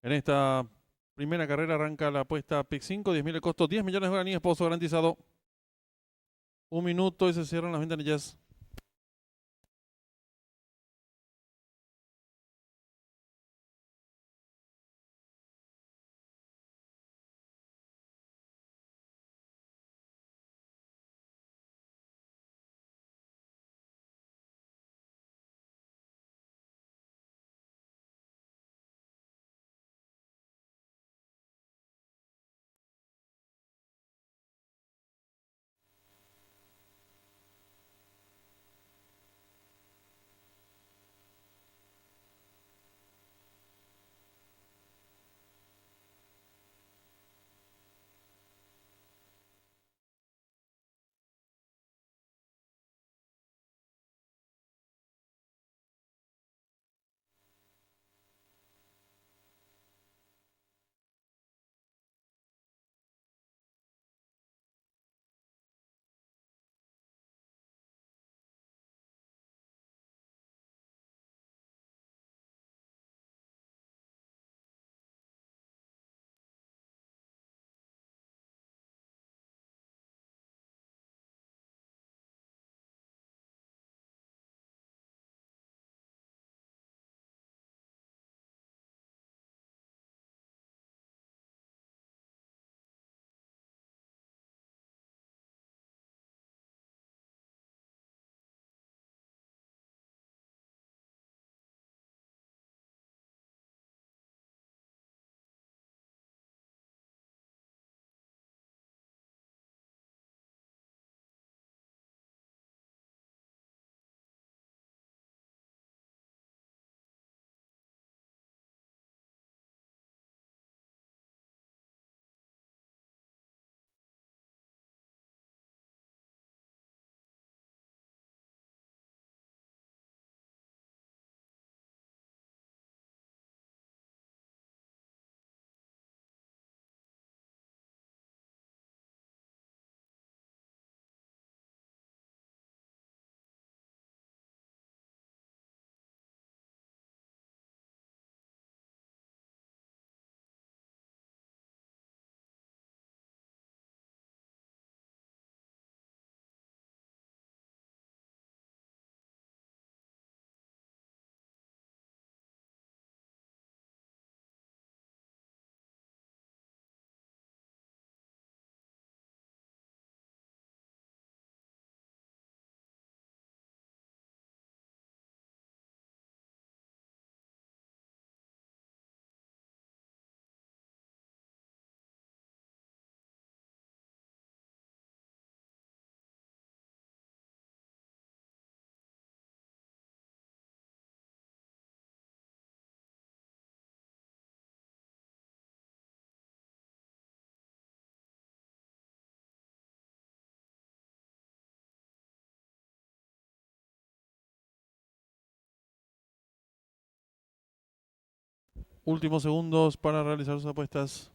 En esta primera carrera arranca la apuesta PIC 5, 10.000 el costo, 10 millones de guaraníes, pozo garantizado. Un minuto y se cierran las ventanillas. Últimos segundos para realizar sus apuestas.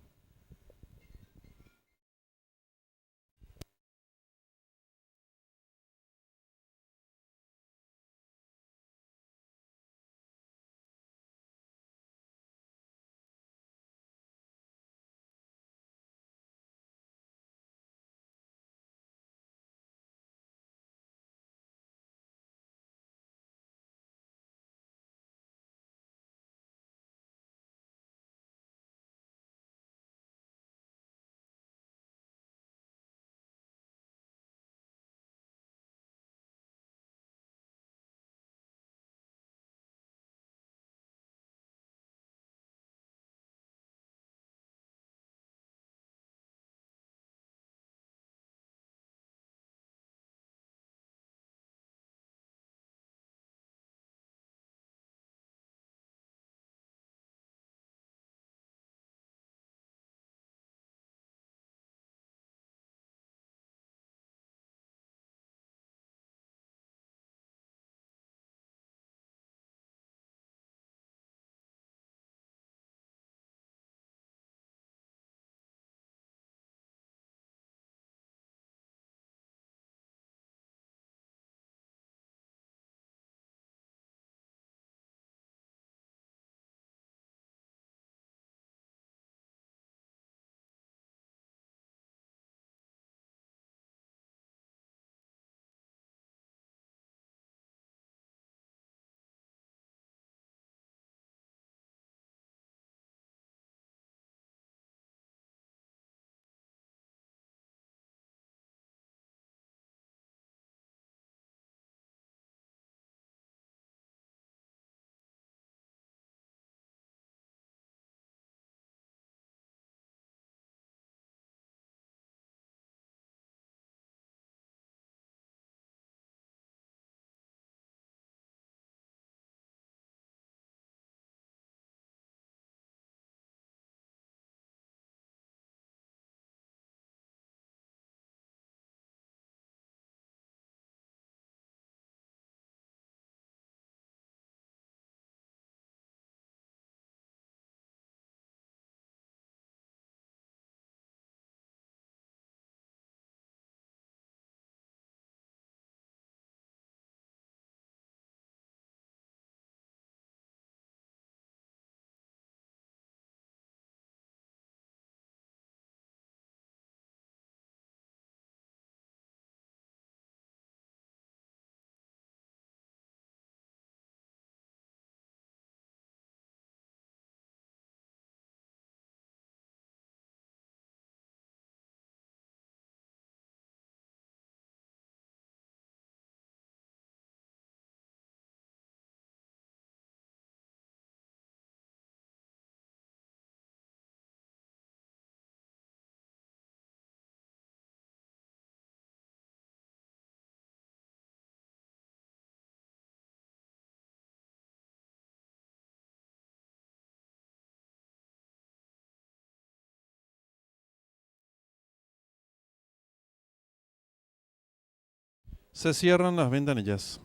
Se cierran las ventanillas.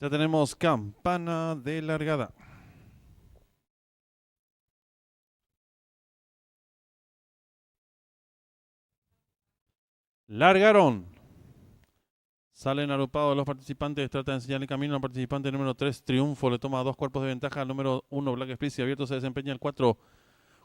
Ya tenemos campana de largada. Largaron. Salen agrupados los participantes. Trata de enseñar el camino al participante número 3. Triunfo. Le toma 2 cuerpos de ventaja al número 1. Black Explicit. Abierto se desempeña el 4.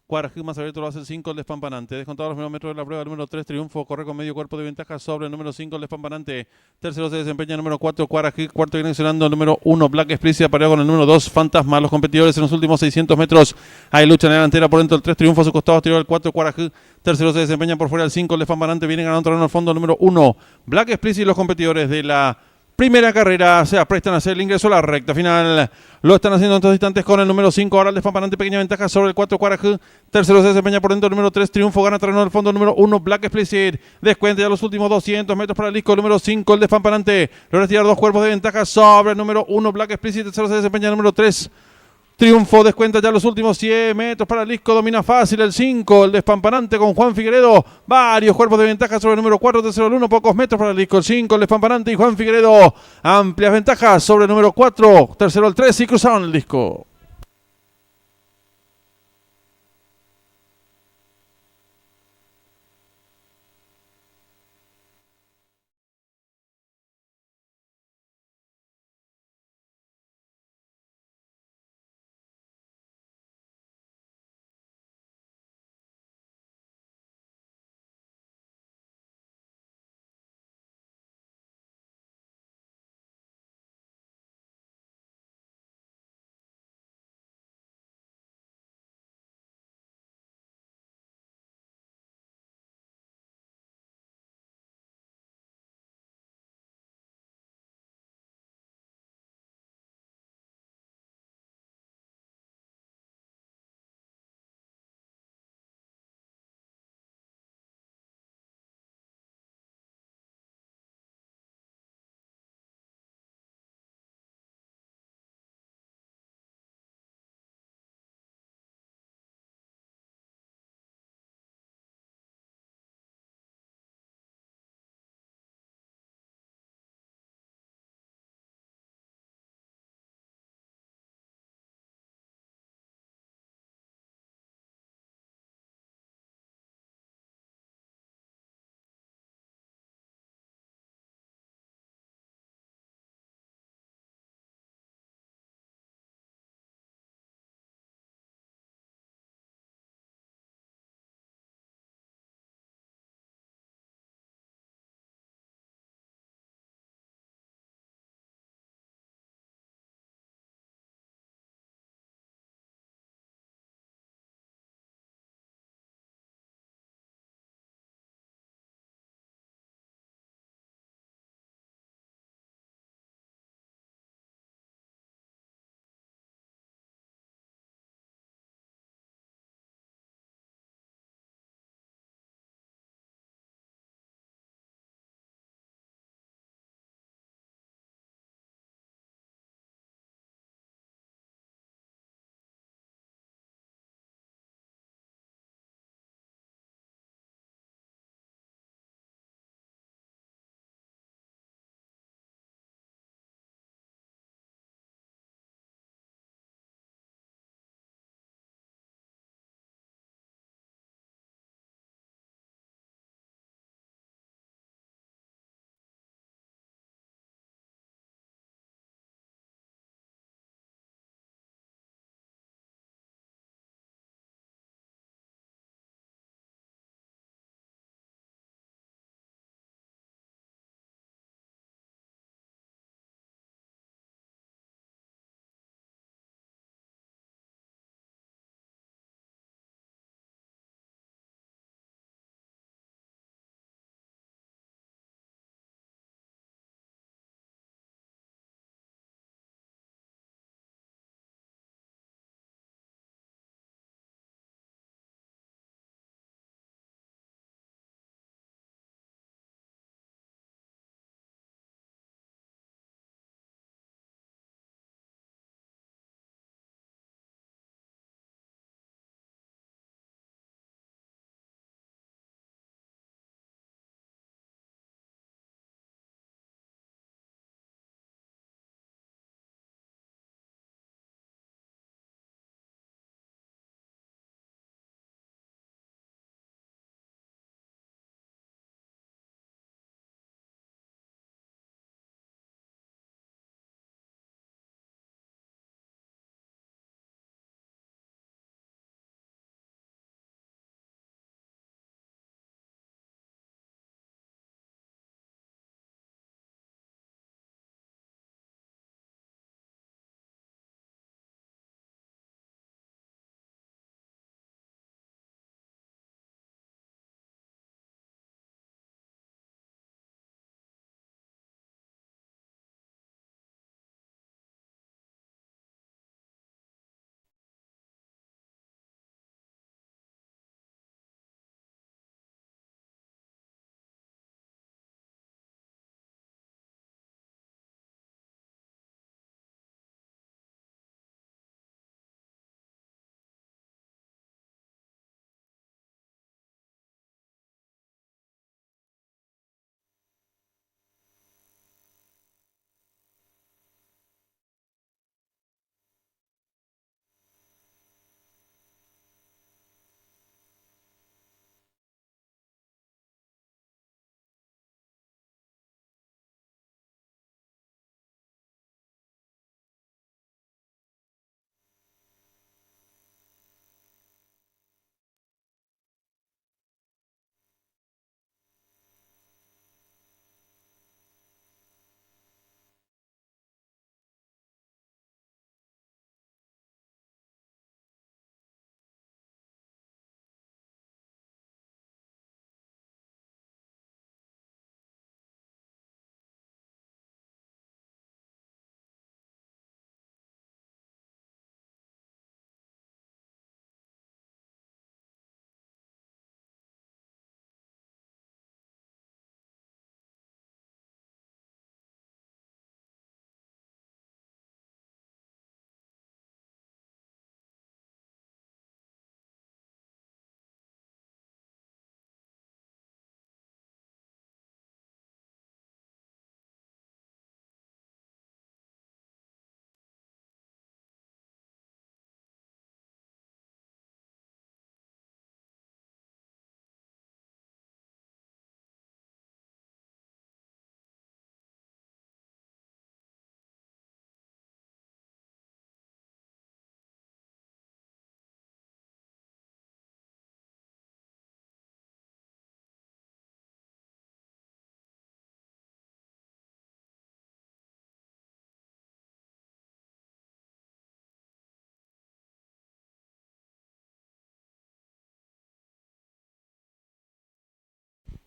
Quarajú más abierto lo hace el 5, el despampanante. Descontado los primeros metros de la prueba, el número 3, Triunfo, corre con medio cuerpo de ventaja sobre el número 5, el despampanante. Tercero se desempeña el número 4, Quarajú. Cuarto viene accionando el número 1, Black Explicit, apareado con el número 2, Fantasma. Los competidores en los últimos 600 metros. Hay lucha en la delantera por dentro el 3, Triunfo a su costado, exterior el 4, Quarajú. Tercero se desempeña por fuera el 5, el despampanante. Viene ganando terreno al fondo el número 1, Black Explicit. Los competidores de la primera carrera se aprestan a hacer el ingreso a la recta final. Lo están haciendo en estos instantes con el número 5. Ahora el despampanante, pequeña ventaja sobre el 4, Quarajú. Tercero se desempeña por dentro el número 3. Triunfo gana terreno del fondo el número 1, Black Explicit. Descuenta ya los últimos 200 metros para el disco. El número 5, el despampanante. Logra tirar 2 cuerpos de ventaja sobre el número 1, Black Explicit. Tercero se desempeña el número 3. Triunfo descuenta ya los últimos 100 metros para el disco, domina fácil el 5, el despampanante con Juan Figueredo, varios cuerpos de ventaja sobre el número 4, tercero el 1, pocos metros para el disco, el 5, el despampanante y Juan Figueredo, amplias ventajas sobre el número 4, tercero el 3 y cruzaron el disco.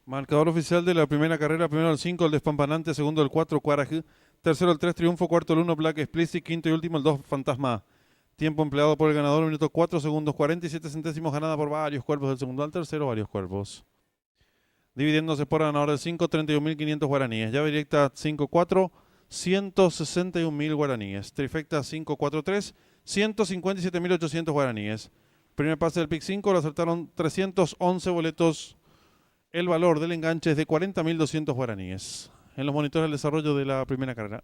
Marcador oficial de la primera carrera: primero el 5, el Despampanante; segundo el 4, Quaraje; tercero el 3, Triunfo; cuarto el 1, Black Explicit; quinto y último el 2, Fantasma. Tiempo empleado por el ganador: minuto 4 segundos 47 centésimos. Ganada por varios cuerpos del segundo al tercero, varios cuerpos. Dividiéndose por ganador del 5, 31.500 guaraníes. Llave directa 5-4, 161.000 guaraníes. Trifecta 5-4-3, 157.800 guaraníes. Primer pase del pick 5, lo acertaron 311 boletos. El valor del enganche es de 40.200 guaraníes. En los monitores del desarrollo de la primera carrera.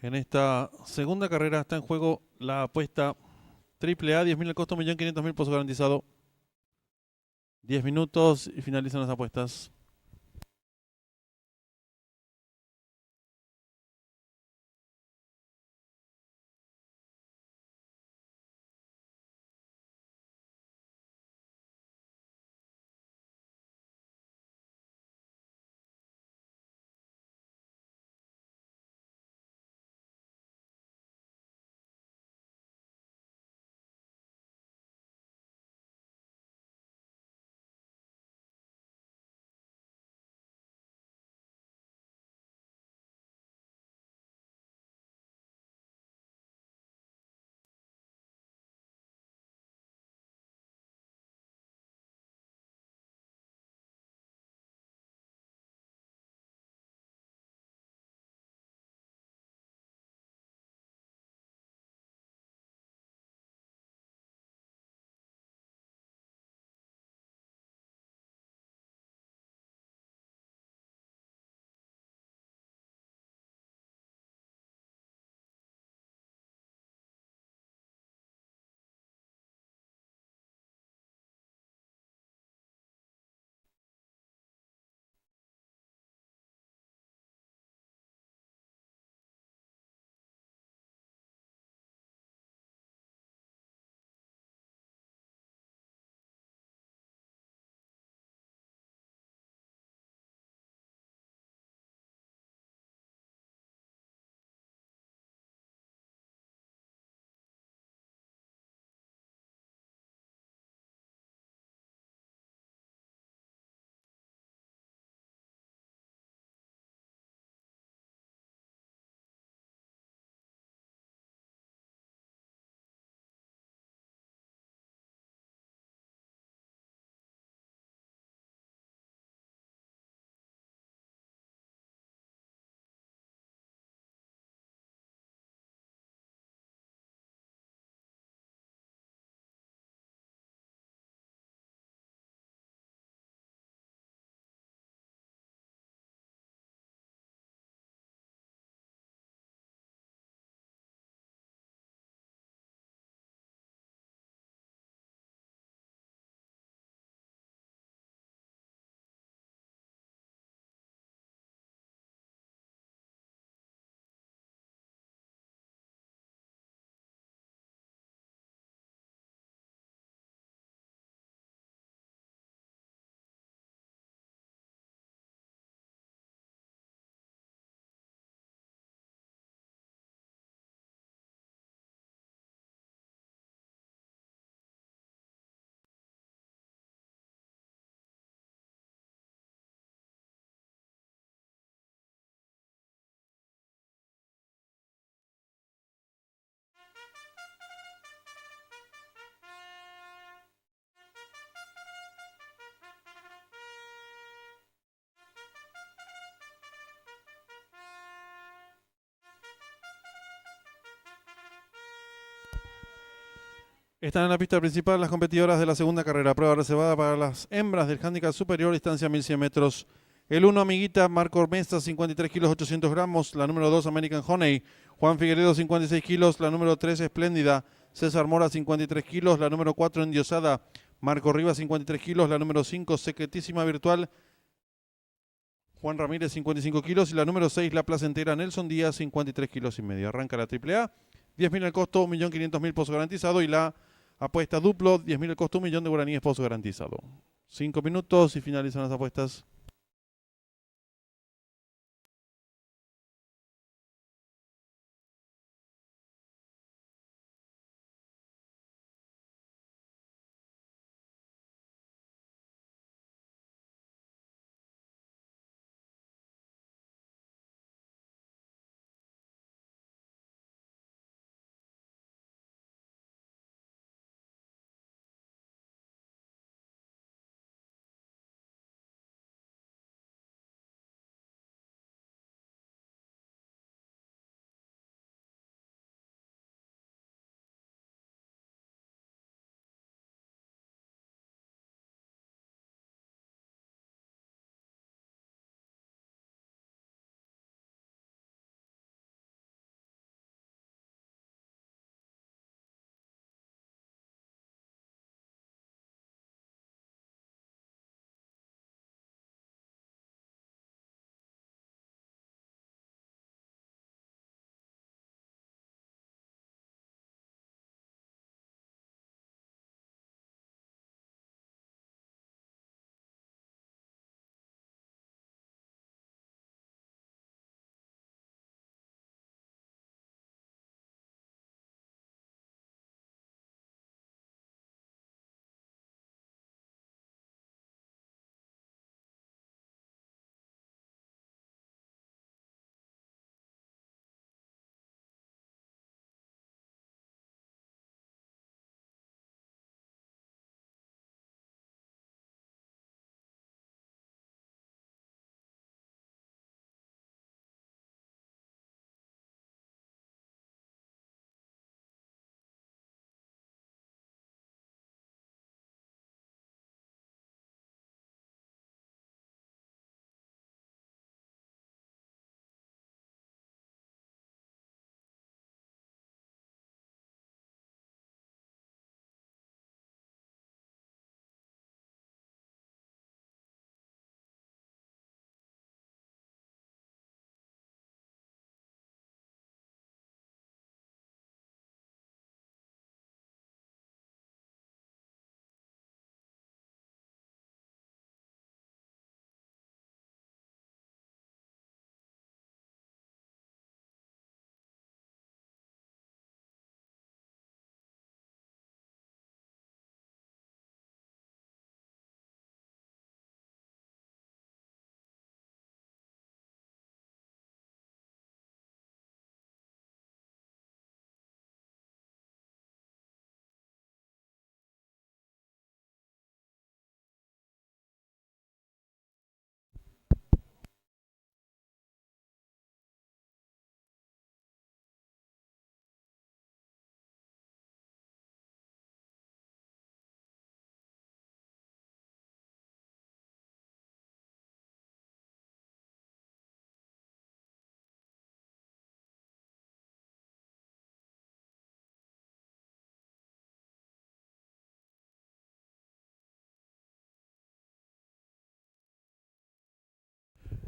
En esta segunda carrera está en juego la apuesta triple A, 10.000 el costo, 1.500.000 pozo garantizado. 10 minutos y finalizan las apuestas. Están en la pista principal las competidoras de la segunda carrera. Prueba reservada para las hembras del handicap superior, distancia 1100 metros. El 1, Amiguita, Marco Ormesta, 53 kilos 800 gramos. La número 2, American Honey. Juan Figueredo, 56 kilos. La número 3, Espléndida. César Mora, 53 kilos. La número 4, Endiosada. Marco Rivas, 53 kilos. La número 5, Secretísima Virtual. Juan Ramírez, 55 kilos. Y la número 6, La Placentera, Nelson Díaz, 53 kilos y medio. Arranca la AAA. 10.000 el costo, 1.500.000 pozo garantizado. Y la apuesta duplo, 10.000 el costo, 1.000.000 de guaraníes pozo garantizado. 5 minutos y finalizan las apuestas.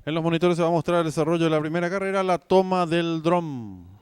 En los monitores se va a mostrar el desarrollo de la primera carrera, la toma del dron.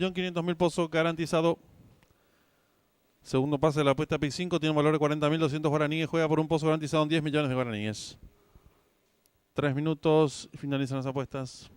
Millón 500.000 pozos garantizado. Segundo pase de la apuesta PIC 5 tiene un valor de 40.200 guaraníes. Juega por un pozo garantizado en 10 millones de guaraníes. 3 minutos y finalizan las apuestas.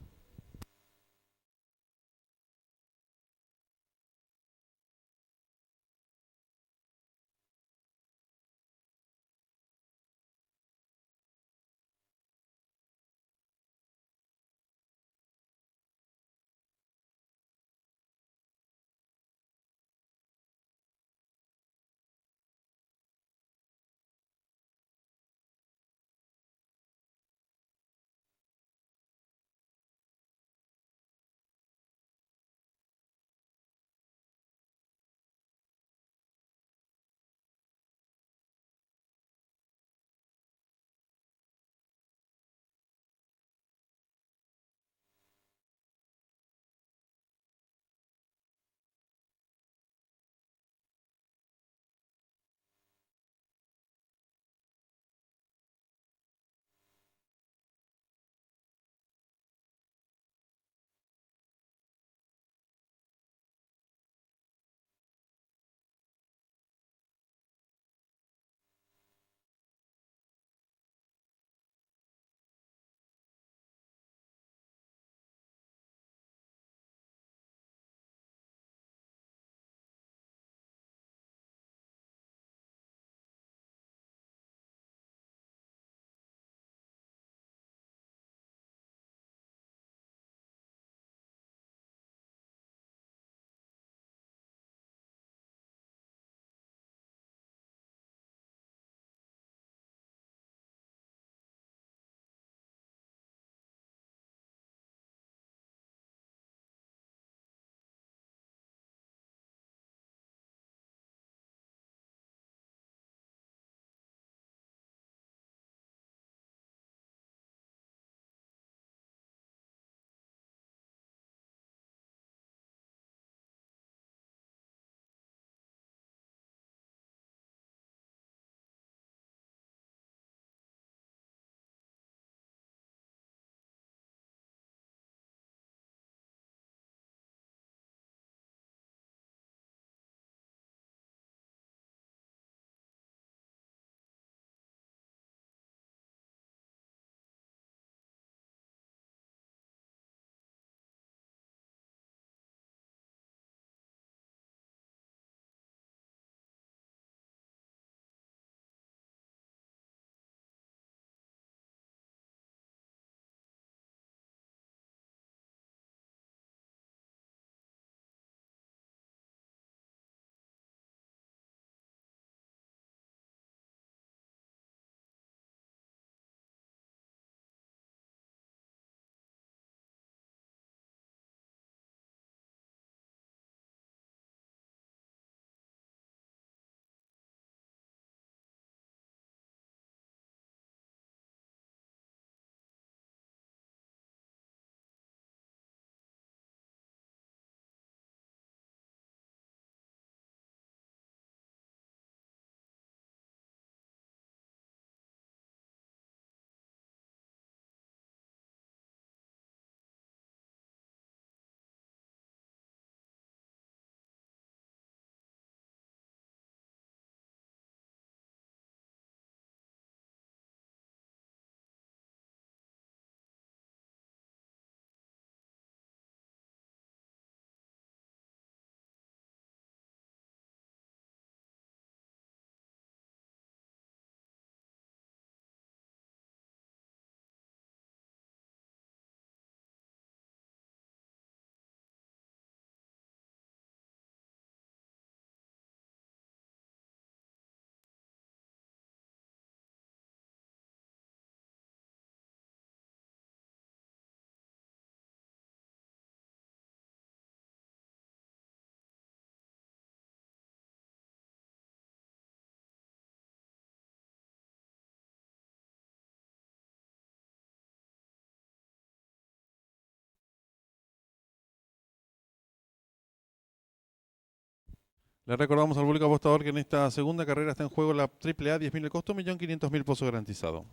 Le recordamos al público apostador que en esta segunda carrera está en juego la AAA, 10.000 el costo, 1.500.000 pozo garantizado.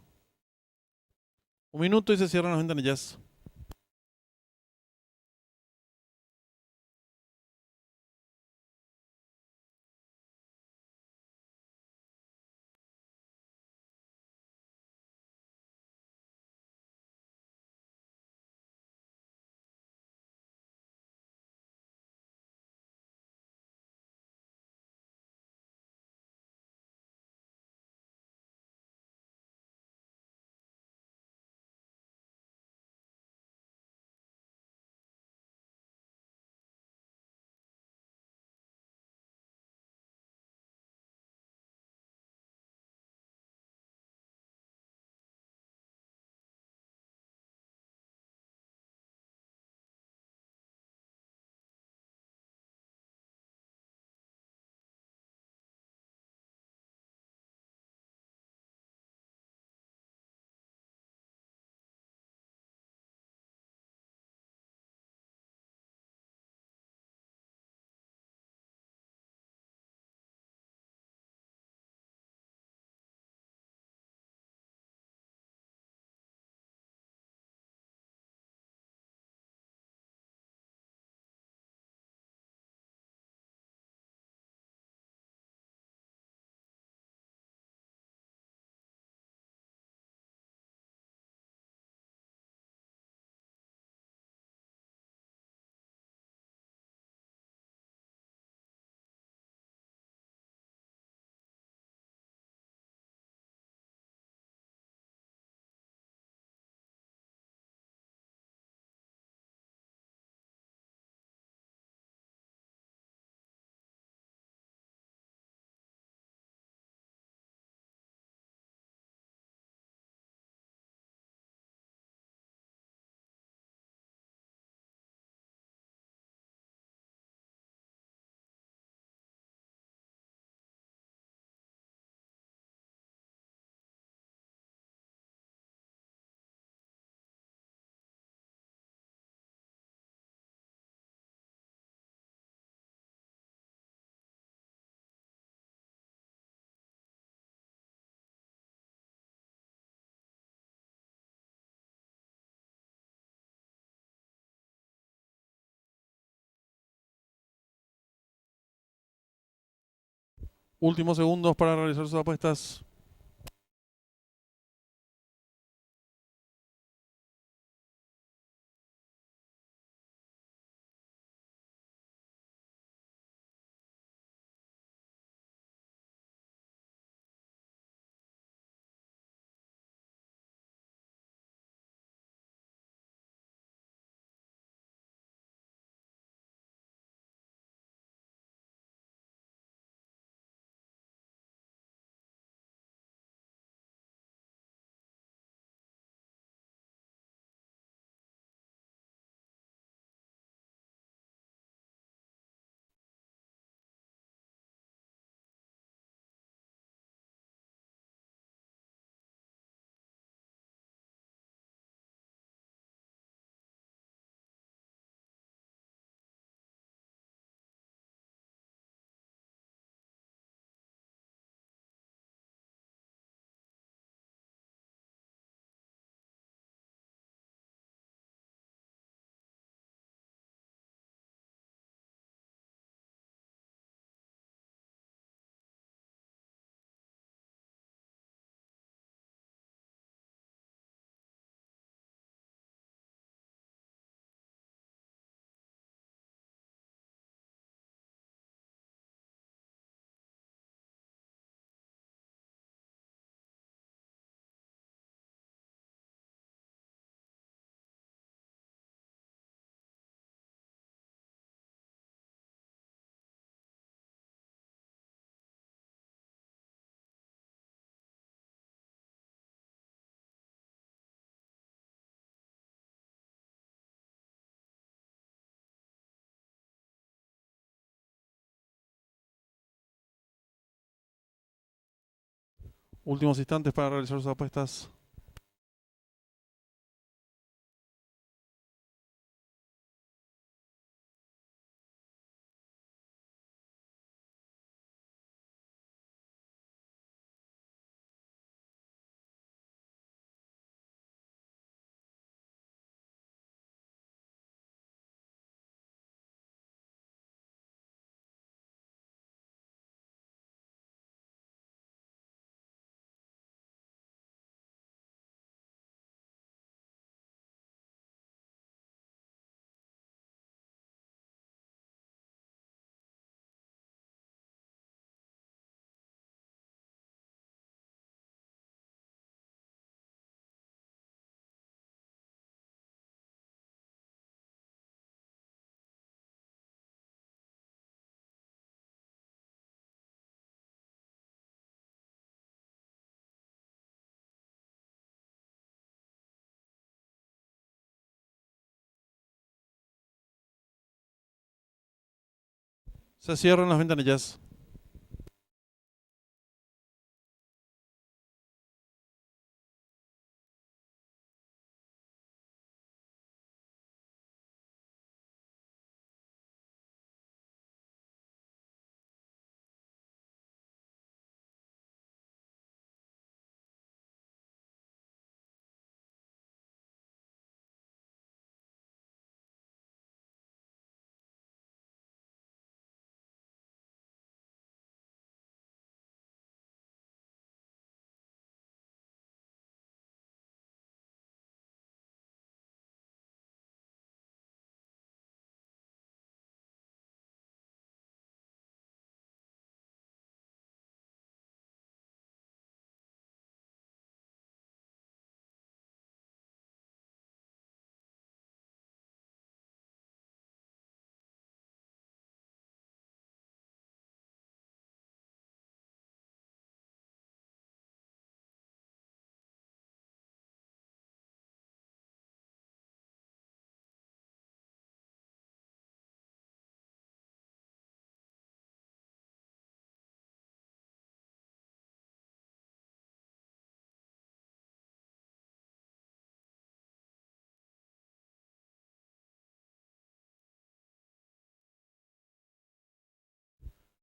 Un minuto y se cierran las ventanillas. Últimos segundos para realizar sus apuestas. Últimos instantes para realizar sus apuestas. Se cierran las ventanillas.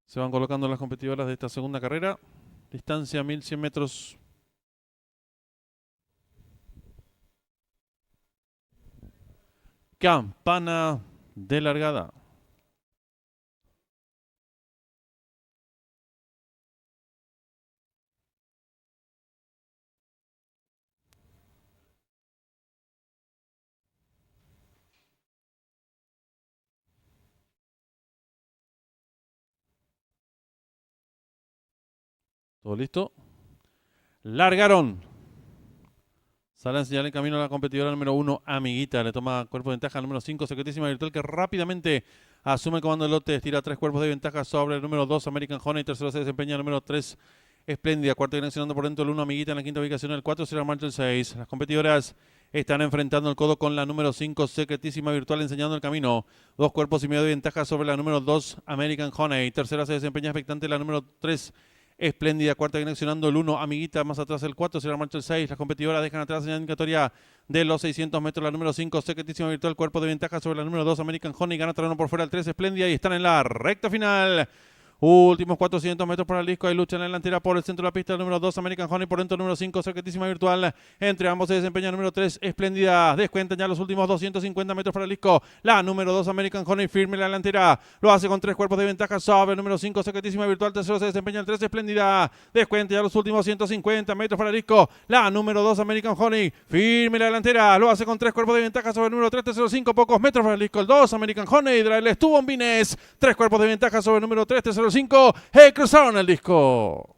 Se van colocando las competidoras de esta segunda carrera. Distancia 1100 metros. Campana de largada. ¿Todo listo? Largaron. Sale a enseñar el camino a la competidora número 1, Amiguita. Le toma cuerpo de ventaja al número 5, Secretísima Virtual, que rápidamente asume el comando del lote. Estira 3 cuerpos de ventaja sobre el número 2, American Honey. Tercero se desempeña el número 3, Espléndida. Cuarto direccionando por dentro el 1, Amiguita. En la quinta ubicación el 4, será marcha el 6. Las competidoras están enfrentando el codo con la número 5, Secretísima Virtual, enseñando el camino. 2 cuerpos y medio de ventaja sobre la número 2, American Honey. Tercera se desempeña expectante la número 3, Espléndida. Cuarta direccionando el 1, Amiguita. Más atrás el 4, será marcha el 6. Las competidoras dejan atrás señal indicatoria de los 600 metros. La número 5, Secretísima Virtual. Cuerpo de ventaja sobre la número 2, American Honey. Gana terreno por fuera el 3, Espléndida. Y están en la recta final. Últimos 400 metros para el disco. Hay lucha en la delantera por el centro de la pista. El número 2, American Honey. Por dentro el número 5, Secretísima Virtual. Entre ambos se desempeña el número 3, Espléndida. Descuentan ya los últimos 250 metros para el disco. La número 2, American Honey, firme en la delantera. Lo hace con 3 cuerpos de ventaja sobre el número 5, Secretísima Virtual. Tercero se desempeña el 3, Espléndida. Descuenta ya los últimos 150 metros para el disco. La número 2, American Honey, firme en la delantera. Lo hace con 3 cuerpos de ventaja sobre el número 3, tercero 5, pocos metros para el disco. El 2, American Honey. Les tuvo bombines. 3 cuerpos de ventaja sobre el número 3, tercero 5. Cruzaron el disco.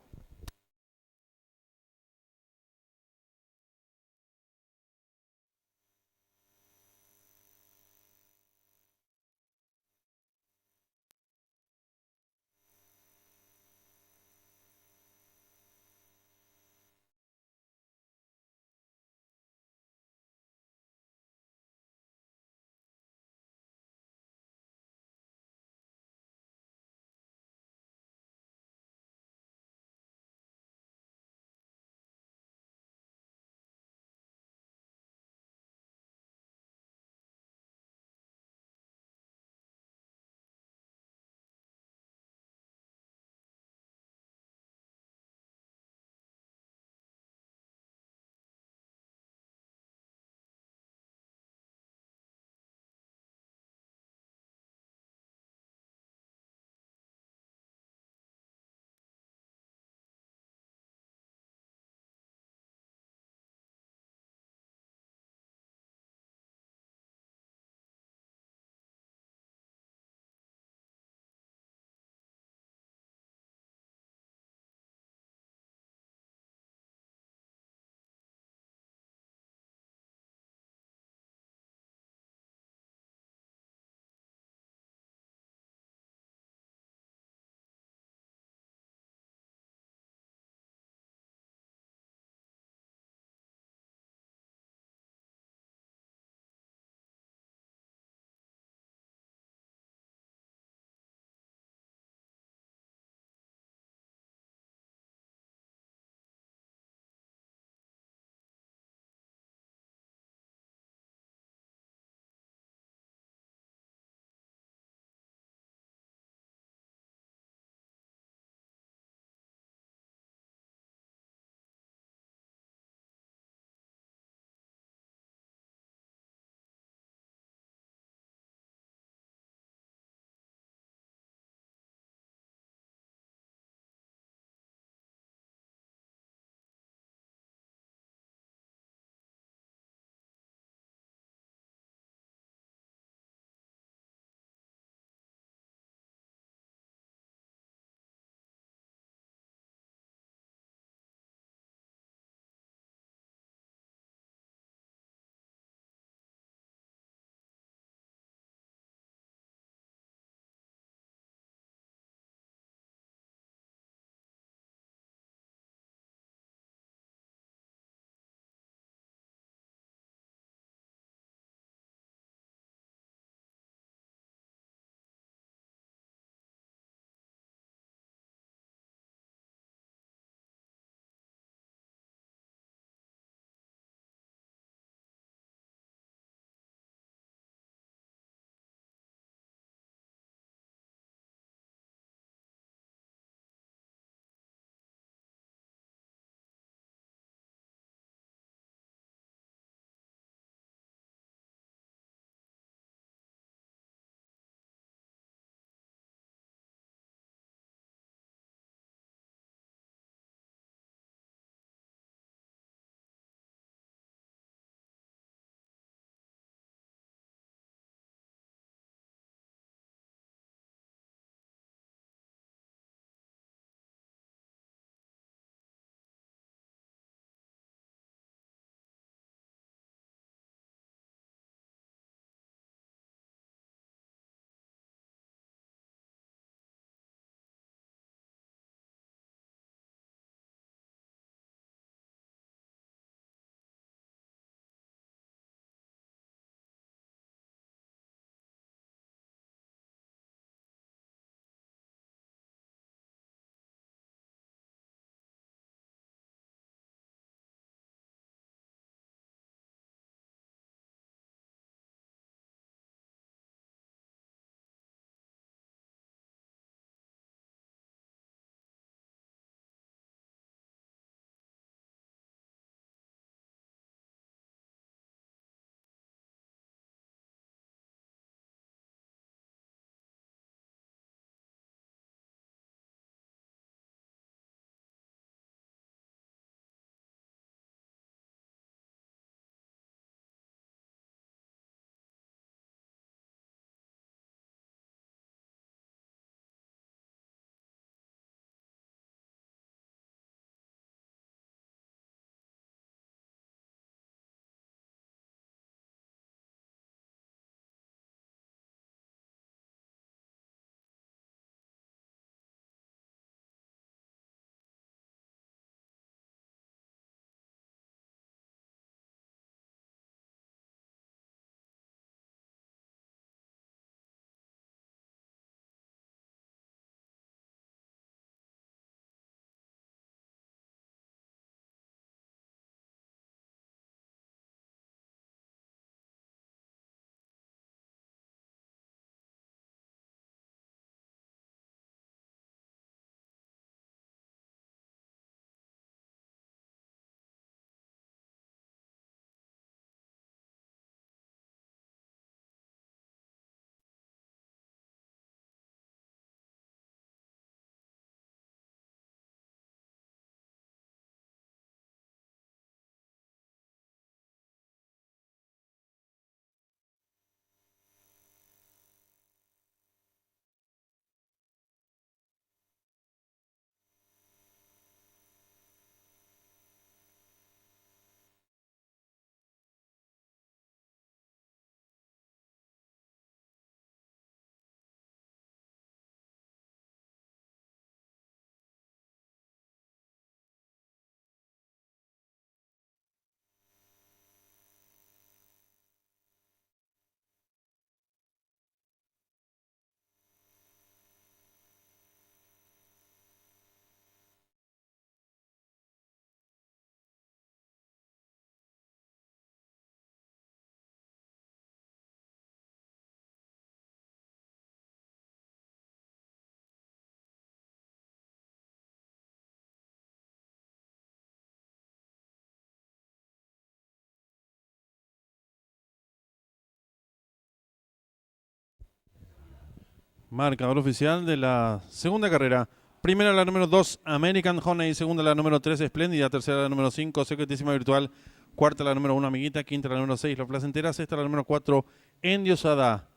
Marcador oficial de la segunda carrera. Primera la número 2, American Honey. Segunda la número 3, Espléndida. Tercera la número 5, Secretísima Virtual. Cuarta la número 1, Amiguita. Quinta la número 6, La Placentera. Sexta la número 4, Endiosada.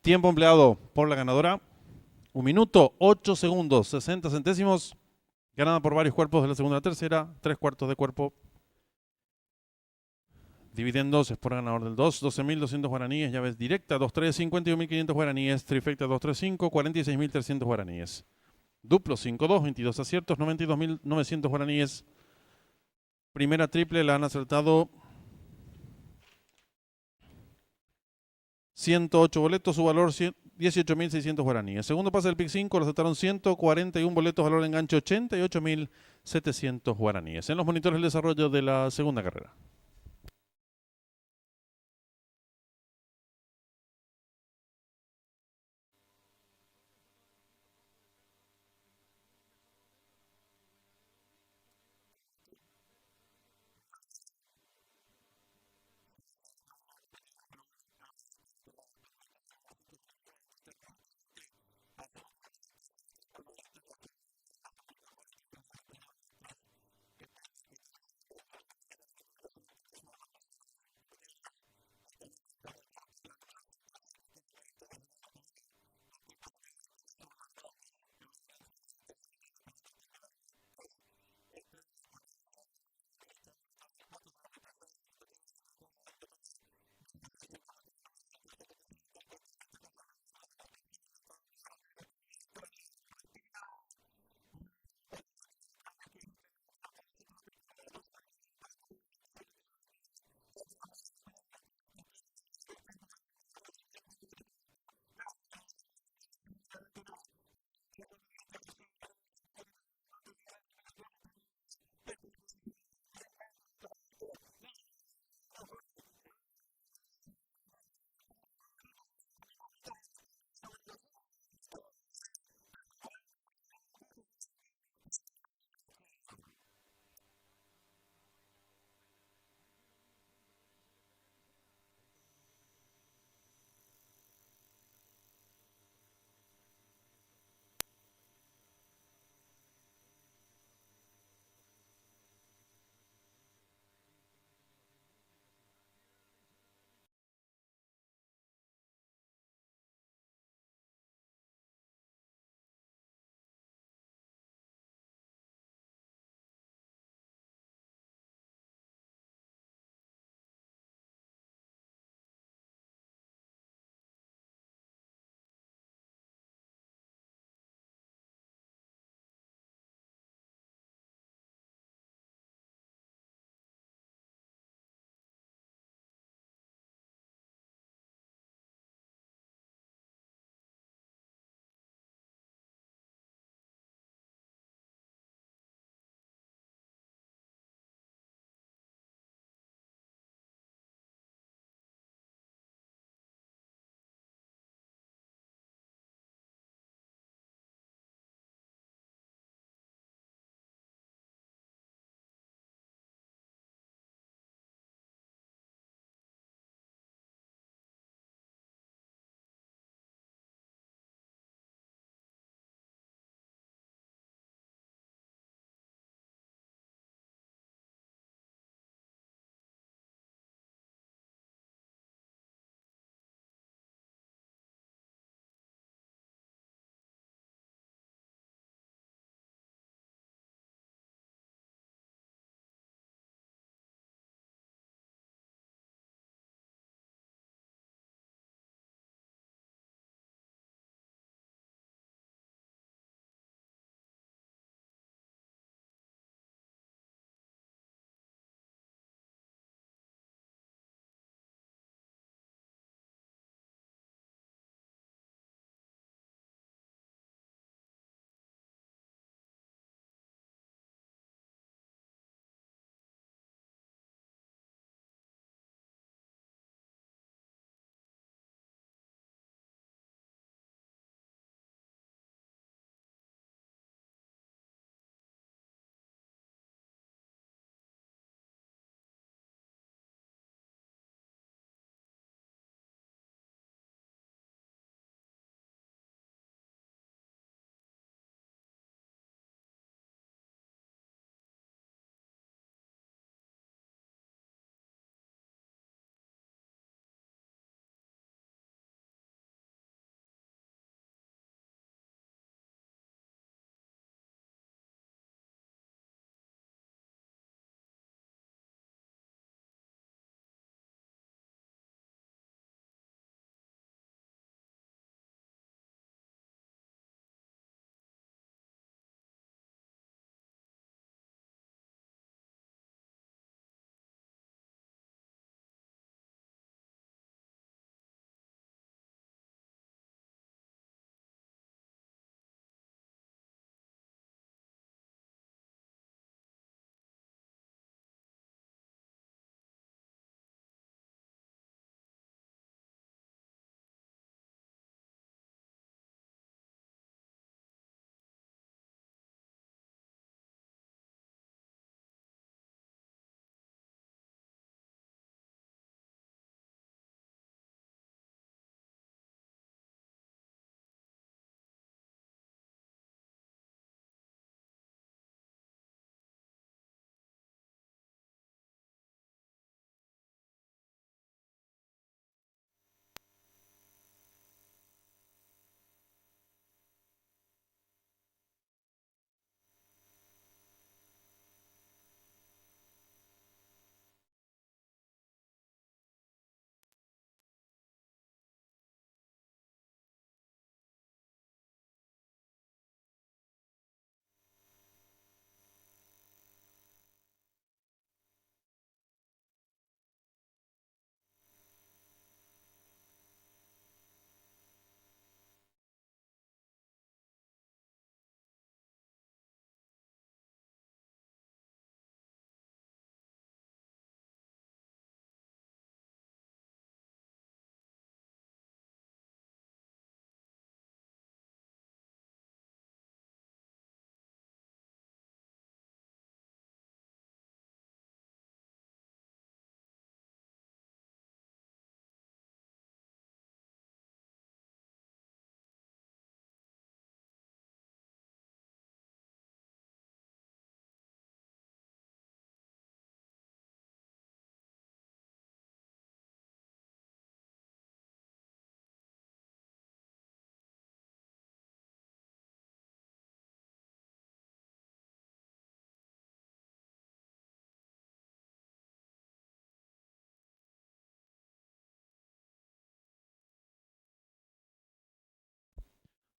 Tiempo empleado por la ganadora. 1 minuto, 8 segundos, 60 centésimos. Ganada por varios cuerpos de la segunda a tercera. 3/4 de cuerpo. Dividendos es por ganador del 2, 12.200 guaraníes. Llaves directa, 2-3, 51.500 guaraníes. Trifecta, 2-3-5, 46.300 guaraníes. Duplo, 5-2, 22 aciertos, 92.900 guaraníes. Primera triple la han acertado 108 boletos, su valor 18.600 guaraníes. Segundo pase del pick 5, lo acertaron 141 boletos, valor de enganche 88.700 guaraníes. En los monitores el desarrollo de la segunda carrera.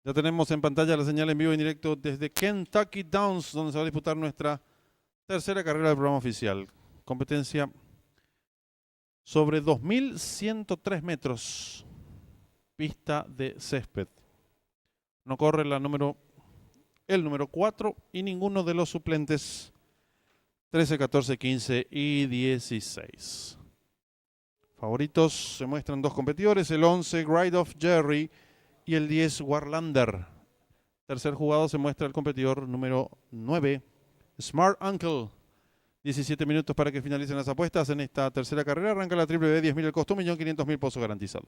Ya tenemos en pantalla la señal en vivo y en directo desde Kentucky Downs, donde se va a disputar nuestra tercera carrera del programa oficial. Competencia sobre 2.103 metros. Pista de césped. No corre el número 4 y ninguno de los suplentes 13, 14, 15 y 16. Favoritos se muestran dos competidores, el 11 Gride of Jerry y el 10 Warlander. Tercer jugado se muestra el competidor número 9, Smart Uncle. 17 minutos para que finalicen las apuestas en esta tercera carrera. Arranca la triple B, 10.000 el costo, 1.500.000 pozo garantizado.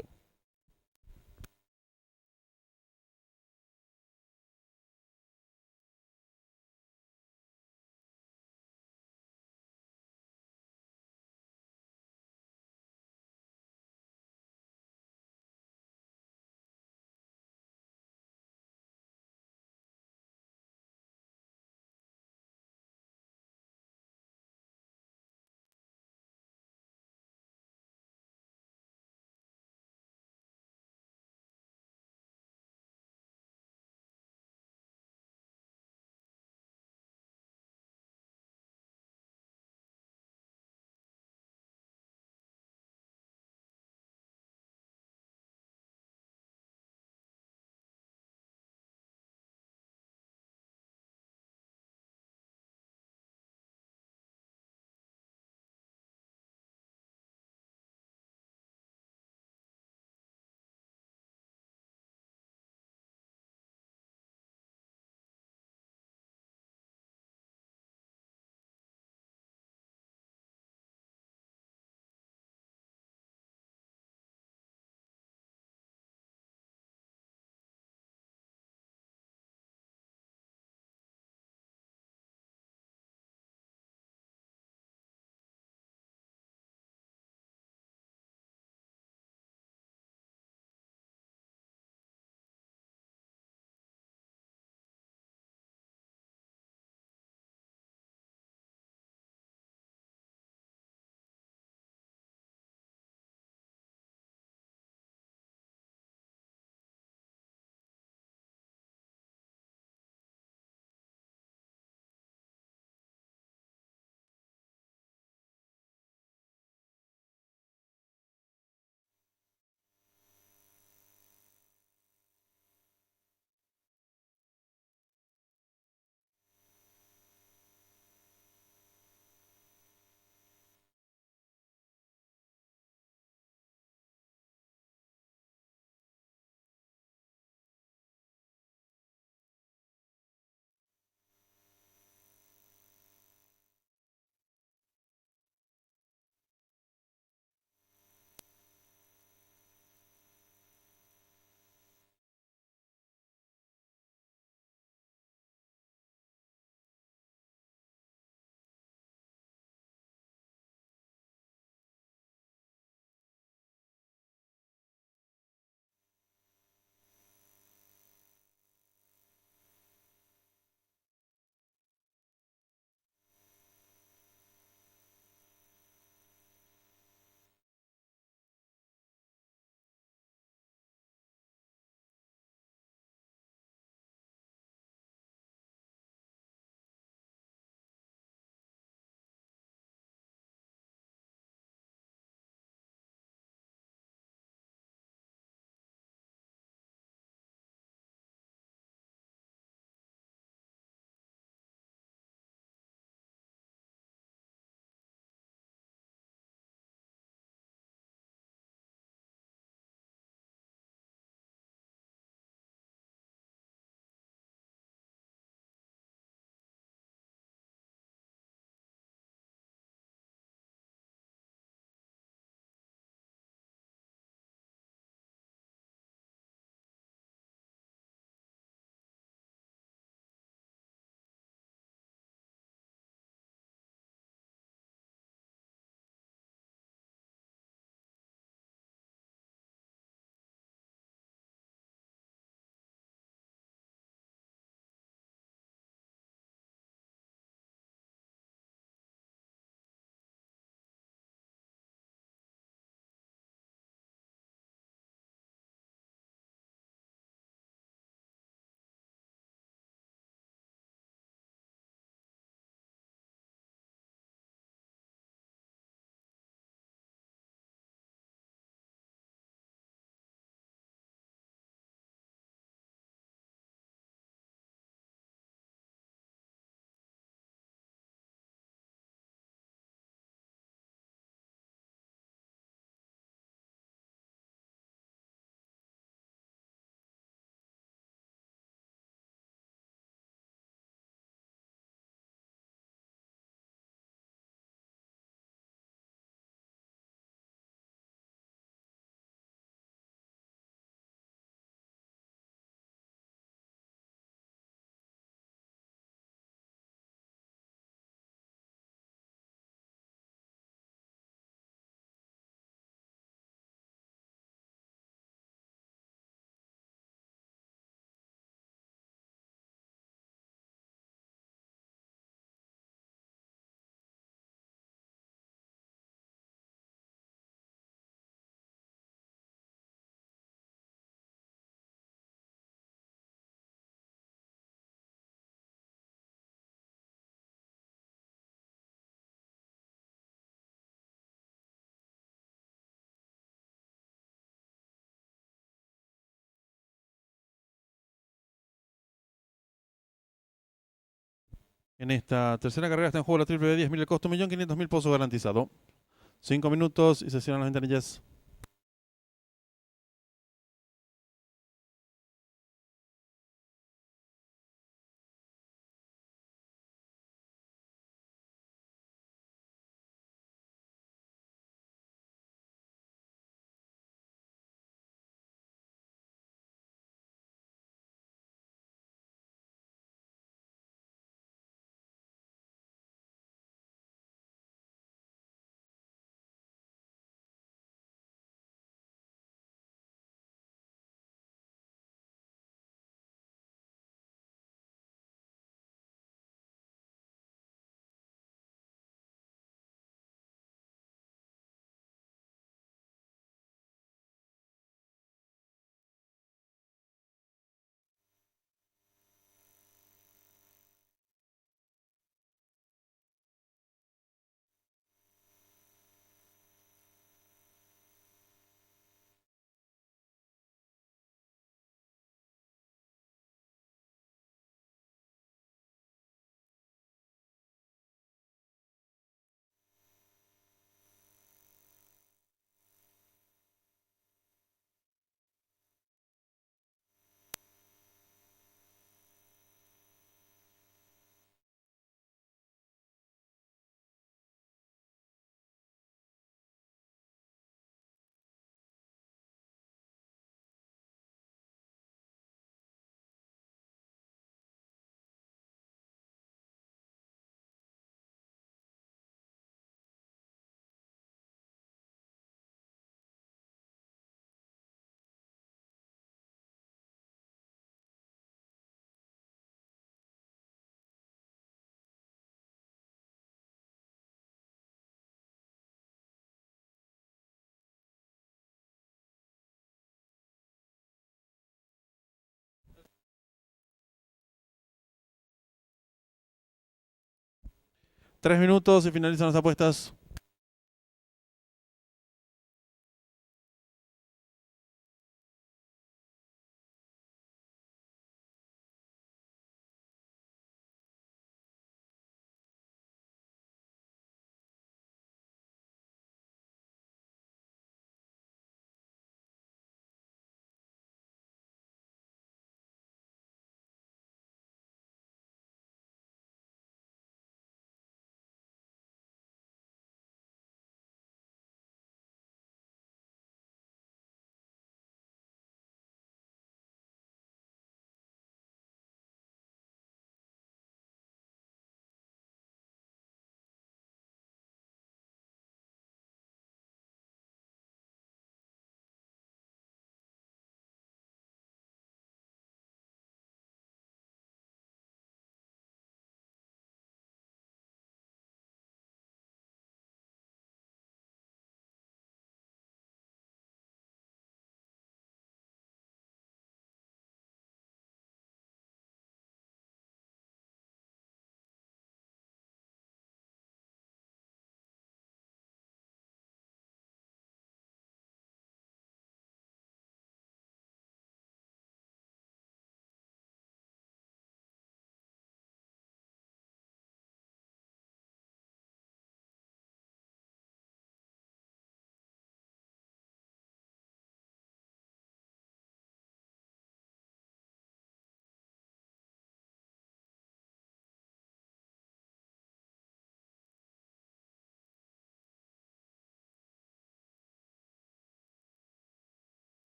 En esta tercera carrera está en juego la triple de 10.000 el costo, 1.500.000 pozos garantizado. 5 minutos y se cierran las ventanillas. Tres minutos y finalizan las apuestas.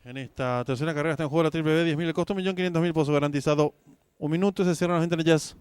En esta tercera carrera está en juego la triple B, 10.000 el costo, 1.500.000 pozo garantizado. Un minuto y se cierran las ventanillas.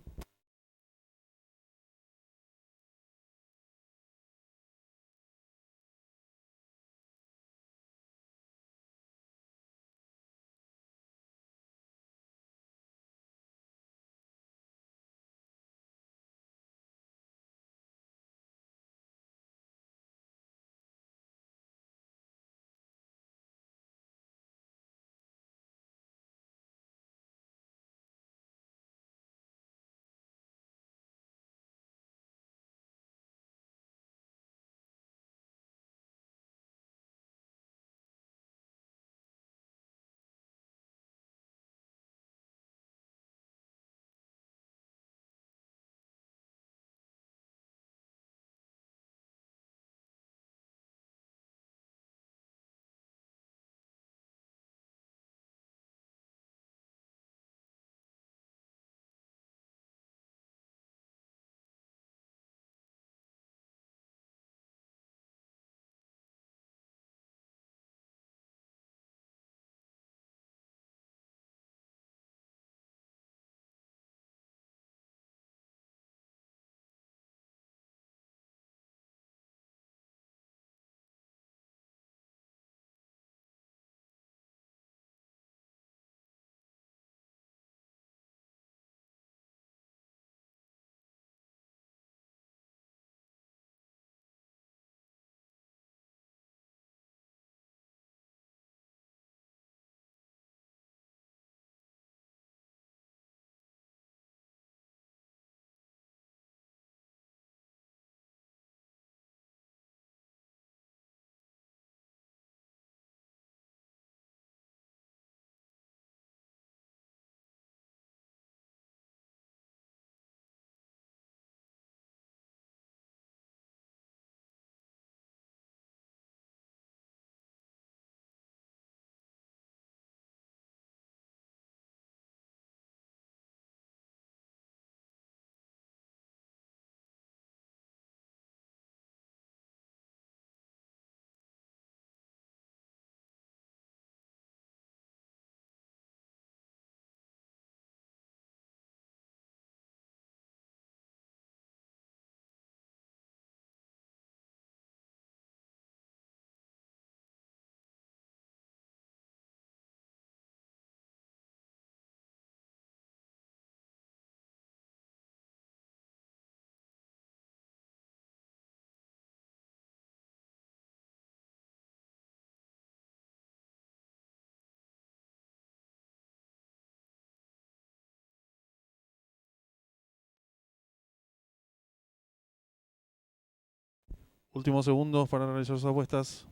Últimos segundos para realizar sus apuestas.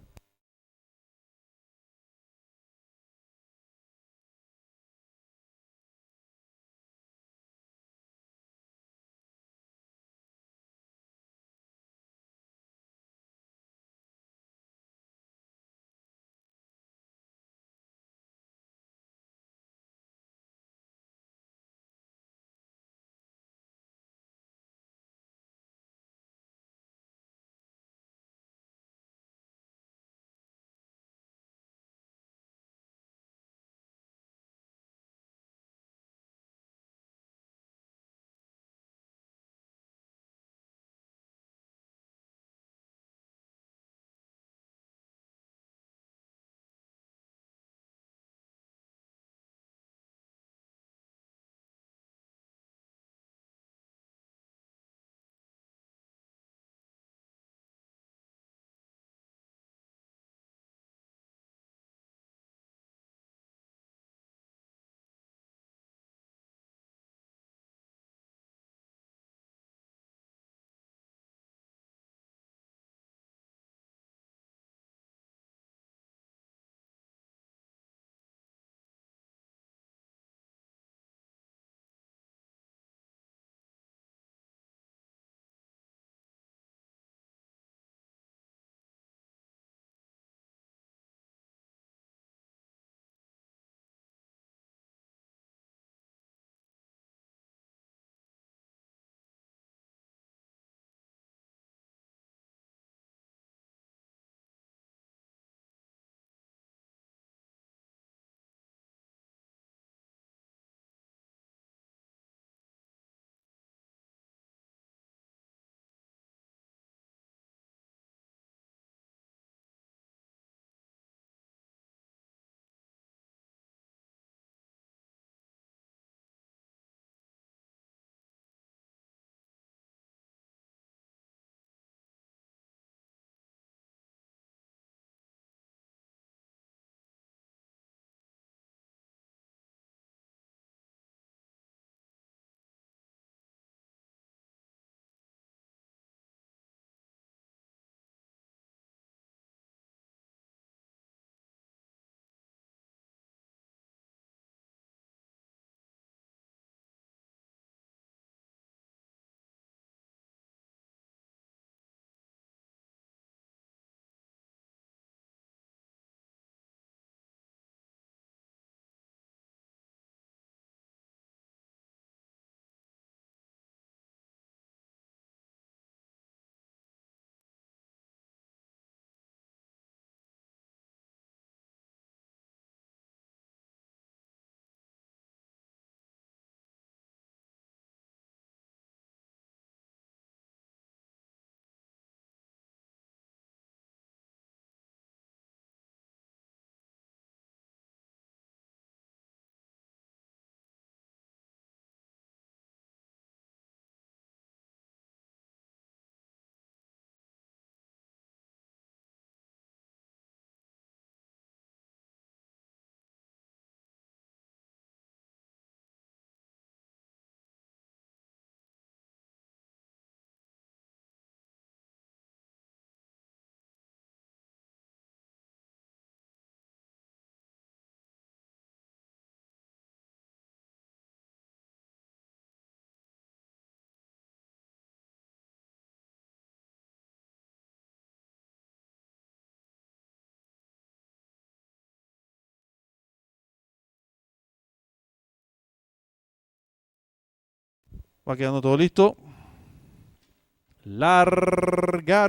Va quedando todo listo. Largaron.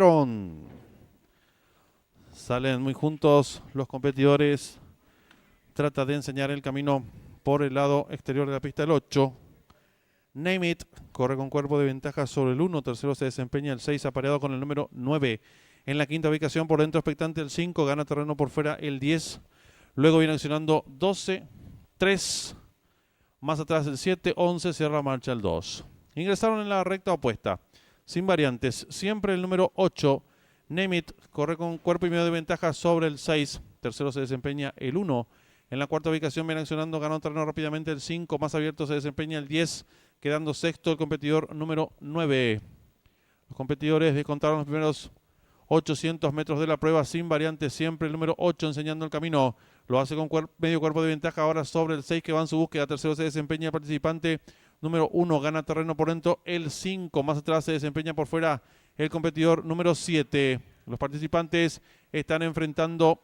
Salen muy juntos los competidores. Trata de enseñar el camino por el lado exterior de la pista el 8. Name It corre con cuerpo de ventaja sobre el 1. Tercero se desempeña el 6, apareado con el número 9. En la quinta ubicación, por dentro expectante el 5. Gana terreno por fuera el 10. Luego viene accionando 12, 3. Más atrás el 7, 11. Cierra marcha el 2. Ingresaron en la recta opuesta. Sin variantes. Siempre el número 8. Name It corre con cuerpo y medio de ventaja sobre el 6. Tercero se desempeña el 1. En la cuarta ubicación viene accionando, ganó terreno rápidamente el 5. Más abierto se desempeña el 10. Quedando sexto el competidor número 9. Los competidores descontaron los primeros 800 metros de la prueba sin variantes. Siempre el número 8 enseñando el camino. Lo hace con medio cuerpo de ventaja ahora sobre el 6 que va en su búsqueda. Tercero se desempeña el participante número 1. Gana terreno por dentro el 5. Más atrás se desempeña por fuera el competidor número 7. Los participantes están enfrentando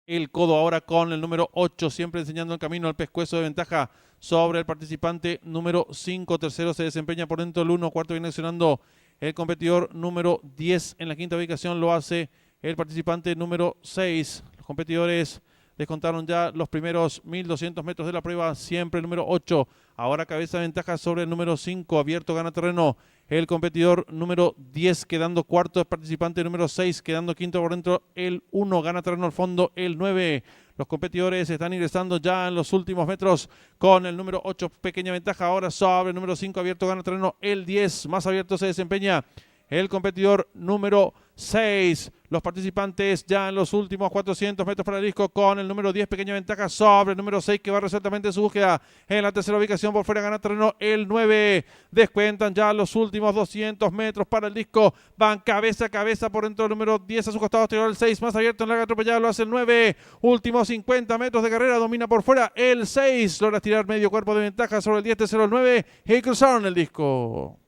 el codo ahora con el número 8. Siempre enseñando el camino. El pescuezo de ventaja sobre el participante número 5. Tercero se desempeña por dentro el 1. Cuarto viene accionando el competidor número 10. En la quinta ubicación lo hace el participante número 6. Los competidores descontaron ya los primeros 1200 metros de la prueba. Siempre el número 8. Ahora cabeza de ventaja sobre el número 5. Abierto gana terreno el competidor número 10. Quedando cuarto el participante número 6. Quedando quinto por dentro el 1. Gana terreno al fondo el 9. Los competidores están ingresando ya en los últimos metros con el número 8. Pequeña ventaja ahora sobre el número 5. Abierto gana terreno el 10. Más abierto se desempeña el competidor número 6. Los participantes ya en los últimos 400 metros para el disco con el número 10. Pequeña ventaja sobre el número 6 que va resueltamente en su búsqueda. En la tercera ubicación por fuera gana terreno el 9. Descuentan ya los últimos 200 metros para el disco. Van cabeza a cabeza por dentro del número 10 a su costado exterior el 6. Más abierto en larga atropellada lo hace el 9. Últimos 50 metros de carrera domina por fuera el 6. Logra tirar medio cuerpo de ventaja sobre el 10. Tercero el 9. Y cruzaron el disco.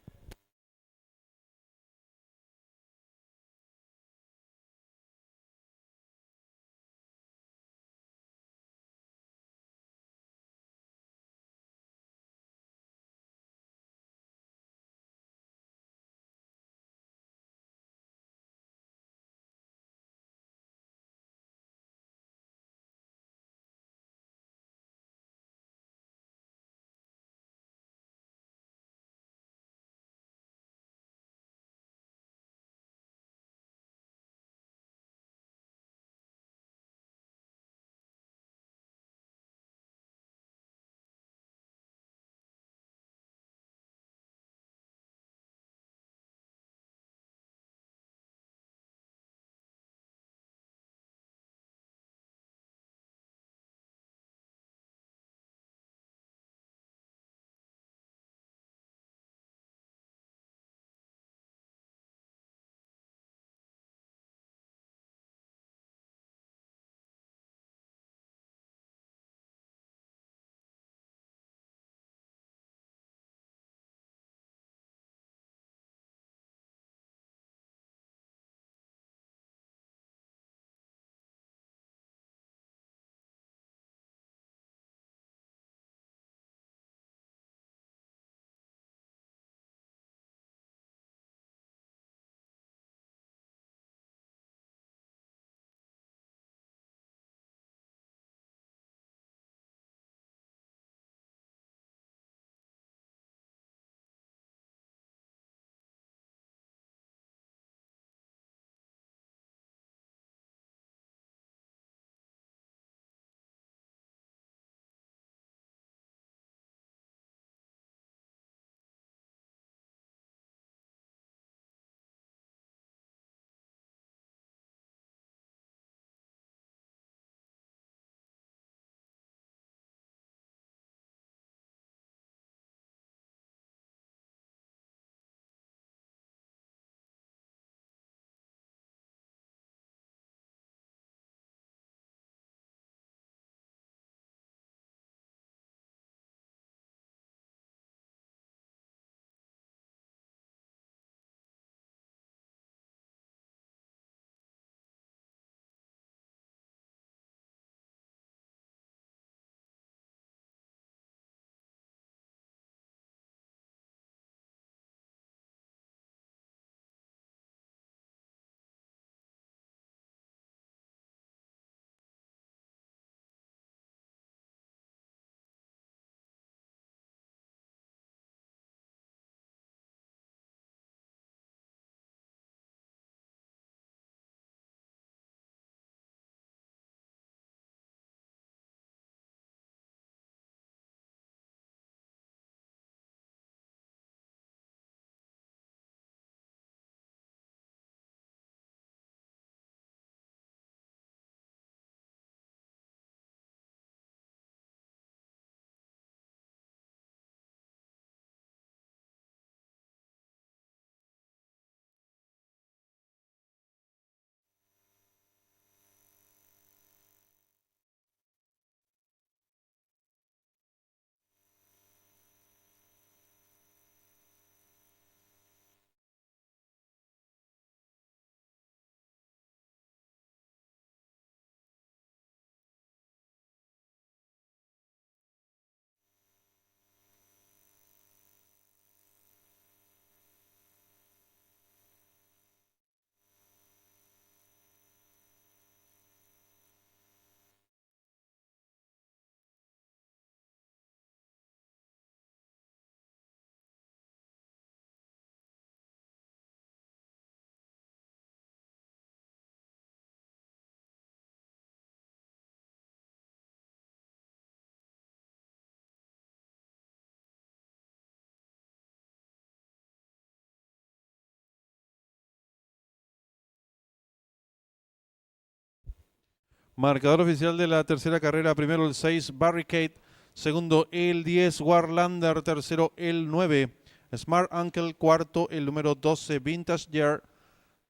Marcador oficial de la tercera carrera. Primero el 6, Barricade. Segundo el 10, Warlander. Tercero el 9, Smart Uncle. Cuarto el número 12, Vintage Year.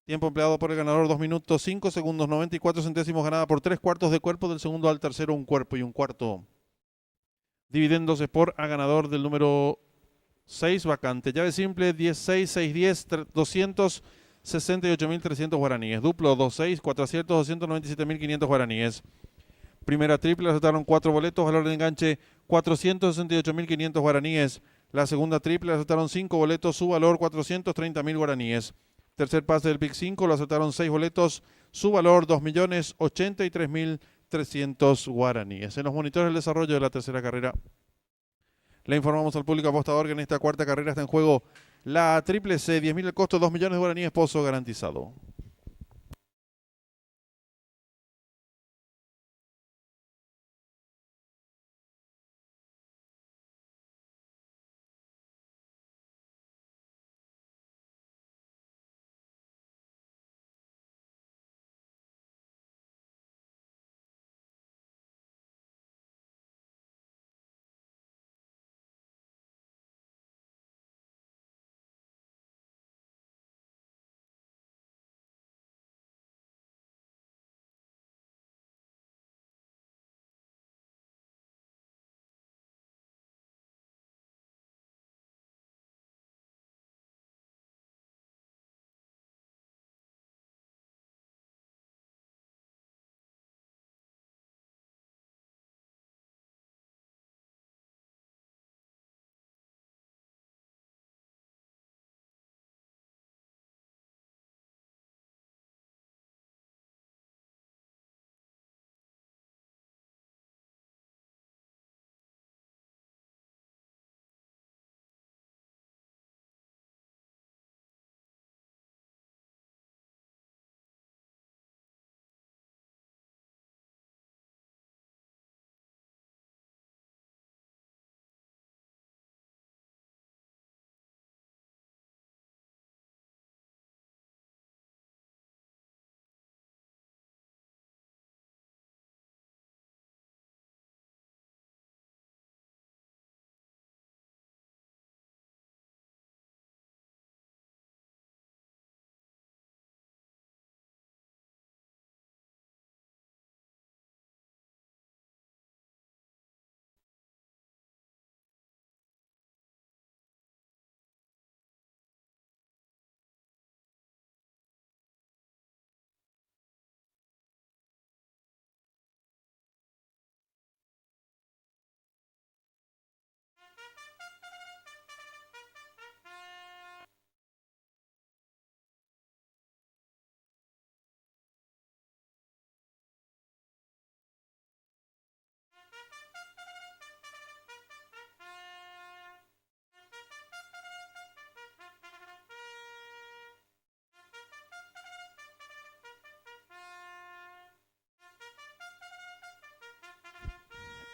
Tiempo empleado por el ganador 2 minutos 5 segundos 94 centésimos, ganada por 3 cuartos de cuerpo. Del segundo al tercero 1 cuerpo y 1 cuarto. Dividendos Sport a ganador del número 6 vacante. Llave simple 16, 6, 10, 268.300 guaraníes. Duplo 2, 6, 4 aciertos, 297.500 guaraníes. Primera triple, aceptaron 4 boletos, valor de enganche 468.500 guaraníes. La segunda triple, aceptaron 5 boletos, su valor 430.000 guaraníes. Tercer pase del Pick 5, lo aceptaron 6 boletos, su valor 2.083.300 guaraníes. En los monitores del desarrollo de la tercera carrera, le informamos al público apostador que en esta cuarta carrera está en juego la triple C, 10.000 el costo, 2 millones de guaraníes, pozo garantizado.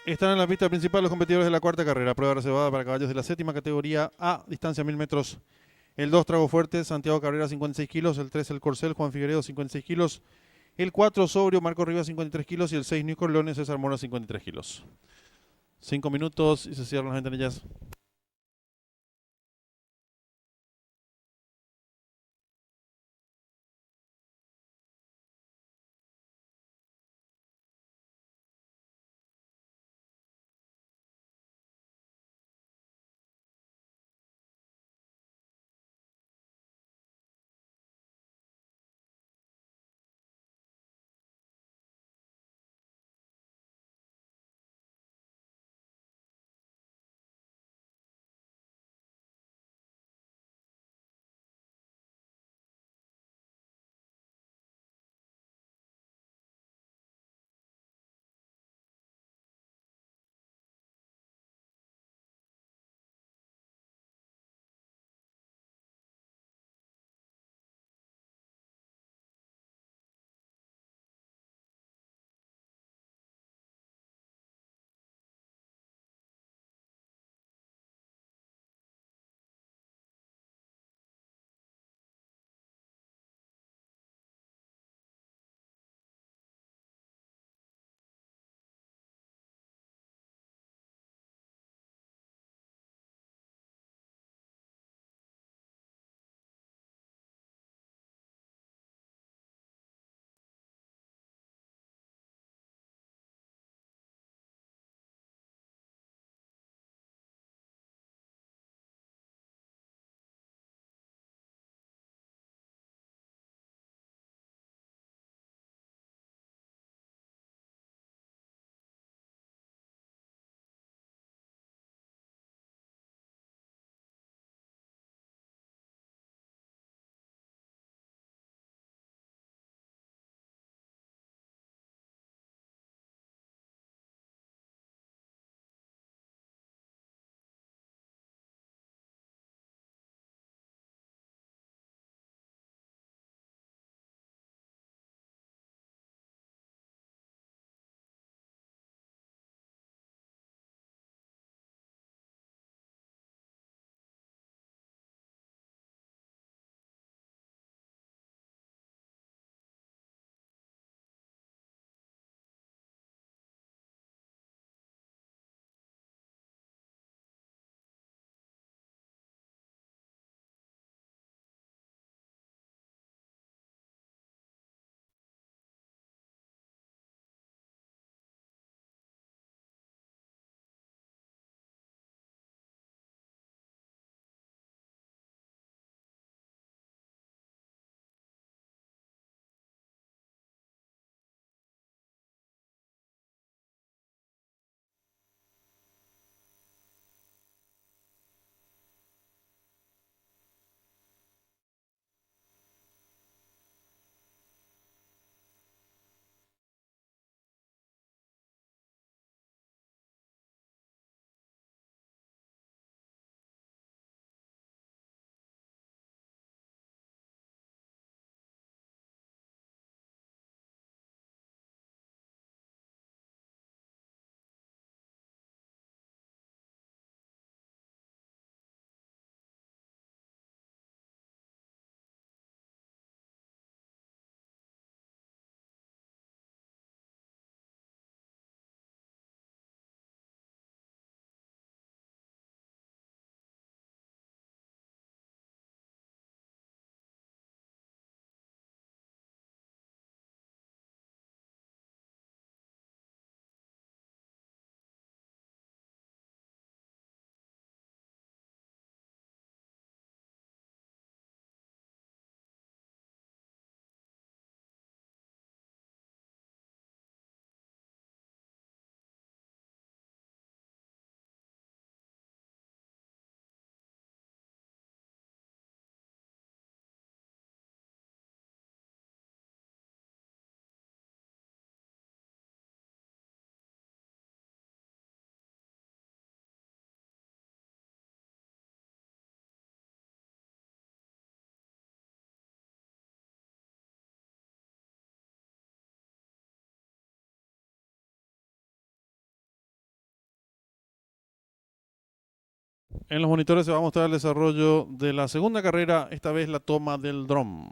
Están en la pista principal los competidores de la cuarta carrera. Prueba reservada para caballos de la séptima categoría A, distancia 1000 metros. El 2, Trago Fuerte, Santiago Cabrera, 56 kilos. El 3, El Corcel, Juan Figueredo, 56 kilos. El 4, Sobrio, Marco Rivas, 53 kilos. Y el 6, Nico Leones, César Mora, 53 kilos. 5 minutos y se cierran las ventanillas. En los monitores se va a mostrar el desarrollo de la segunda carrera, esta vez la toma del dron.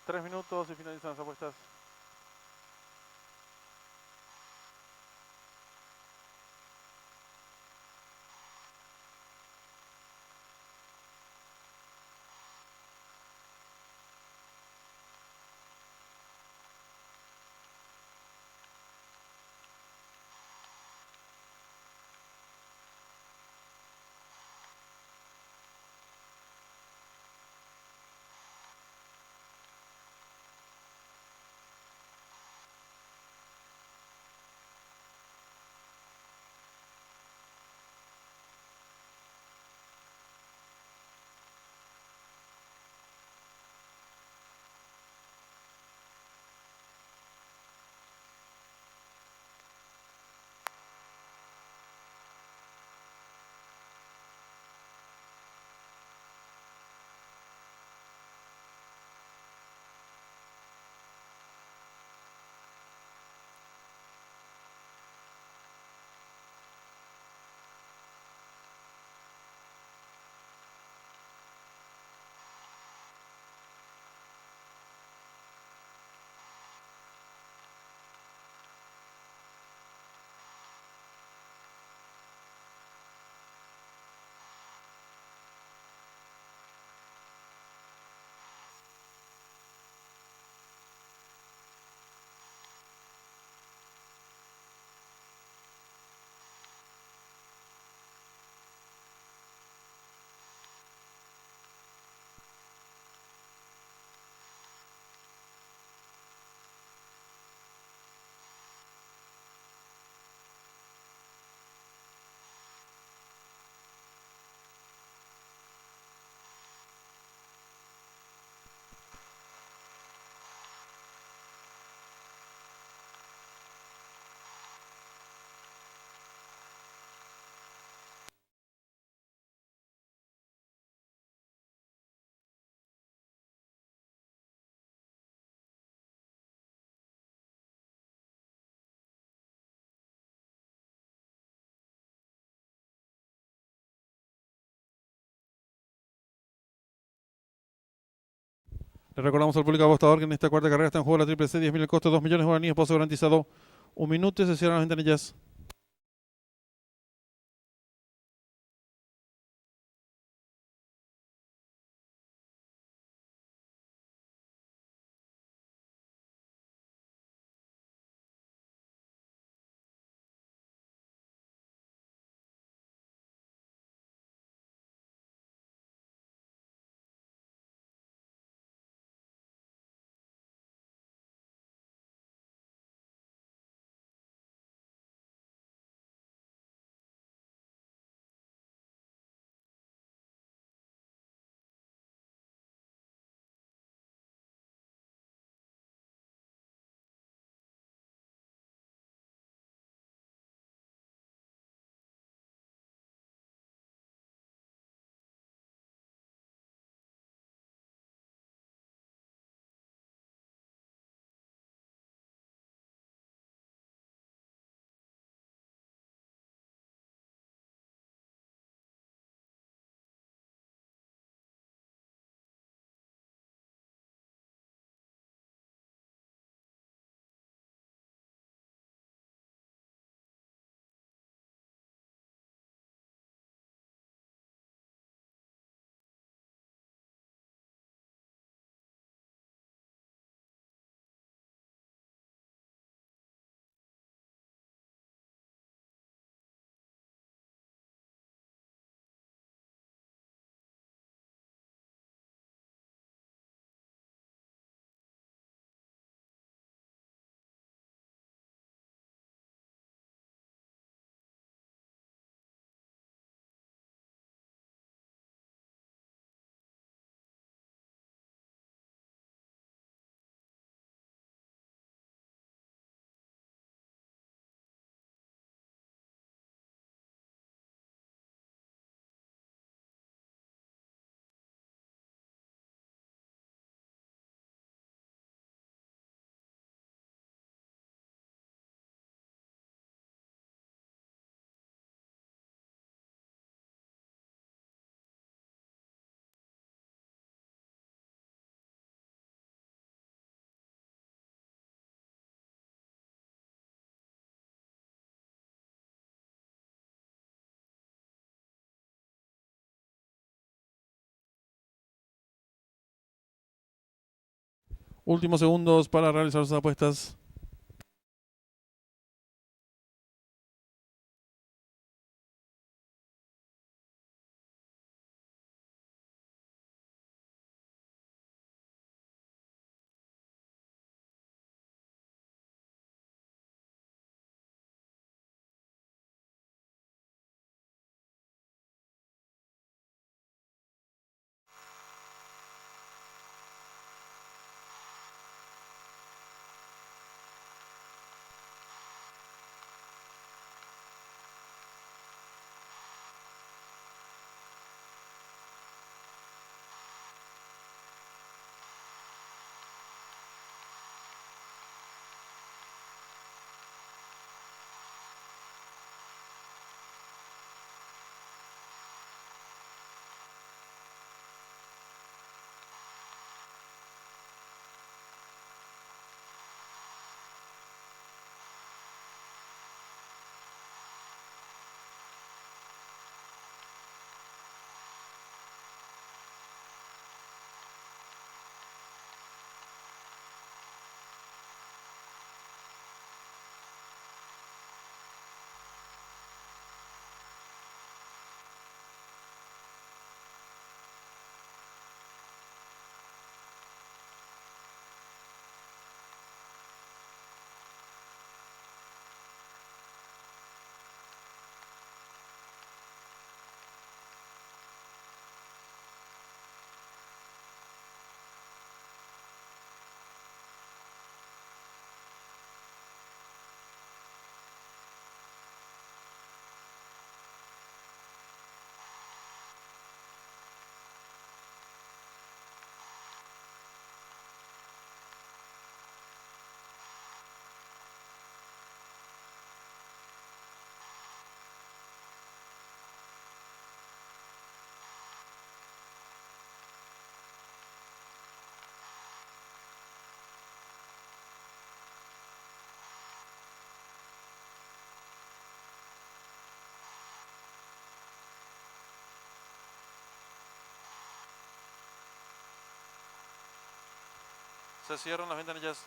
3 minutos y finalizan las apuestas. Le recordamos al público apostador que en esta cuarta carrera está en juego la Triple C, 10.000 el costo, 2 millones de guaraníes, paso garantizado. 1 minuto y se cierran las ventanillas. Últimos segundos para realizar sus apuestas. Se cierran las ventanillas.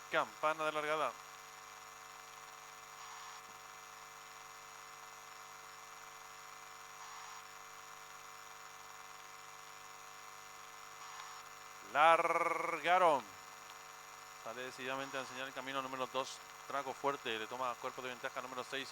Campana de largada. Largaron. Sale decididamente a enseñar el camino número 2, Trago Fuerte. Le toma cuerpo de ventaja número 6,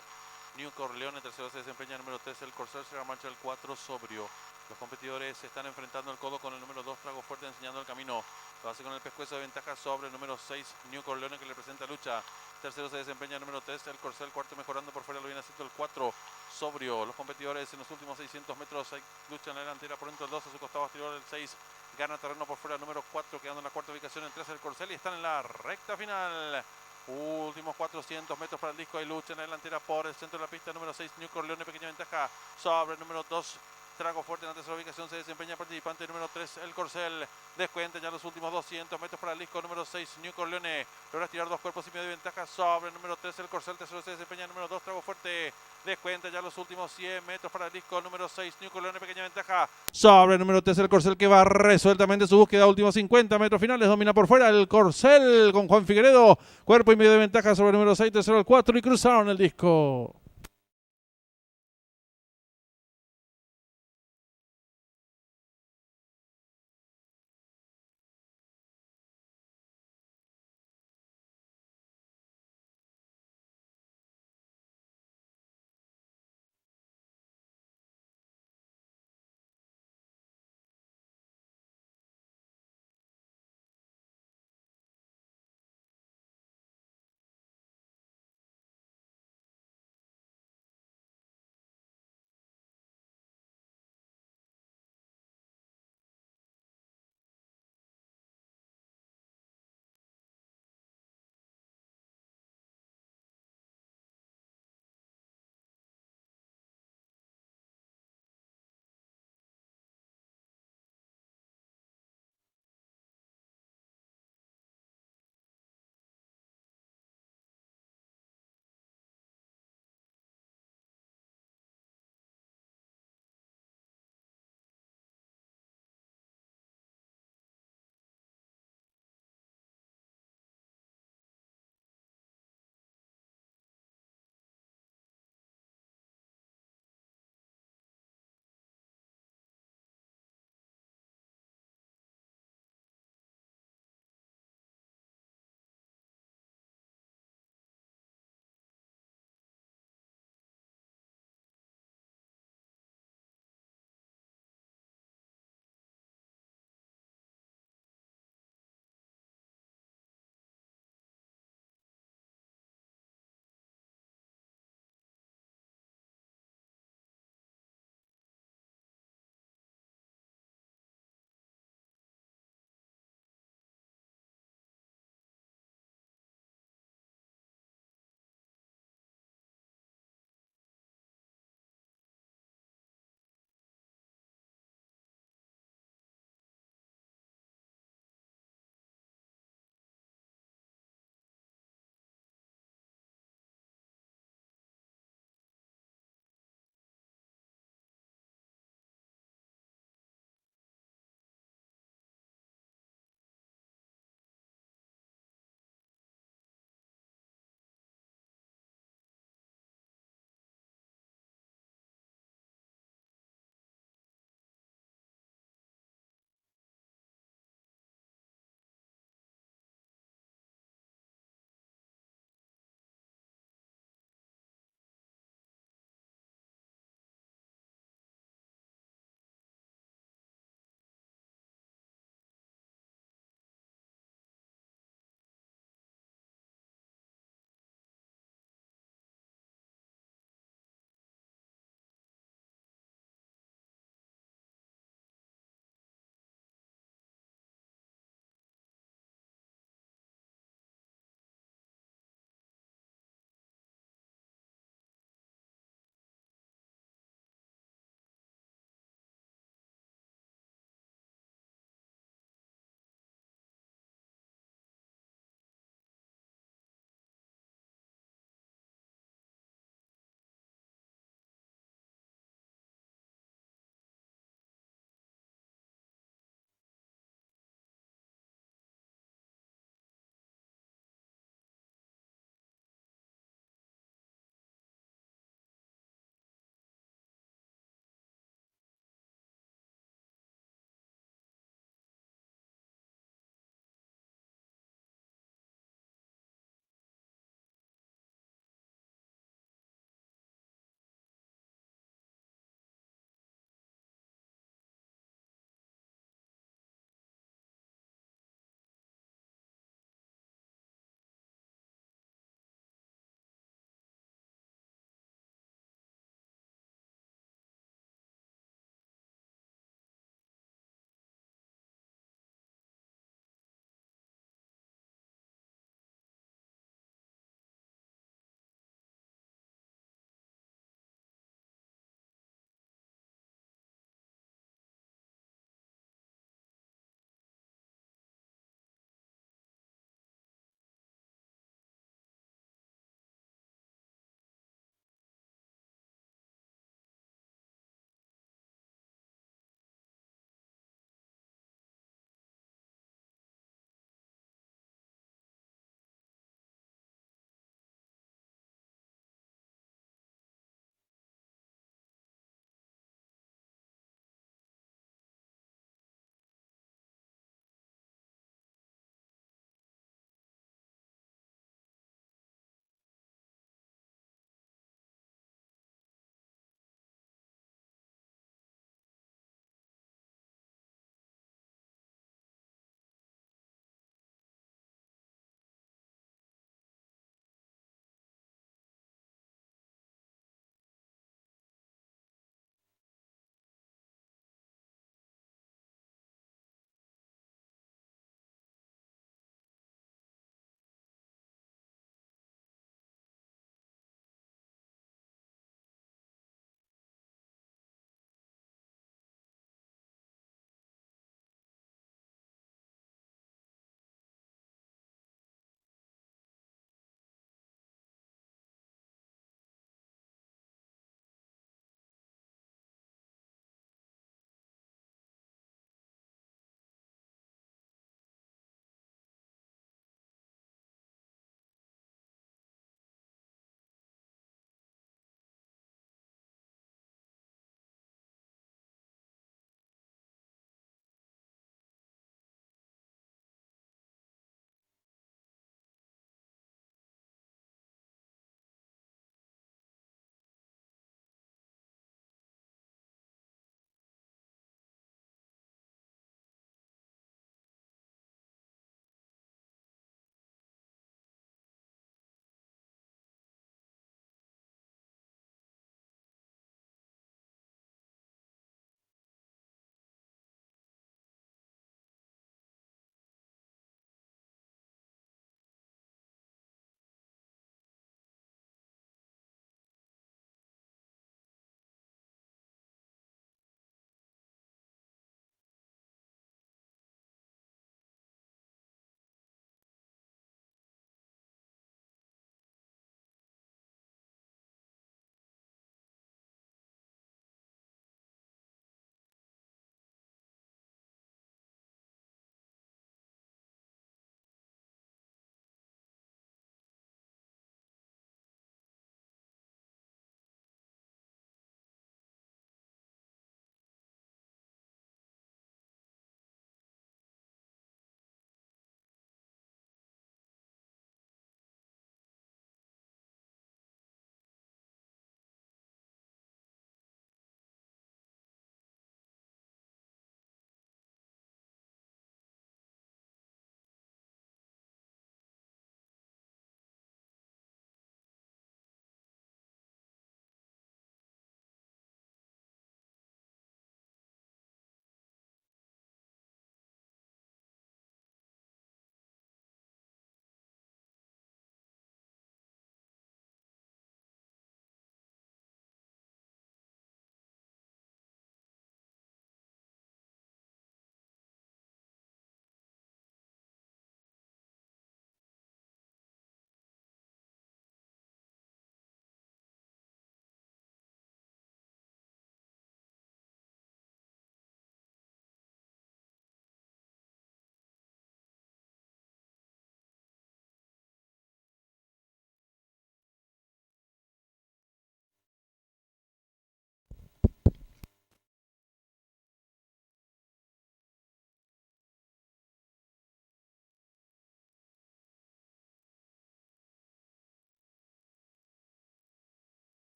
New Corleone. Tercero se desempeña el número 3, el Corsair. Se marcha el 4, Sobrio. Los competidores se están enfrentando el codo con el número 2, Trago Fuerte, enseñando el camino. Lo hace con el pescuezo de ventaja sobre el número 6, New Corleone, que le presenta lucha. Tercero se desempeña el número 3, el Corsair. Cuarto mejorando por fuera, lo viene haciendo el 4, Sobrio. Los competidores en los últimos 600 metros luchan en la delantera. Por dentro el 2, a su costado bastidor el 6. Gana terreno por fuera el número 4, quedando en la cuarta ubicación el 3, el Corsair. Y están en la recta final. Últimos 400 metros para el disco. Hay lucha en la delantera por el centro de la pista. Número 6, New Corleone, pequeña ventaja sobre el número 2, Trago Fuerte. En la tercera ubicación se desempeña el participante número 3, el Corsair. Descuenta ya los últimos 200 metros para el disco. Número 6, New Corleone. Logra tirar 2 cuerpos y medio de ventaja sobre el número 3, el Corsair. Tercero se desempeña el número 2, Trago Fuerte. Descuenta ya los últimos 100 metros para el disco. Número 6, New Corleone, pequeña ventaja sobre el número 3, el Corsair, que va resueltamente su búsqueda. Últimos 50 metros finales. Domina por fuera el Corsair con Juan Figueredo. Cuerpo y medio de ventaja sobre el número 6, tercero el 4, y cruzaron el disco.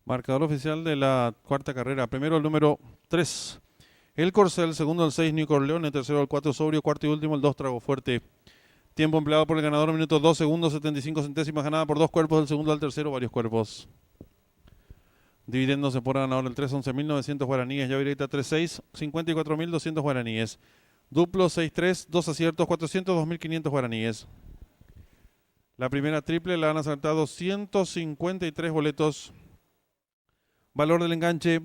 Marcador oficial de la cuarta carrera. Primero el número 3, el Corcel. Segundo el 6, New Corleone. Tercero el 4, Sobrio. Cuarto y último el 2, Trago Fuerte. Tiempo empleado por el ganador, minutos 2 segundos 75 centésimas. Ganada por 2 cuerpos, del segundo al tercero varios cuerpos. Dividiéndose por ganador el 3, 11.900 guaraníes. Llave directa 3-6, 54.200 guaraníes. Duplo 6-3, 2 aciertos, 402.500 guaraníes. La primera triple la han acertado 153 boletos. Valor del enganche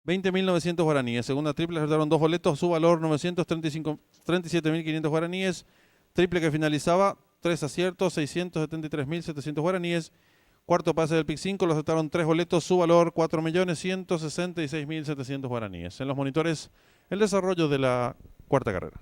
20.900 guaraníes. Segunda triple acertaron 2 boletos, su valor 37.500 guaraníes. Triple que finalizaba 3 aciertos, 673.700 guaraníes. Cuarto pase del PIC 5 lo acertaron 3 boletos, su valor 4.166.700 guaraníes. En los monitores, el desarrollo de la cuarta carrera.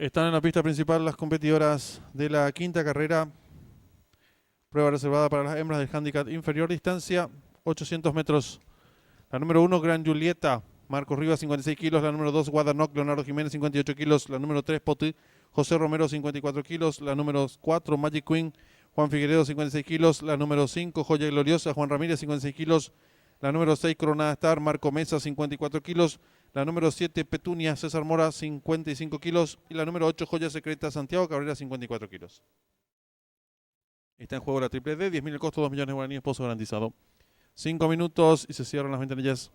Están en la pista principal las competidoras de la quinta carrera. Prueba reservada para las hembras del handicap inferior, distancia 800 metros. La número 1, Gran Julieta, Marcos Rivas, 56 kilos. La número 2, Guadanoc, Leonardo Jiménez, 58 kilos. La número 3, Poti, José Romero, 54 kilos. La número 4, Magic Queen, Juan Figueredo, 56 kilos. La número 5, Joya Gloriosa, Juan Ramírez, 56 kilos. La número 6, Coronada Star, Marco Mesa, 54 kilos. La número 7, Petunia, César Mora, 55 kilos. Y la número 8, Joya Secreta, Santiago Cabrera, 54 kilos. Está en juego la triple D, 10.000 el costo, 2 millones de guaraníes, pozo garantizado. 5 minutos y se cierran las ventanillas.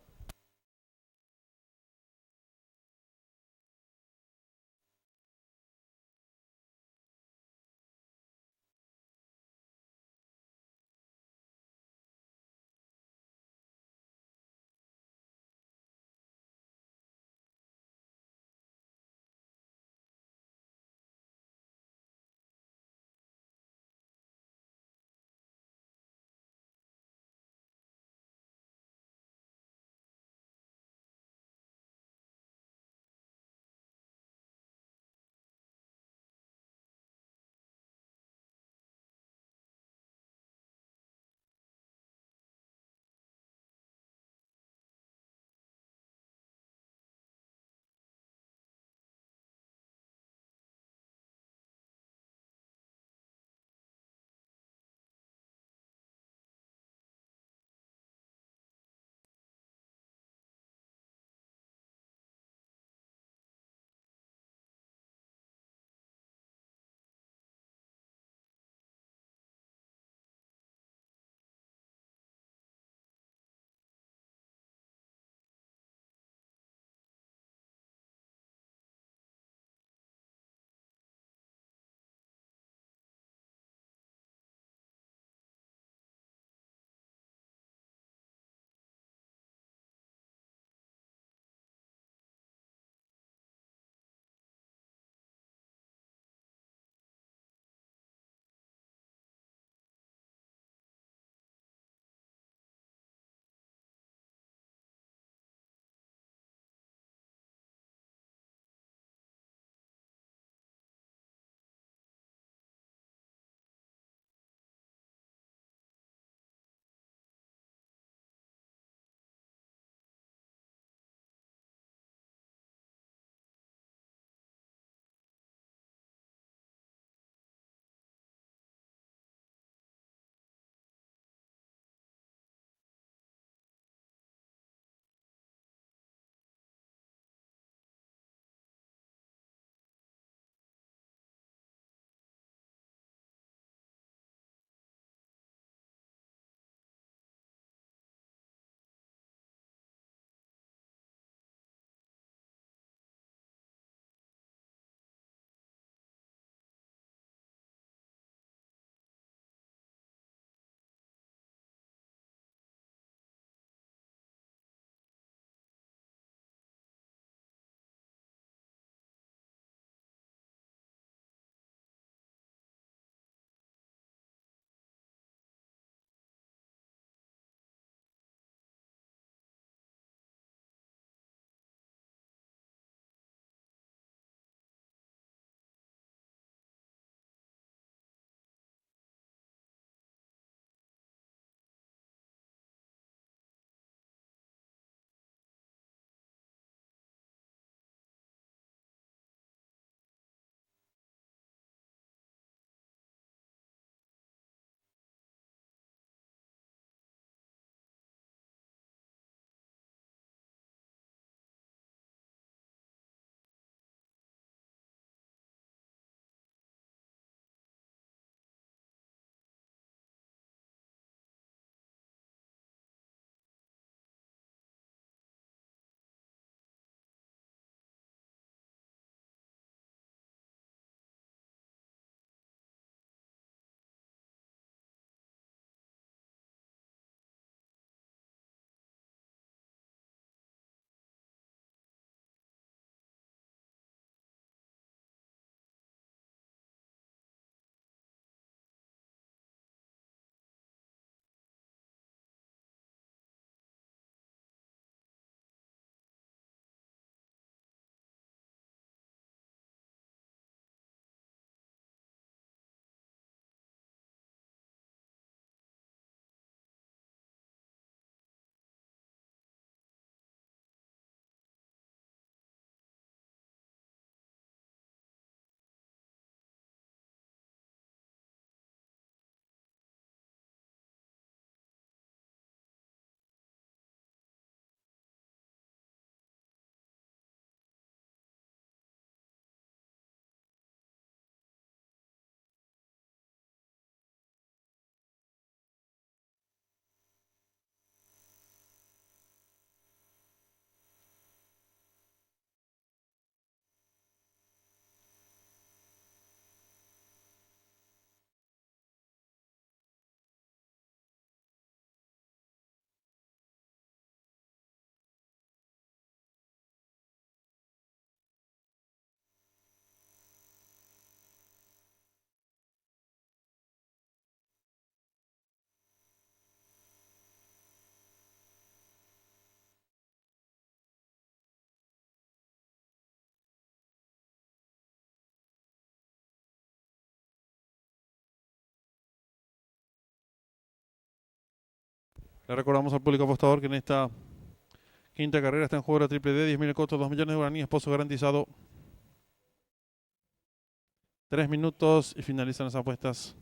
Le recordamos al público apostador que en esta quinta carrera está en juego la triple D, 10.000 el costo, 2 millones de guaraníes, esposo garantizado. 3 minutos y finalizan las apuestas.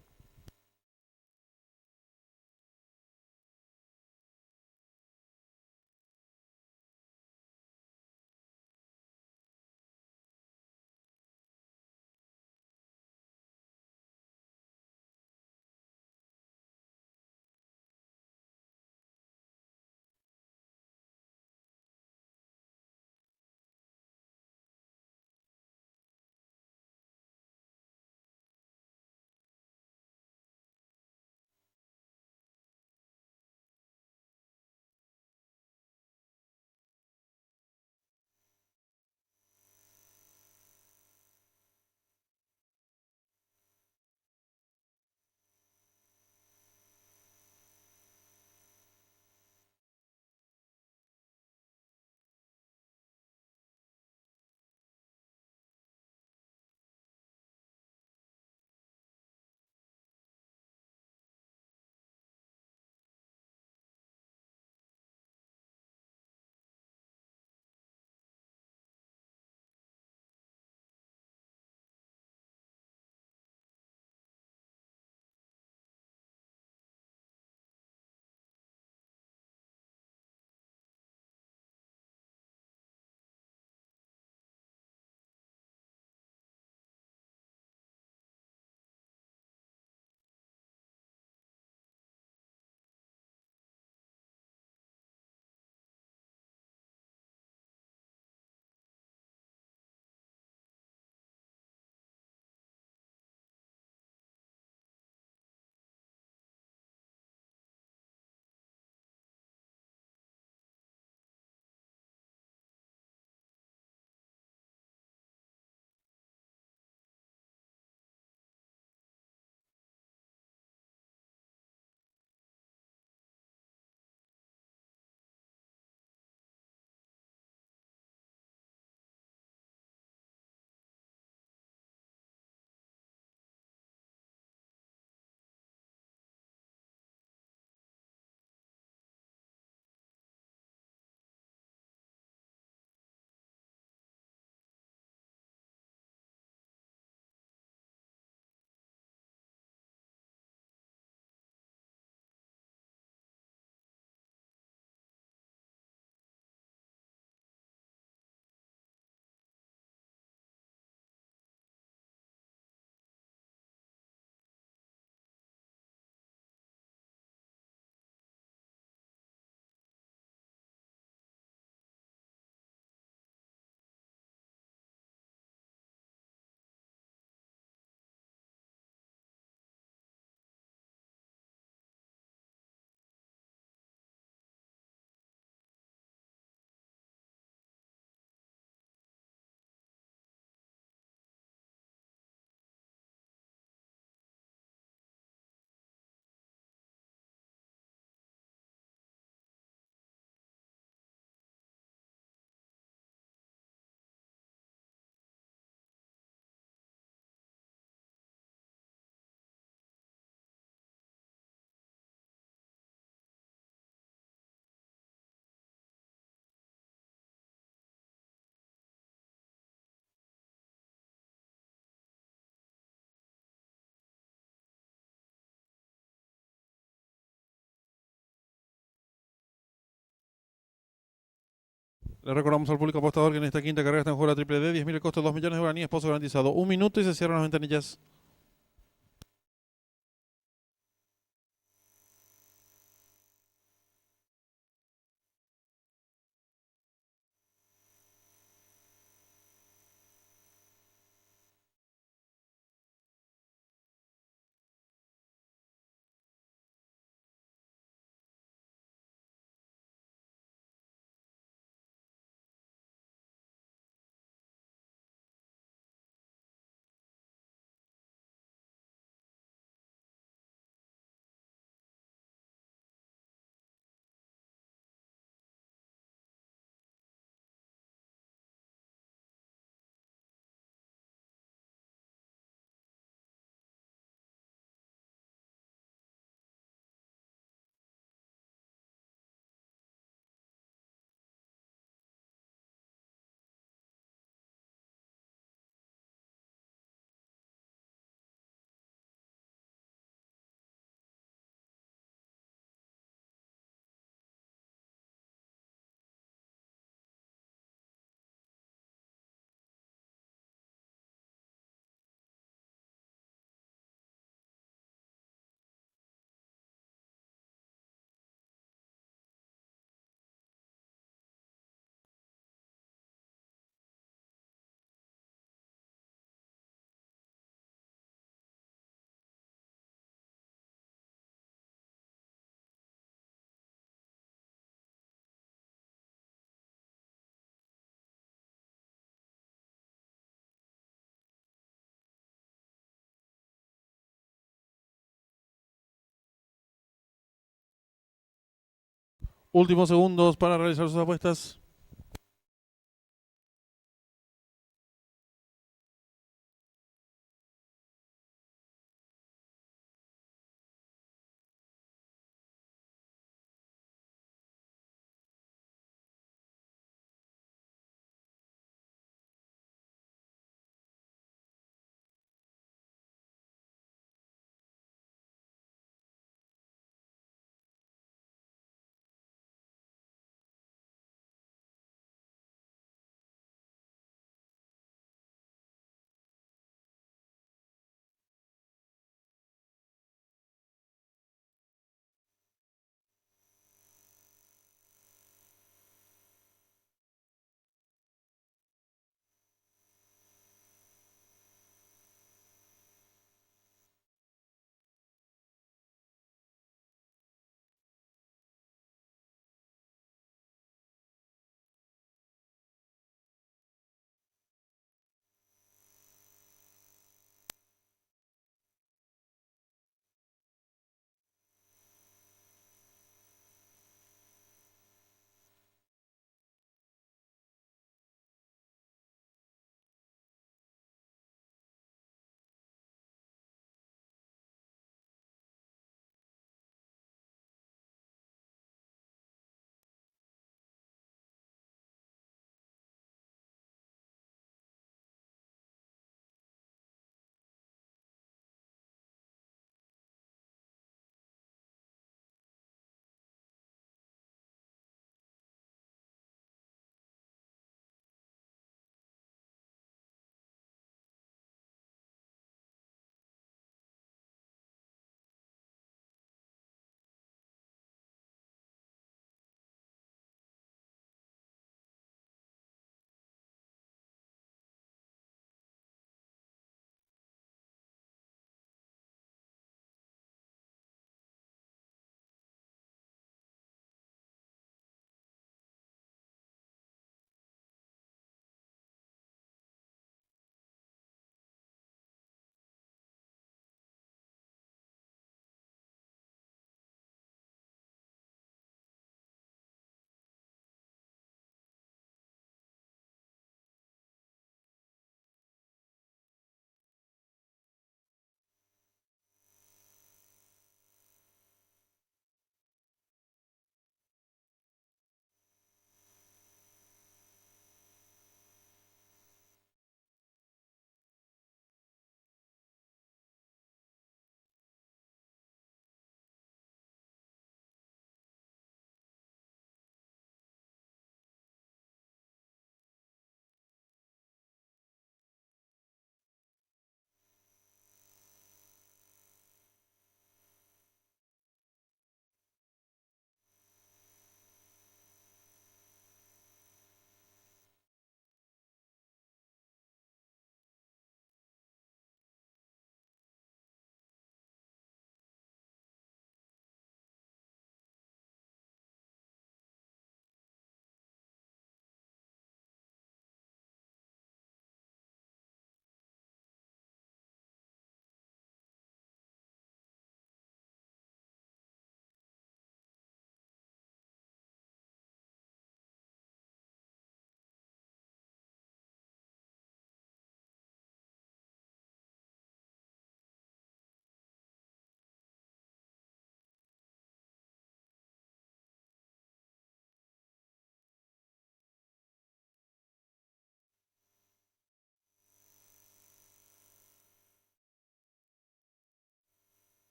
Le recordamos al público apostador que en esta quinta carrera está en juego la triple D, 10.000 el costo, 2 millones de guaraníes, esposo garantizado. 1 minuto y se cierran las ventanillas. Últimos segundos para realizar sus apuestas.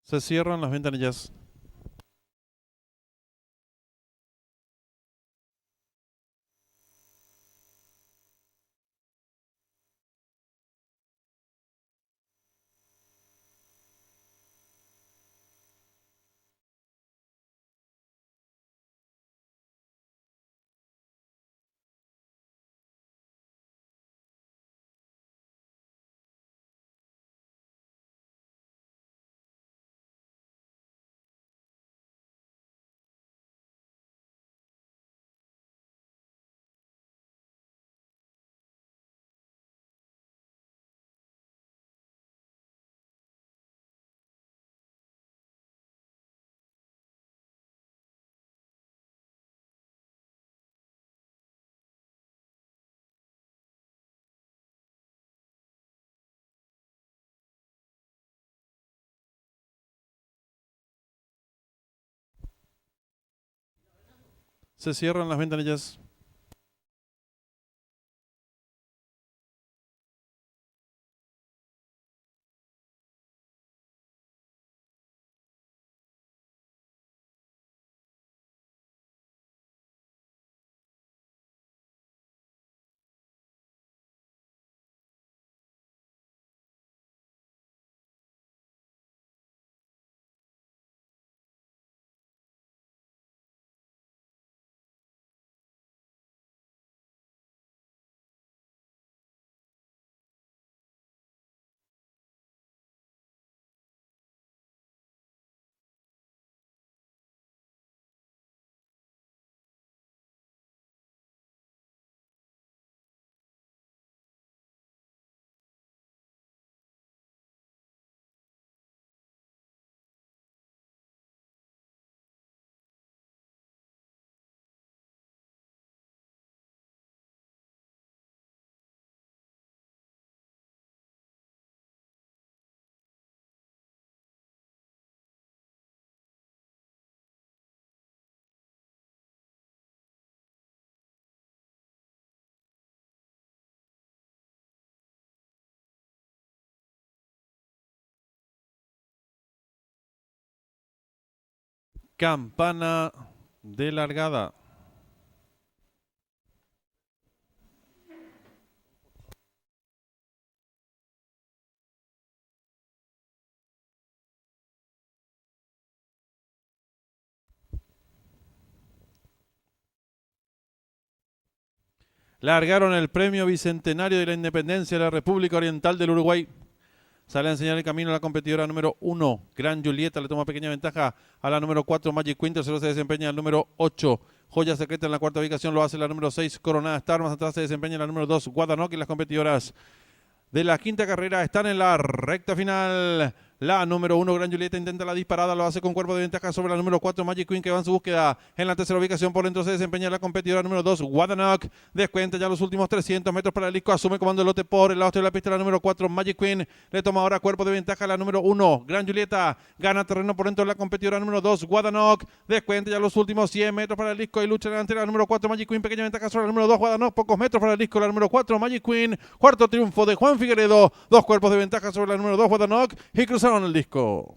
Se cierran las ventanillas. Se cierran las ventanillas. Campana de largada. Largaron el premio Bicentenario de la Independencia de la República Oriental del Uruguay. Sale a enseñar el camino a la competidora número 1, Gran Julieta, le toma pequeña ventaja a la número 4, Magic Queen, tercero se desempeña el número 8, Joya Secreta en la cuarta ubicación, lo hace la número 6, Coronada Star, más atrás se desempeña la número 2, Guadanoc, y las competidoras de la quinta carrera están en la recta final. La número 1, Gran Julieta, intenta la disparada, lo hace con cuerpo de ventaja sobre la número 4, Magic Queen, que va en su búsqueda. En la tercera ubicación, por dentro se desempeña la competidora número 2, Guadanoc. Descuenta ya los últimos 300 metros para el disco, asume comando el lote por el lado de la pista la número 4, Magic Queen. Le toma ahora cuerpo de ventaja a la número 1, Gran Julieta. Gana terreno por dentro de la competidora número 2, Guadanoc. Descuenta ya los últimos 100 metros para el disco y lucha delantera la número 4, Magic Queen. Pequeña ventaja sobre la número 2, Guadanoc. Pocos metros para el disco, la número 4, Magic Queen. Cuarto triunfo de Juan Figueredo. Dos cuerpos de ventaja sobre la número 2, Guadanoc. Y cruzaron el disco.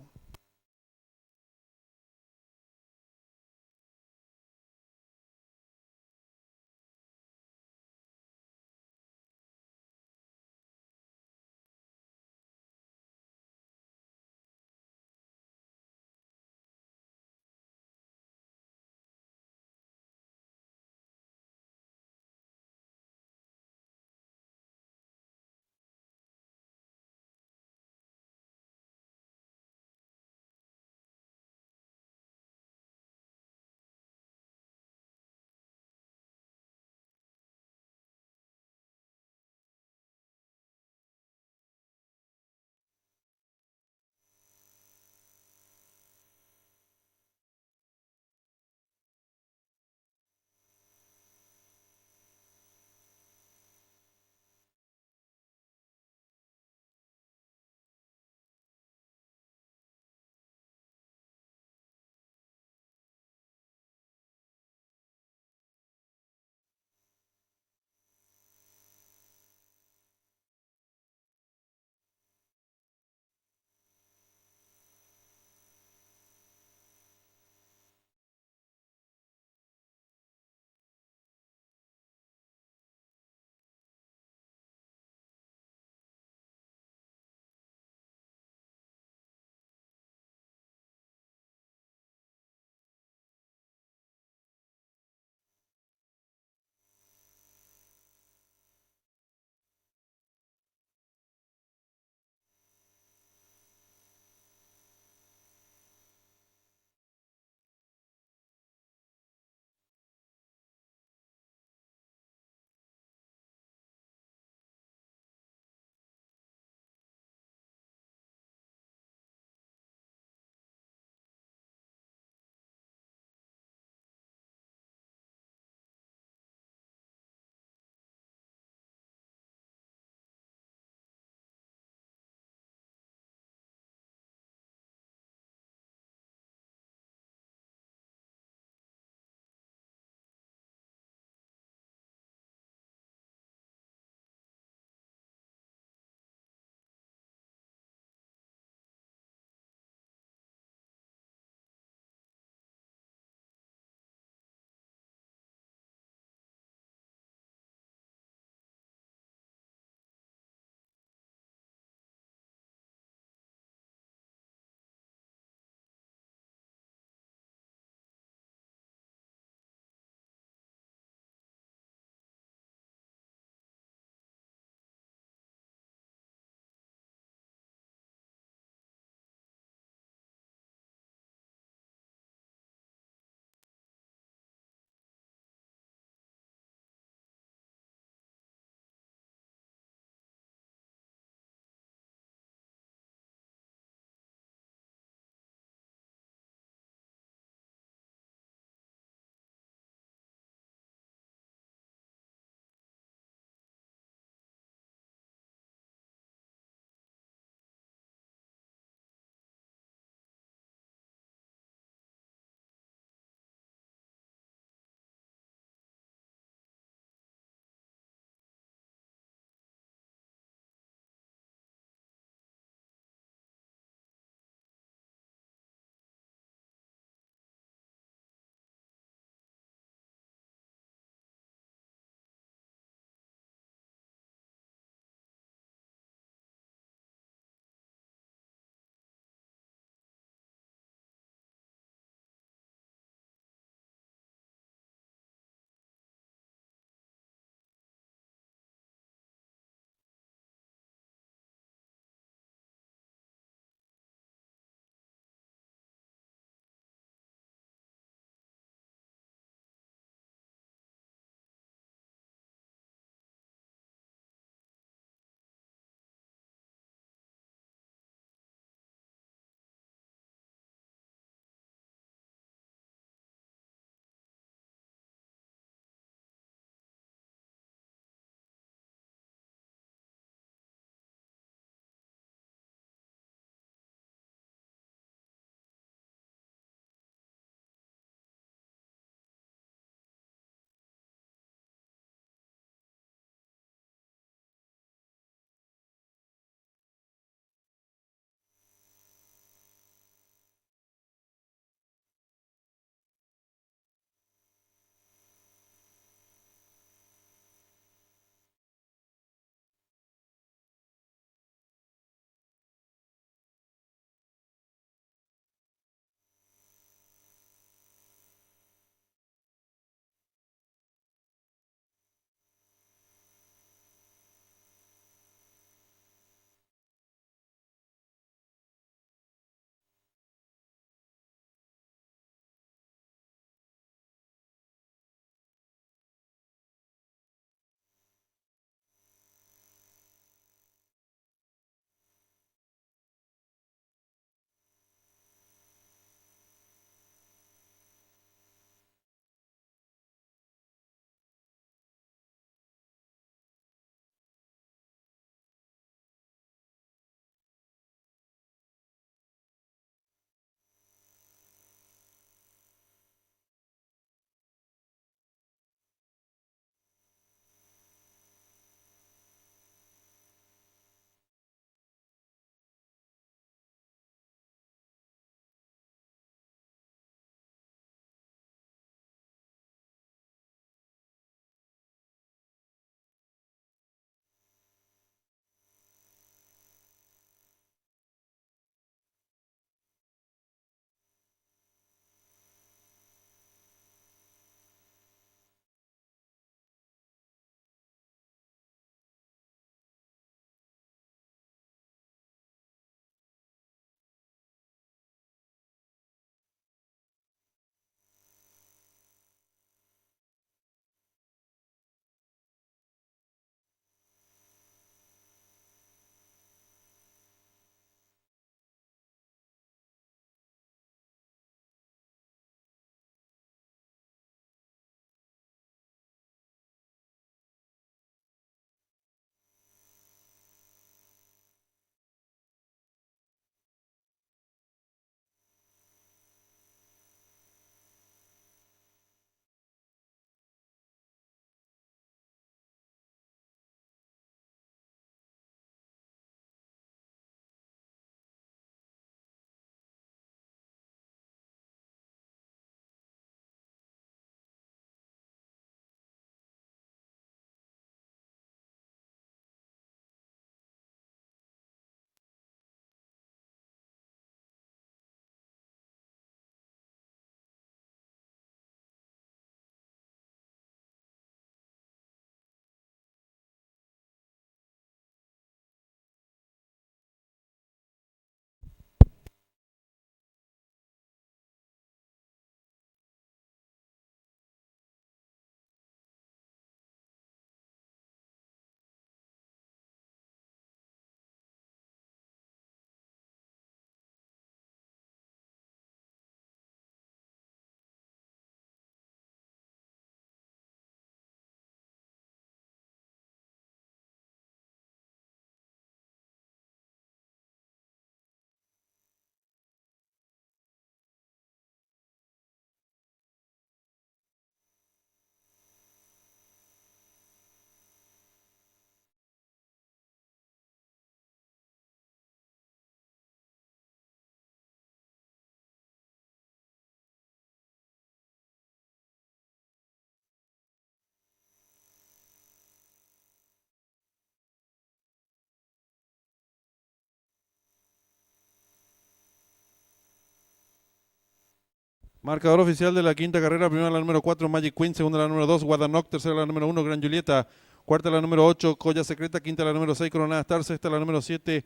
Marcador oficial de la quinta carrera, primera la número 4, Magic Queen, segunda la número 2, Guadanoc, tercera la número 1, Gran Julieta, cuarta la número 8, Colla Secreta, quinta la número 6, Coronada Star, sexta la número 7,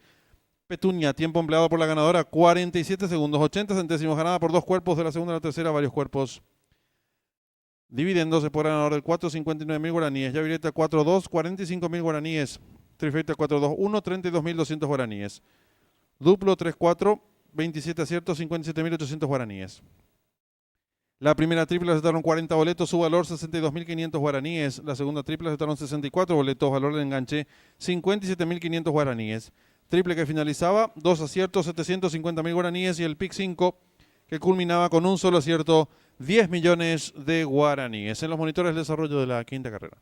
Petunia. Tiempo empleado por la ganadora, 47 segundos, 80 centésimos, ganada por 2 cuerpos, de la segunda a la tercera, varios cuerpos. Dividiéndose por ganador del 4, 59.000 guaraníes, Yavireta 4-2, 45.000 guaraníes, Trifecta 4-2-1, 32.200 guaraníes. Duplo 3-4, 27 aciertos, 57.800 guaraníes. La primera triple aceptaron 40 boletos, su valor 62.500 guaraníes. La segunda triple aceptaron 64 boletos, valor del enganche 57.500 guaraníes. Triple que finalizaba, 2 aciertos, 750.000 guaraníes y el pick 5 que culminaba con un solo acierto, 10 millones de guaraníes. En los monitores de desarrollo de la quinta carrera.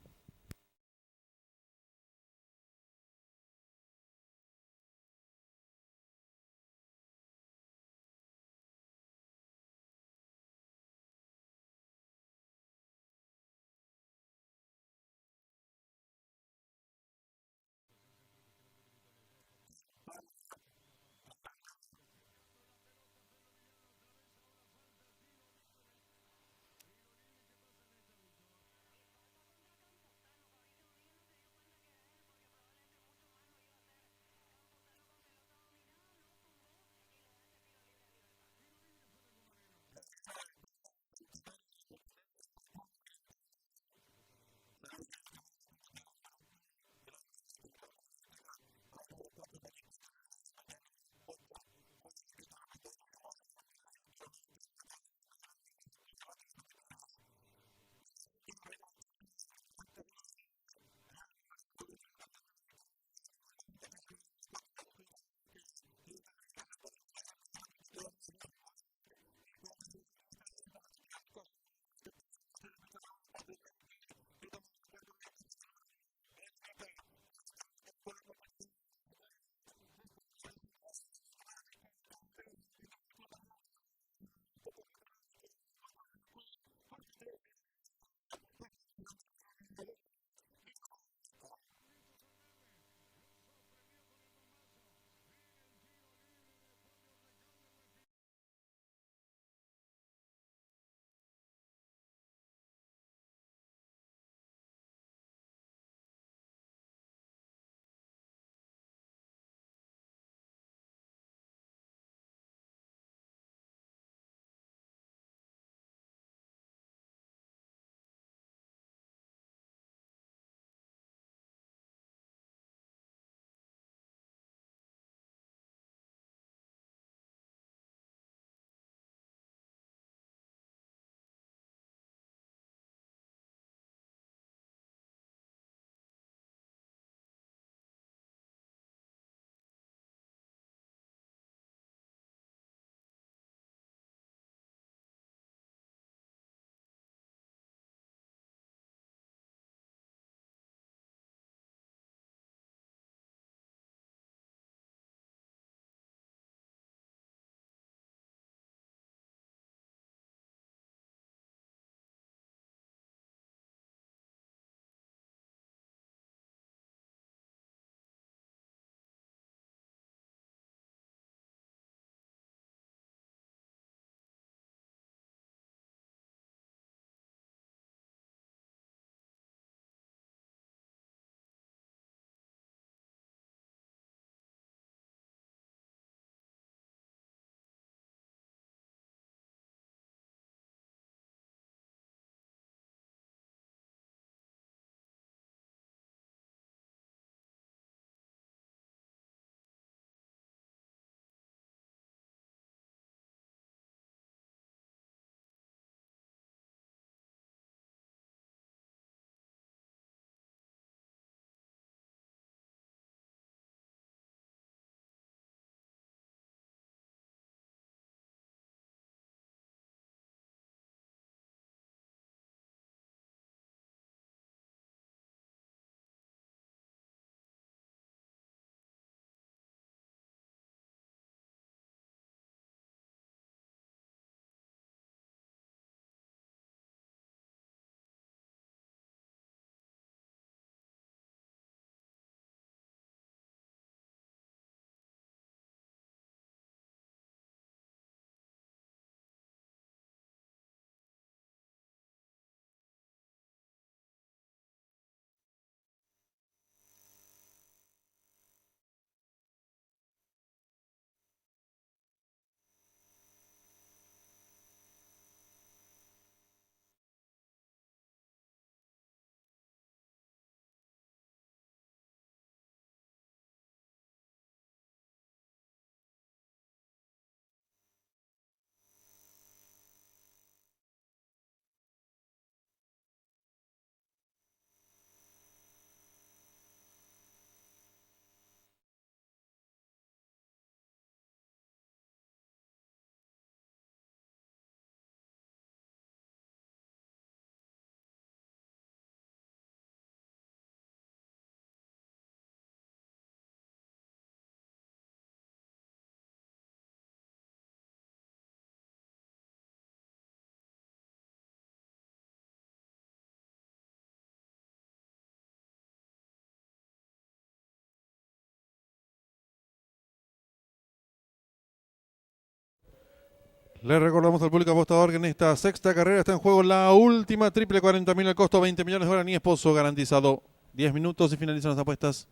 Le recordamos al público apostador que en esta sexta carrera está en juego la última triple 40.000 al costo 20 millones de guaraníes Pozo garantizado. 10 minutos y finalizan las apuestas.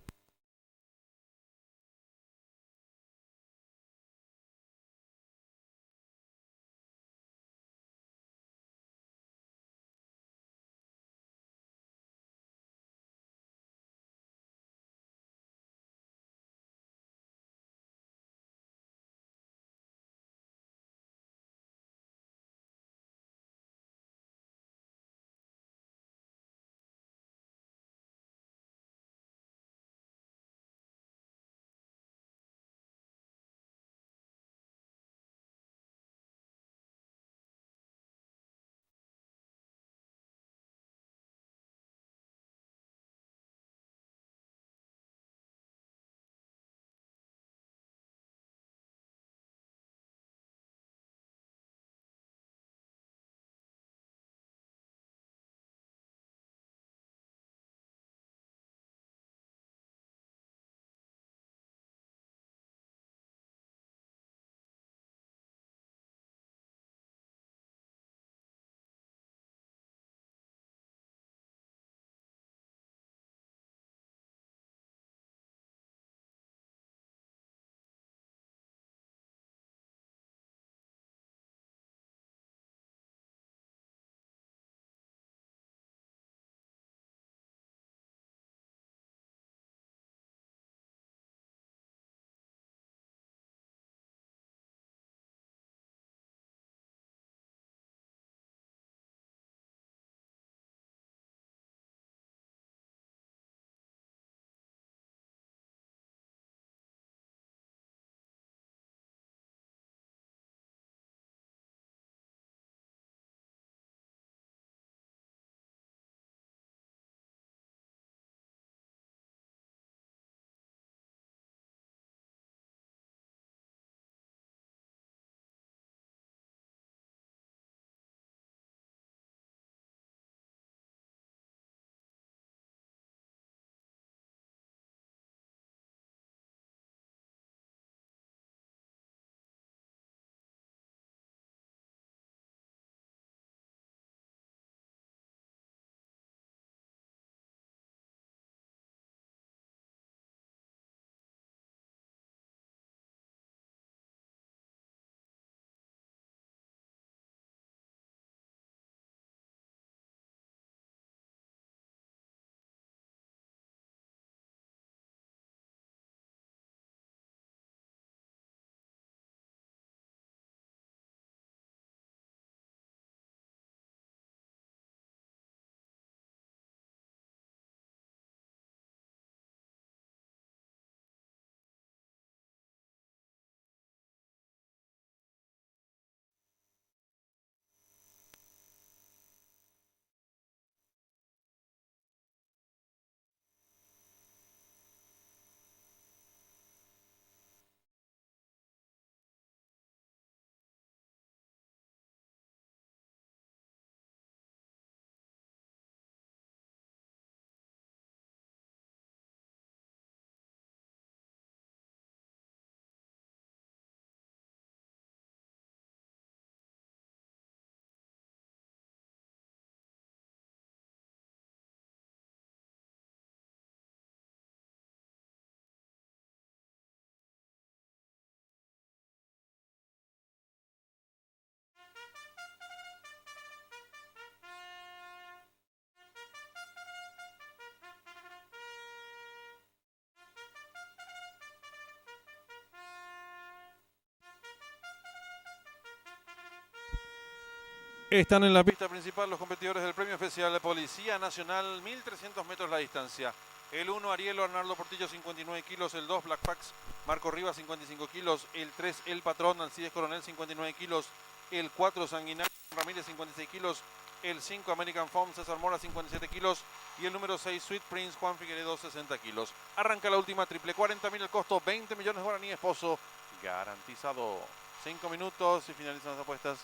Están en la pista principal los competidores del premio especial de Policía Nacional, 1300 metros la distancia. El 1, Arielo Arnaldo Portillo, 59 kilos. El 2, Black Fax, Marco Rivas, 55 kilos. El 3, El Patrón, Alcides Coronel, 59 kilos. El 4, Sanguinario Ramírez, 56 kilos. El 5, American Foam, César Mora, 57 kilos. Y el número 6, Sweet Prince, Juan Figueredo, 60 kilos. Arranca la última triple, 40.000 el costo, 20 millones de guaraníes Pozo, garantizado. 5 minutos y finalizan las apuestas.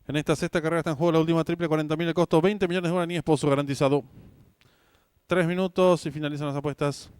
En esta sexta carrera está en juego la última triple, 40.000 el costo, 20 millones de guaraníes, pozo garantizado. 3 minutos y finalizan las apuestas.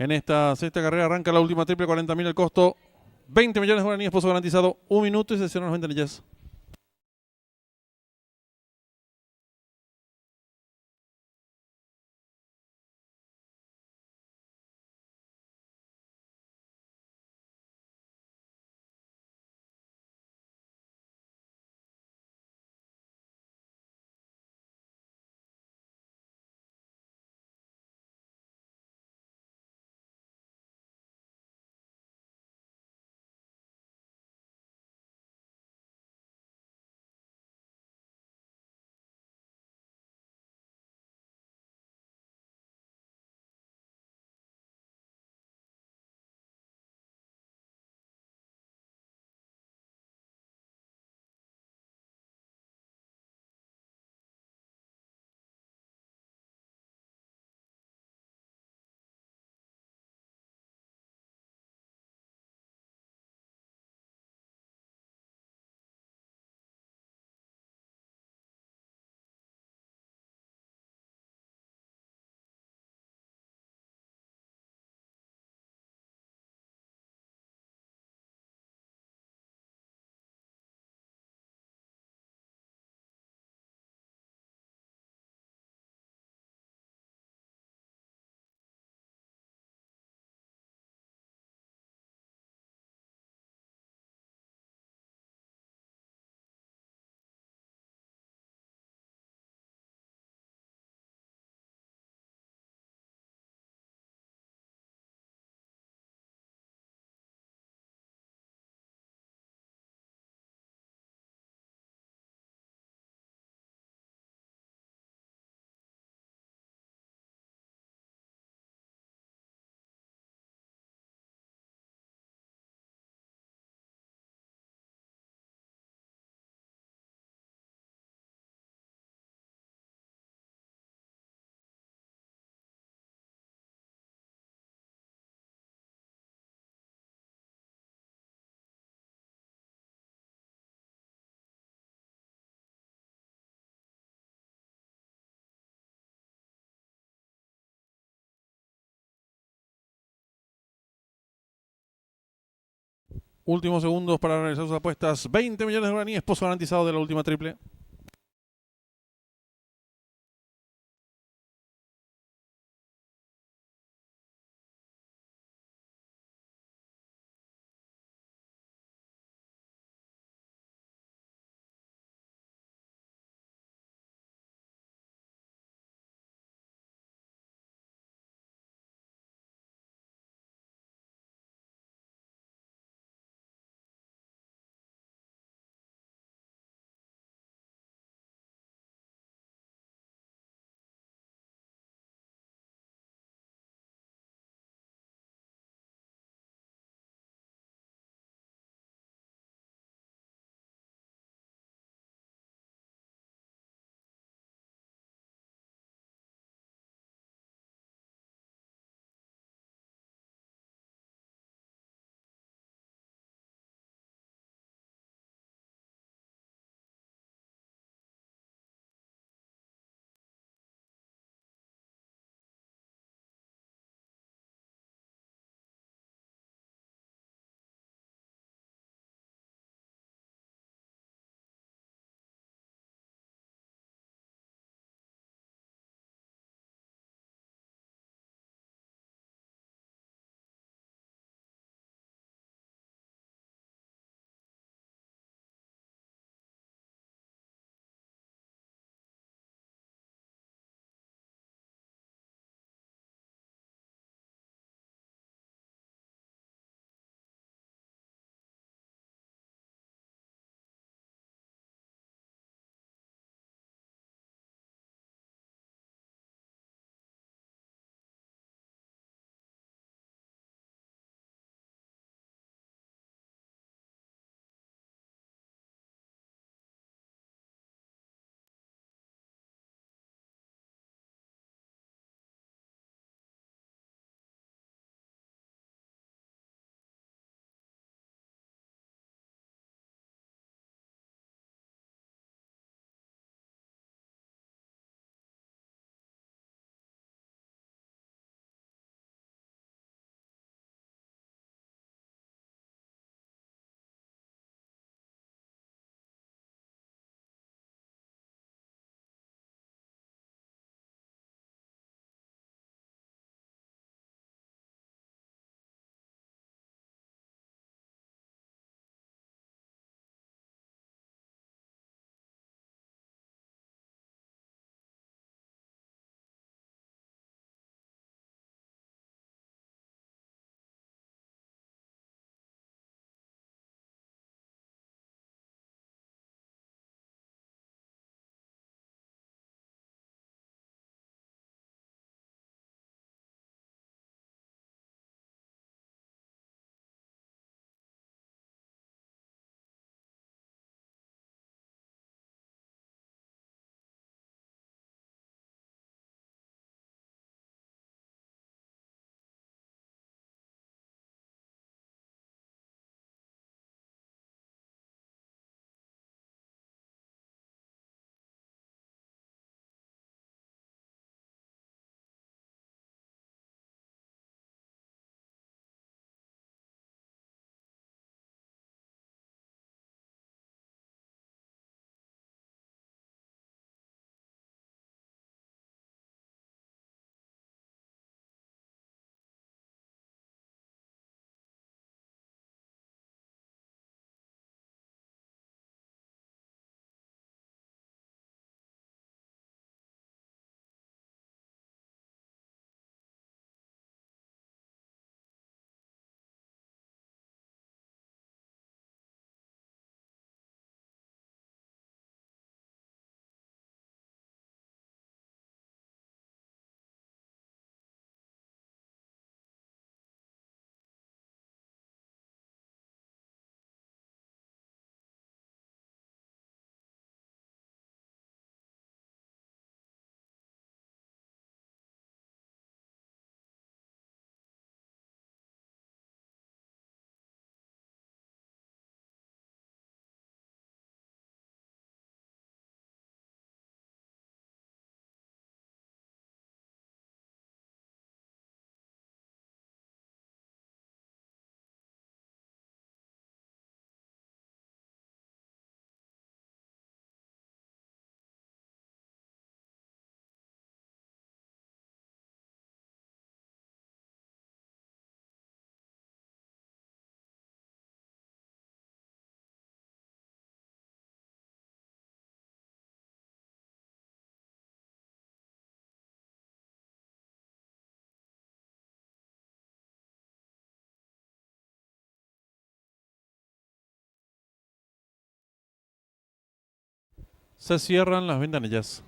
En esta sexta carrera arranca la última triple, 40.000 el costo. 20 millones de guaraníes, pozo garantizado. 1 minuto y se cierran las ventanillas. Últimos segundos para realizar sus apuestas. 20 millones de guaraníes, pozo garantizado de la última triple. Se cierran las ventanillas.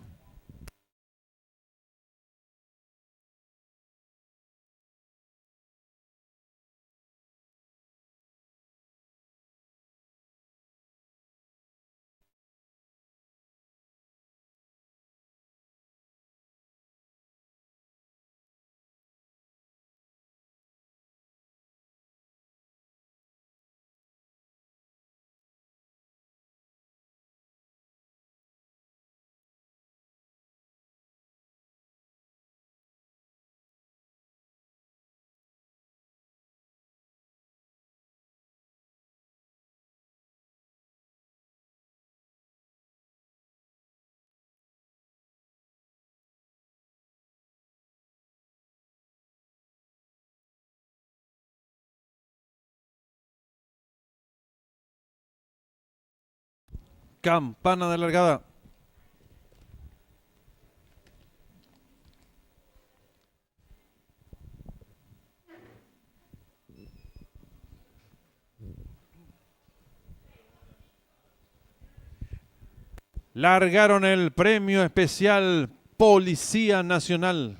Campana de largada. Largaron el premio especial Policía Nacional.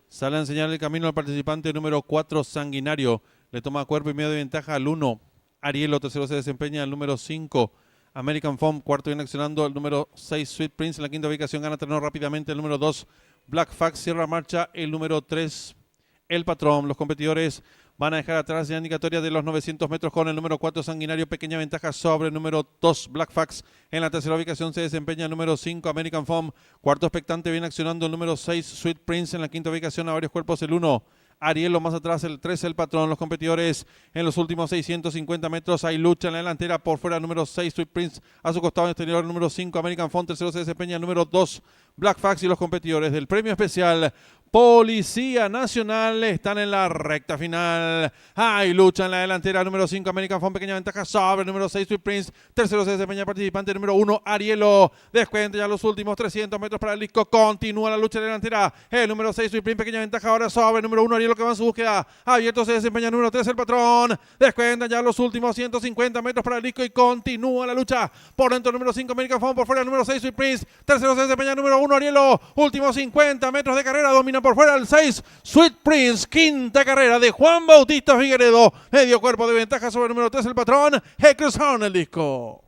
Sale a enseñar el camino al participante número 4, Sanguinario. Le toma cuerpo y medio de ventaja al 1. Arielo, tercero se desempeña el número 5. American Foam, cuarto viene accionando el número 6, Sweet Prince. En la quinta ubicación gana terreno rápidamente el número 2. Black Fax cierra marcha el número 3. El Patrón. Los competidores van a dejar atrás la indicatoria de los 900 metros con el número 4 Sanguinario. Pequeña ventaja sobre el número 2 Black Fax. En la tercera ubicación se desempeña el número 5 American Foam. Cuarto expectante viene accionando el número 6 Sweet Prince. En la quinta ubicación a varios cuerpos el 1. Arielo más atrás, el 3, el Patrón. Los competidores en los últimos 650 metros. Hay lucha en la delantera. Por fuera, número 6, Sweet Prince. A su costado exterior, número 5, American Foam. Tercero se desempeña el número 2, Black Fax. Y los competidores del premio especial Policía Nacional están en la recta final. Hay lucha en la delantera. Número 5, American Foam. Pequeña ventaja sobre el número 6, Sweet Prince. Tercero se desempeña el participante número 1, Arielo. Descuenta ya los últimos 300 metros para el disco. Continúa la lucha en la delantera. El número 6, Sweet Prince. Pequeña ventaja ahora sobre el número 1, Arielo, que va en su búsqueda. Abierto se desempeña el número 3, el Patrón. Descuenta ya los últimos 150 metros para el disco y continúa la lucha. Por dentro el número 5, American Foam. Por fuera el número 6, Sweet Prince. Tercero se desempeña el número 1, Arielo. Últimos 50 metros de carrera. Domina por fuera el 6, Sweet Prince. Quinta carrera de Juan Bautista Figueredo. Medio cuerpo de ventaja sobre el número 3, el Patrón. Cruzaron el disco.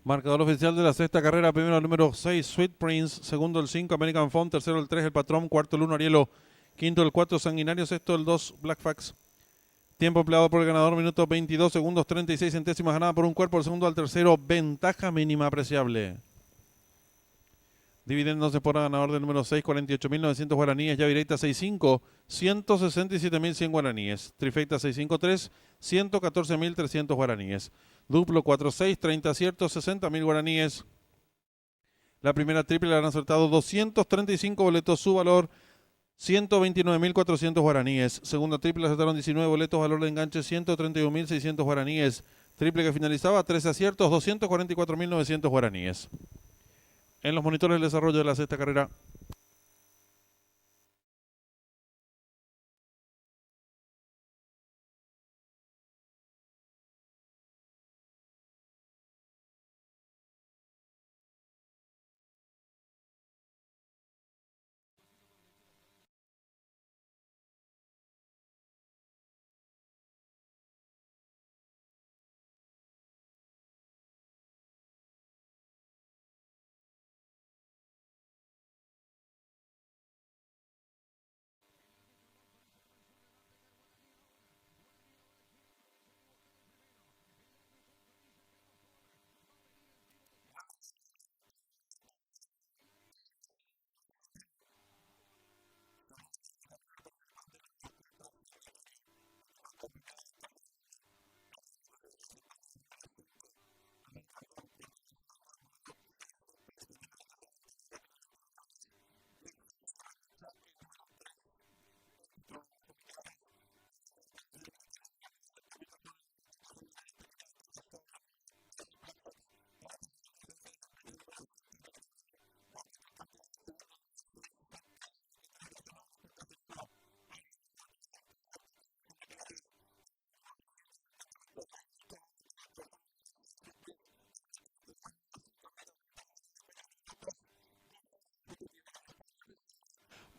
Marcador oficial de la sexta carrera. Primero el número 6, Sweet Prince. Segundo el 5, American Phone. Tercero el 3, el Patrón. Cuarto el 1, Arielo. Quinto el 4, Sanguinario. Sexto el 2, Black Fax. Tiempo empleado por el ganador, minuto 22 segundos 36 centésimas, ganada por un cuerpo. El segundo al tercero, ventaja mínima apreciable. Dividiéndose por ganador del número 6, 48.900 guaraníes. Llave directa 6-5, 167.100 guaraníes. Trifecta 6-5-3, 114.300 guaraníes. Duplo 4-6, 30 aciertos, 60.000 guaraníes. La primera triple le han acertado 235 boletos, su valor 129.400 guaraníes. Segunda triple acertaron 19 boletos, valor de enganche 131.600 guaraníes. Triple que finalizaba 13 aciertos, 244.900 guaraníes. En los monitores del desarrollo de la sexta carrera.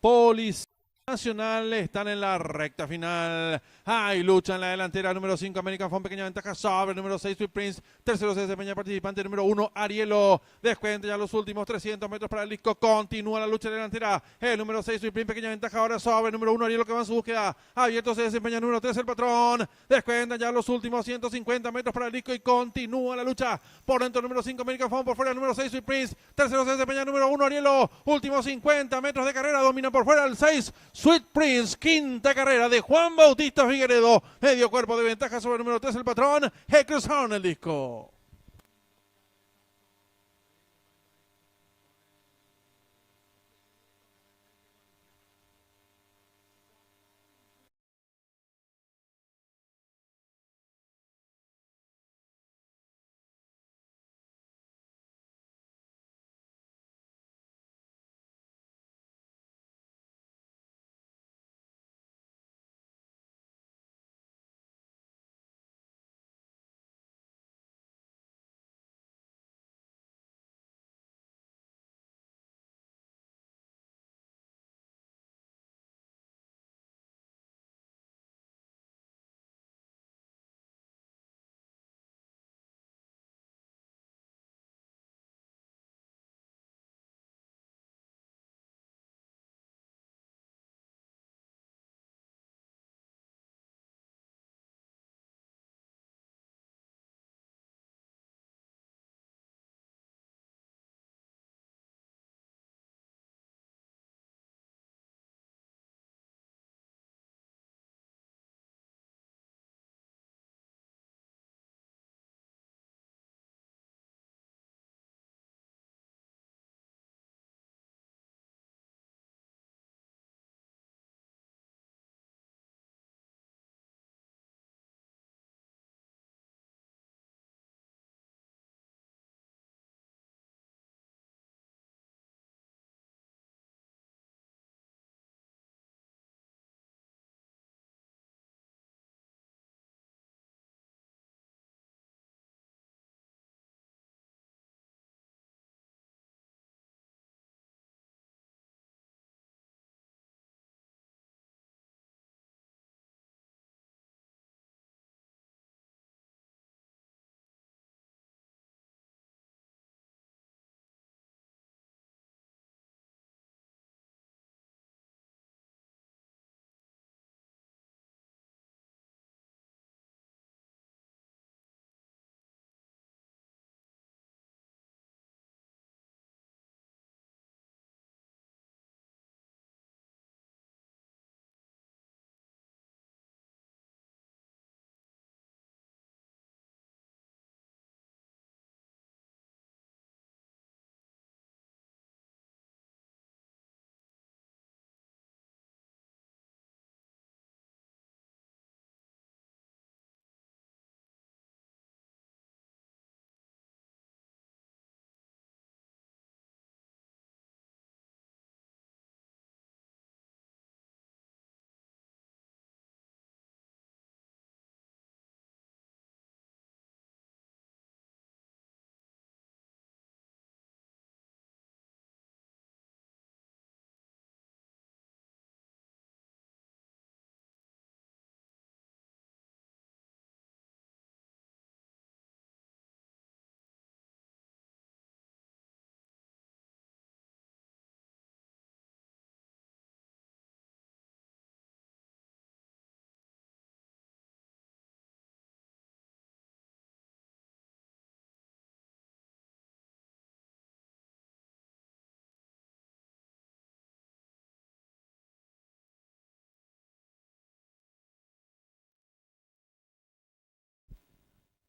Policía Nacional están en la recta final. Hay lucha en la delantera. Número 5, American Phone, pequeña ventaja sobre el número 6, Sweet Prince. Tercero se desempeña participante número 1, Arielo. Descuenta ya los últimos 300 metros para el disco. Continúa la lucha delantera. El número 6, Sweet Prince, pequeña ventaja ahora sobre el número 1, Arielo, que va en su búsqueda. Abierto se desempeña el número 3, el Patrón. Descuenta ya los últimos 150 metros para el disco y continúa la lucha. Por dentro el número 5, American Phone, por fuera el número 6, Sweet Prince. Tercero se desempeña el número 1, Arielo. Últimos 50 metros de carrera. Domina por fuera el 6, Sweet Prince. Quinta carrera de Juan Bautista Figueredo. Medio cuerpo de ventaja sobre el número 3, el Patrón. Cruzaron el disco.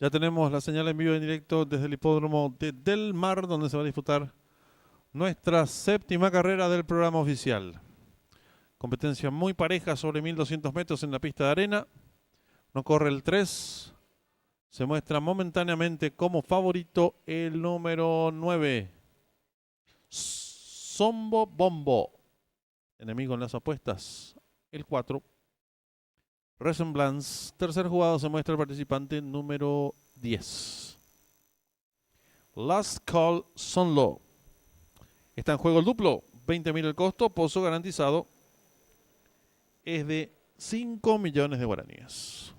Ya tenemos la señal en vivo y en directo desde el hipódromo de Del Mar, donde se va a disputar nuestra séptima carrera del programa oficial. Competencia muy pareja sobre 1200 metros en la pista de arena. No corre el 3. Se muestra momentáneamente como favorito el número 9. Zombo Bombo. Enemigo en las apuestas, el 4. Resemblance. Tercer jugado se muestra el participante número 10. Last Call Sonlo. Está en juego el duplo. 20.000 el costo. Pozo garantizado es de 5 millones de guaraníes.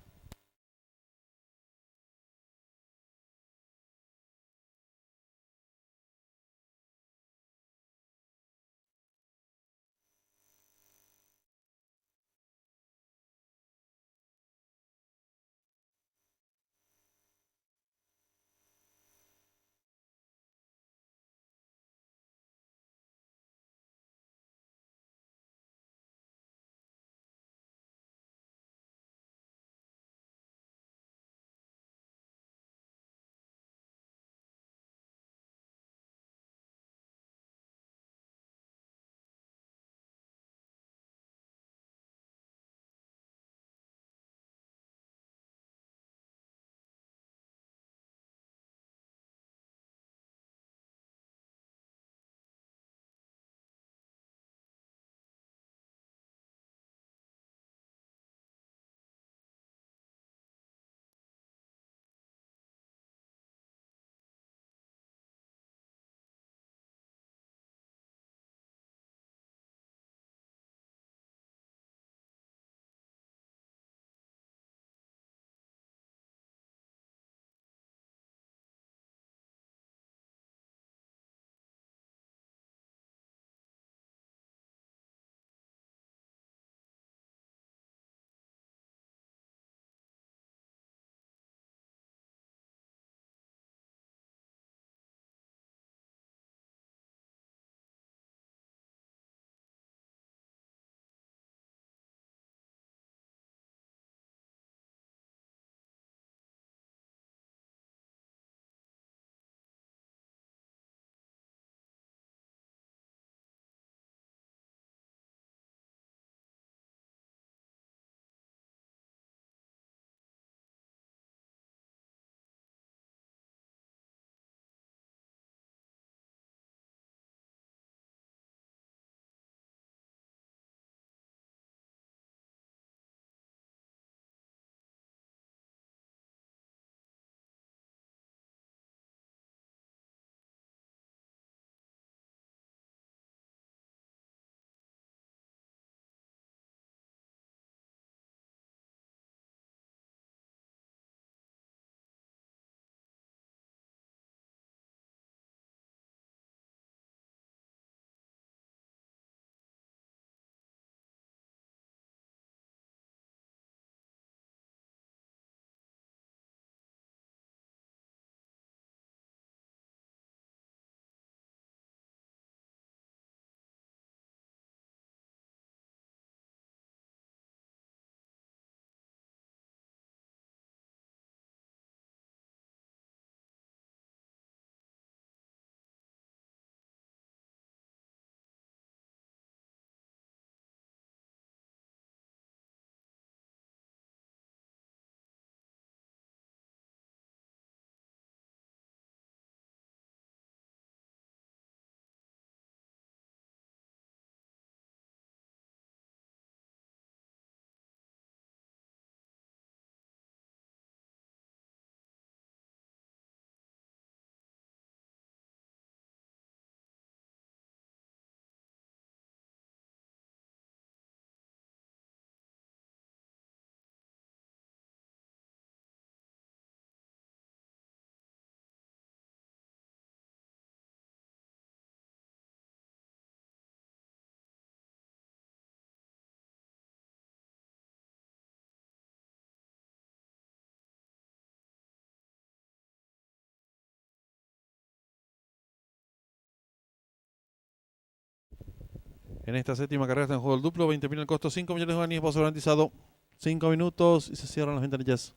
En esta séptima carrera está en juego el duplo. 20.000 el costo. 5 millones de guaraníes. Pozo garantizado. 5 minutos y se cierran las ventanillas.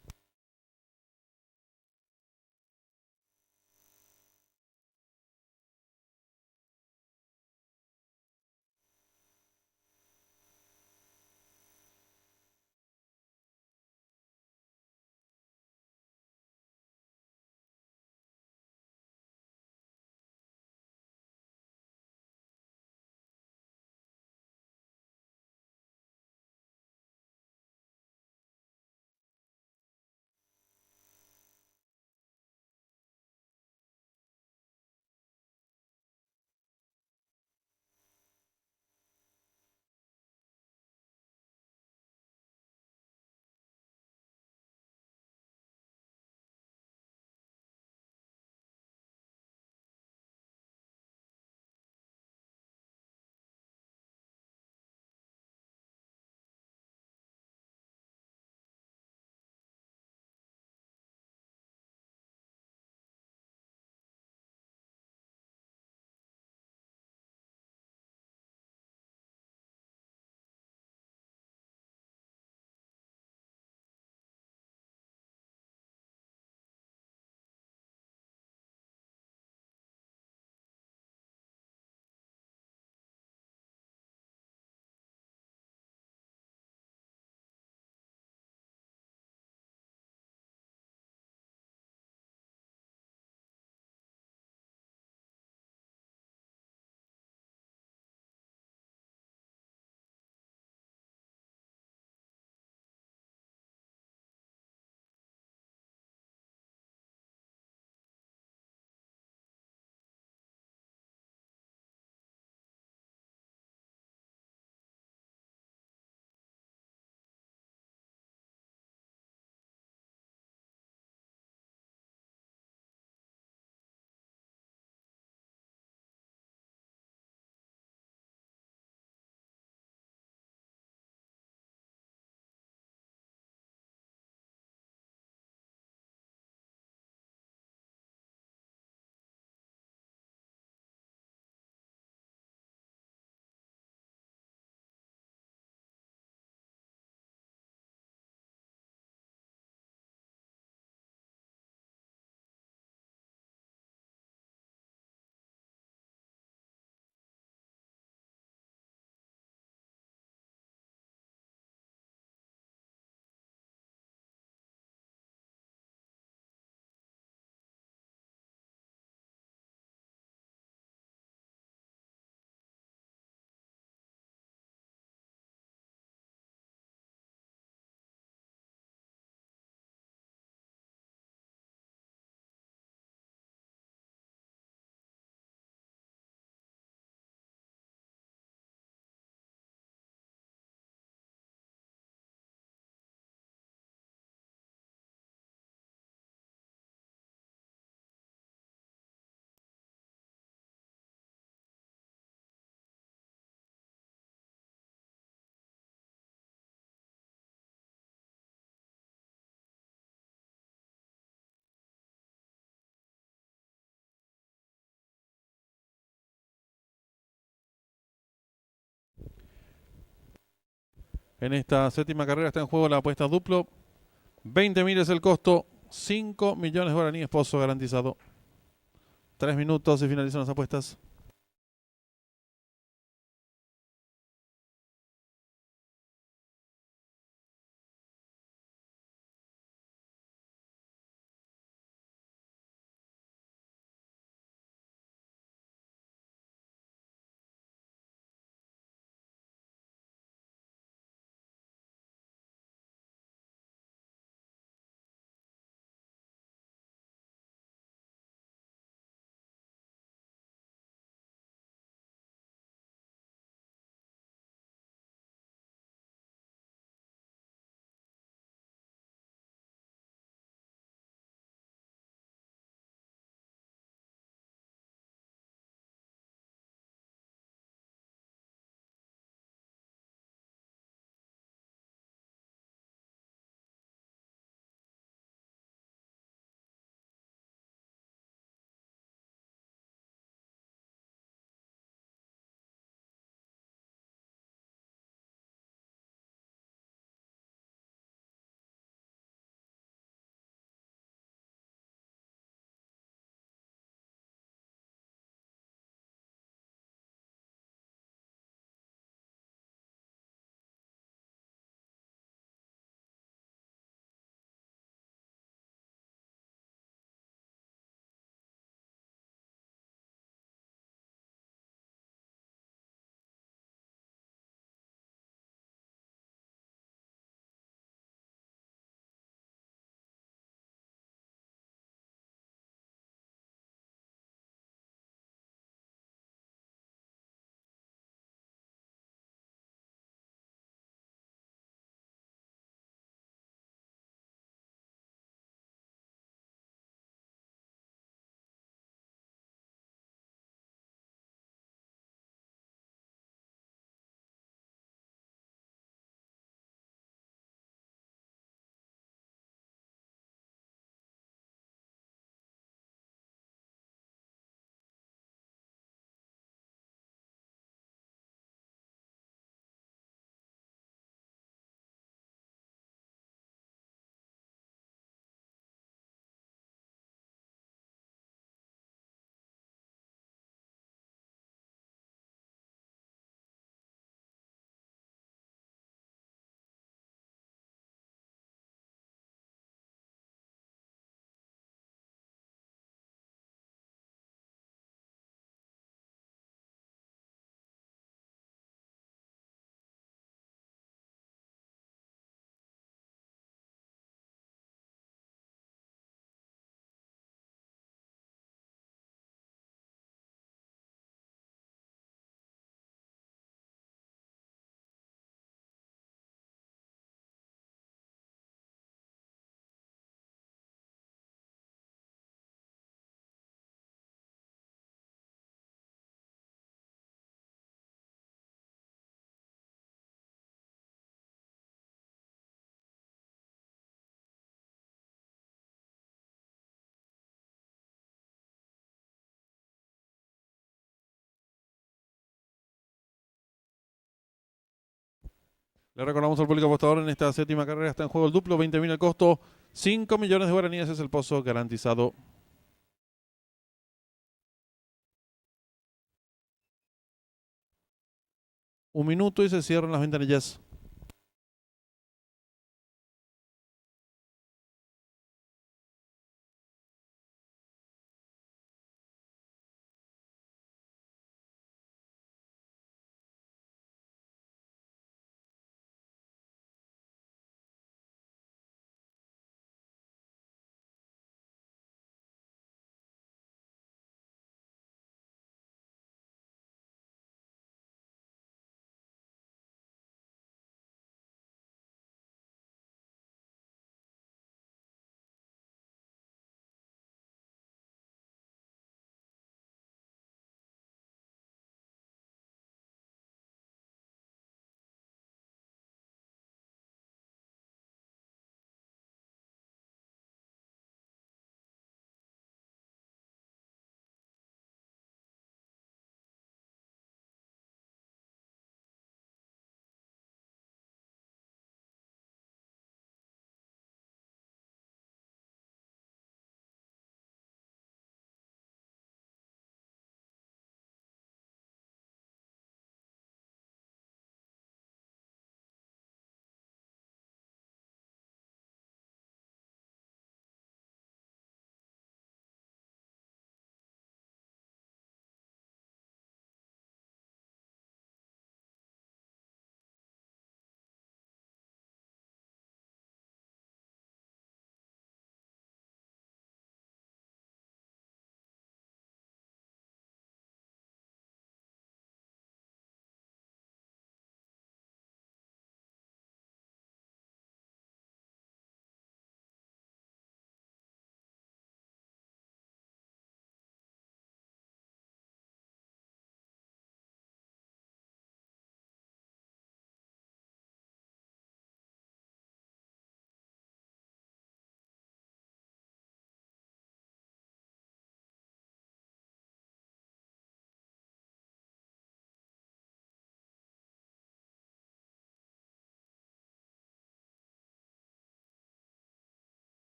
En esta séptima carrera está en juego la apuesta duplo. 20.000 es el costo. 5 millones de guaraníes, pozo garantizado. 3 minutos y finalizan las apuestas. Le recordamos al público apostador, en esta séptima carrera está en juego el duplo. 20.000 el costo. 5 millones de guaraníes es el pozo garantizado. 1 minuto y se cierran las ventanillas.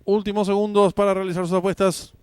últimos segundos para realizar sus apuestas.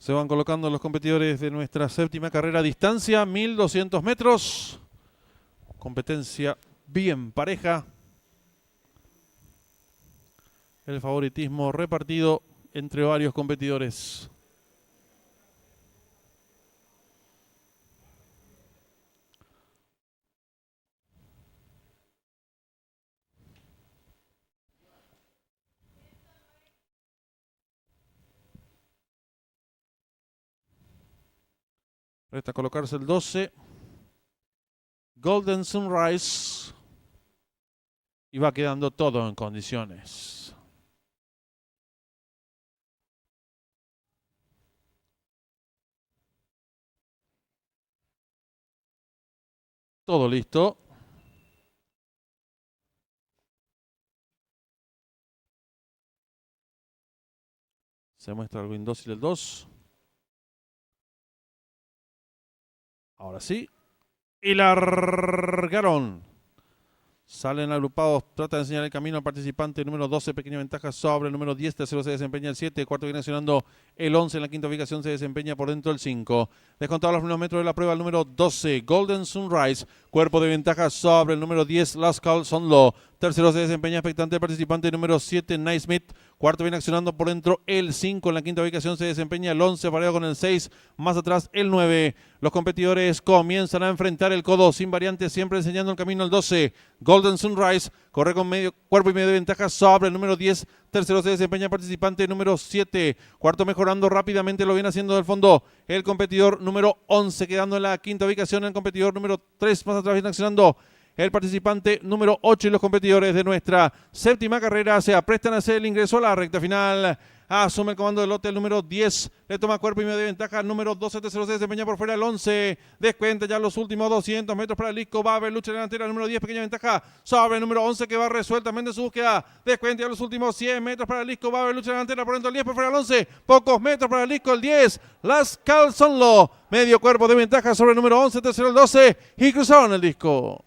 Se van colocando los competidores de nuestra séptima carrera. Distancia, 1200 metros. Competencia bien pareja. El favoritismo repartido entre varios competidores. Resta colocarse el 12. Golden Sunrise. Y va quedando todo en condiciones. Todo listo. Se muestra algo indócil el 2. Ahora sí. Y largaron. Salen agrupados, trata de enseñar el camino al participante número 12, pequeña ventaja sobre el número 10, tercero se desempeña el 7, cuarto viene accionando el 11, en la quinta ubicación se desempeña por dentro el 5. Descontado los primeros metros de la prueba el número 12, Golden Sunrise, cuerpo de ventaja sobre el número 10, Last Call Son Law. Tercero se desempeña expectante el participante número 7, Naismith. Cuarto viene accionando por dentro el 5. En la quinta ubicación se desempeña el 11, pareado con el 6. Más atrás el 9. Los competidores comienzan a enfrentar el codo sin variantes, siempre enseñando el camino al 12. Golden Sunrise corre con medio cuerpo y medio de ventaja sobre el número 10. Tercero se desempeña el participante número 7. Cuarto mejorando rápidamente, lo viene haciendo del fondo el competidor número 11, quedando en la quinta ubicación el competidor número 3. Más atrás viene accionando el participante número 8 y los competidores de nuestra séptima carrera se aprestan a hacer el ingreso a la recta final. Asume el comando del lote el número 10, le toma cuerpo y medio de ventaja. El número 12, tercero se desempeña por fuera el 11. Descuenta ya los últimos 200 metros para el Lisco. Va a haber lucha delantera. El número 10, pequeña ventaja sobre el número 11 que va resueltamente su búsqueda. Descuenta ya los últimos 100 metros para el Lisco. Va a haber lucha delantera por dentro el 10, por fuera el 11. Pocos metros para el Lisco, el 10. Las Calzonlo. Medio cuerpo de ventaja sobre el número 11, tercero el 12. Y cruzaron el disco.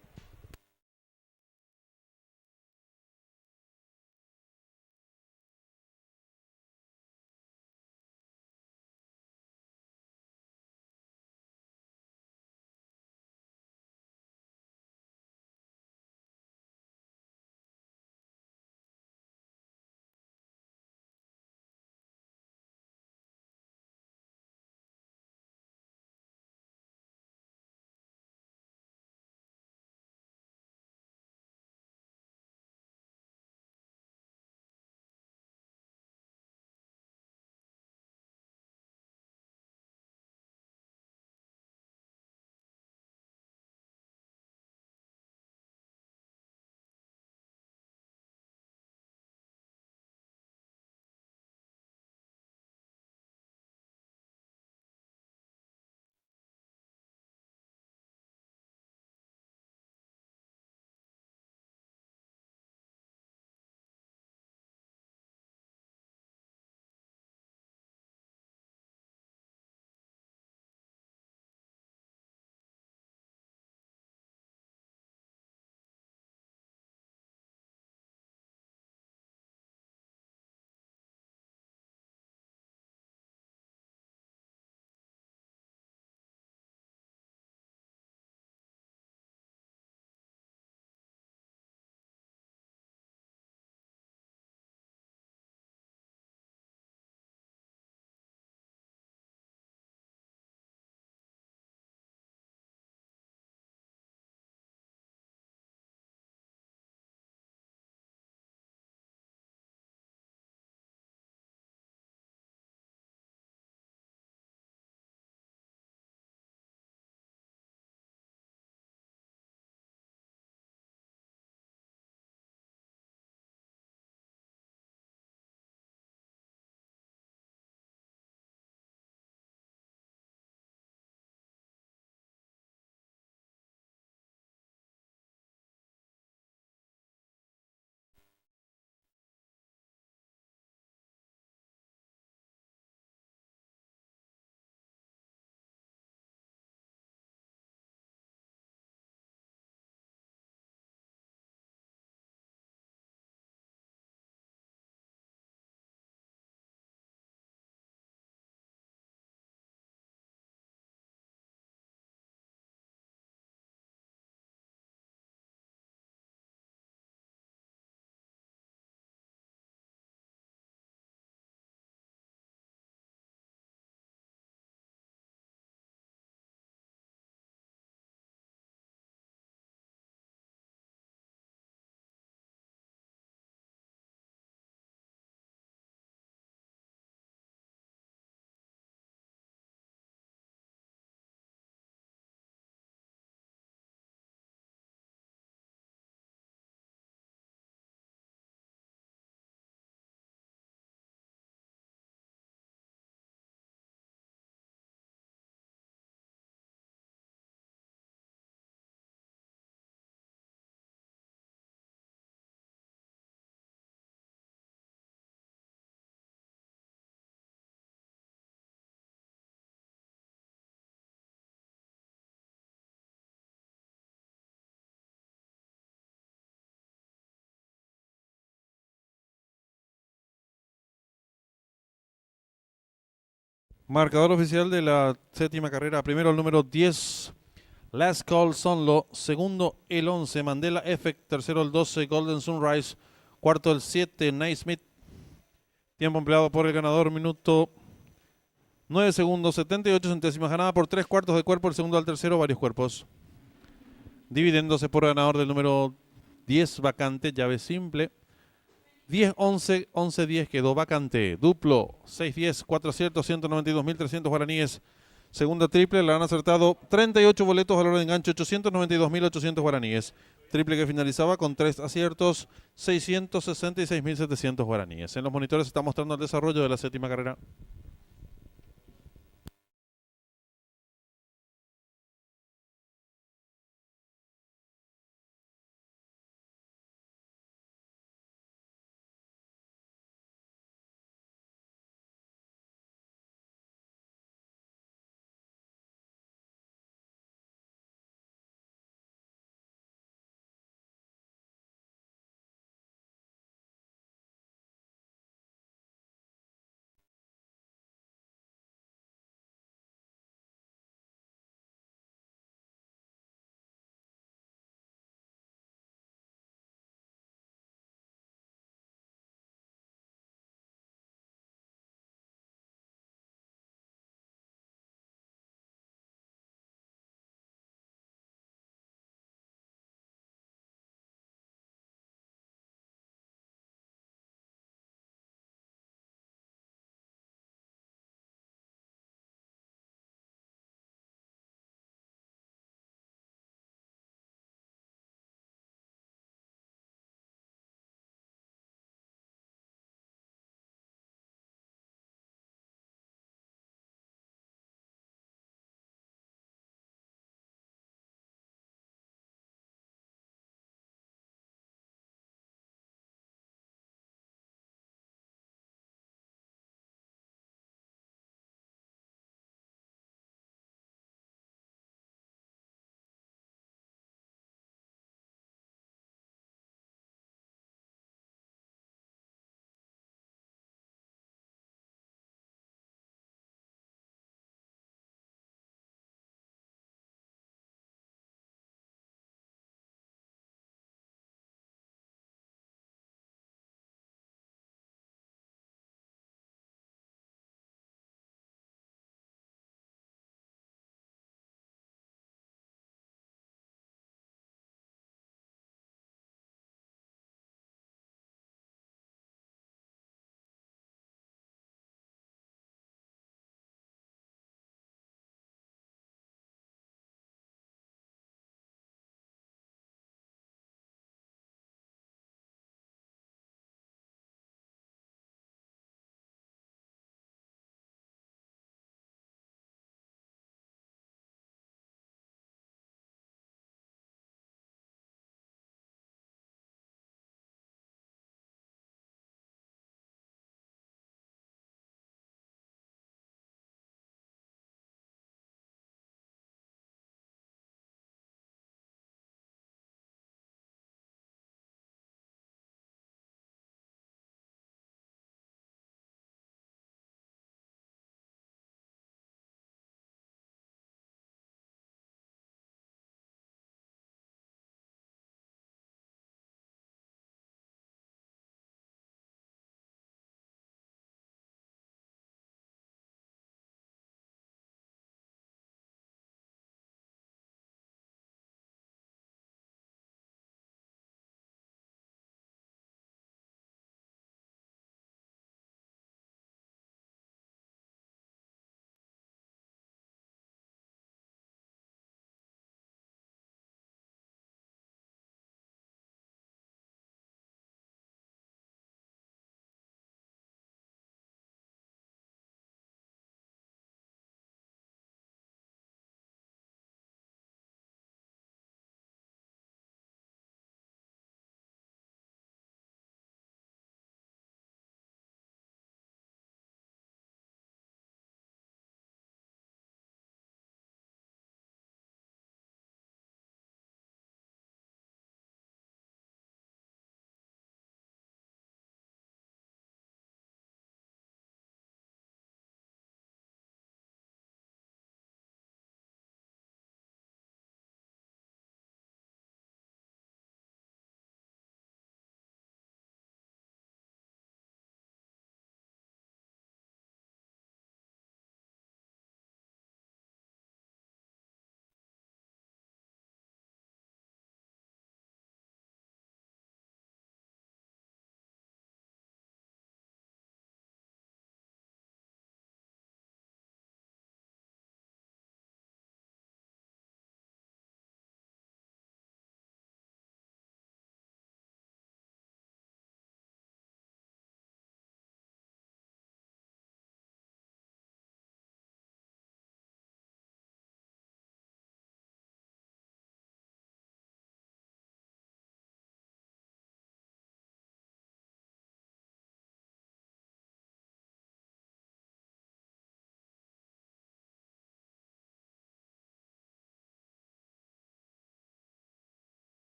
Marcador oficial de la séptima carrera. Primero el número 10, Last Call Sonlo. Segundo el 11, Mandela Effect. Tercero el 12, Golden Sunrise. Cuarto el 7, Naismith. Tiempo empleado por el ganador, minuto 9 segundos, 78 centésimas. Ganada por 3 cuartos de cuerpo, el segundo al tercero, varios cuerpos. Dividiéndose por ganador del número 10 vacante, llave simple. 10-11, 11-10 quedó vacante. Duplo, 6-10, 4 aciertos, 192.300 guaraníes. Segunda triple, la han acertado 38 boletos, valor de enganche 892.800 guaraníes. Triple que finalizaba con 3 aciertos, 666.700 guaraníes. En los monitores está mostrando el desarrollo de la séptima carrera.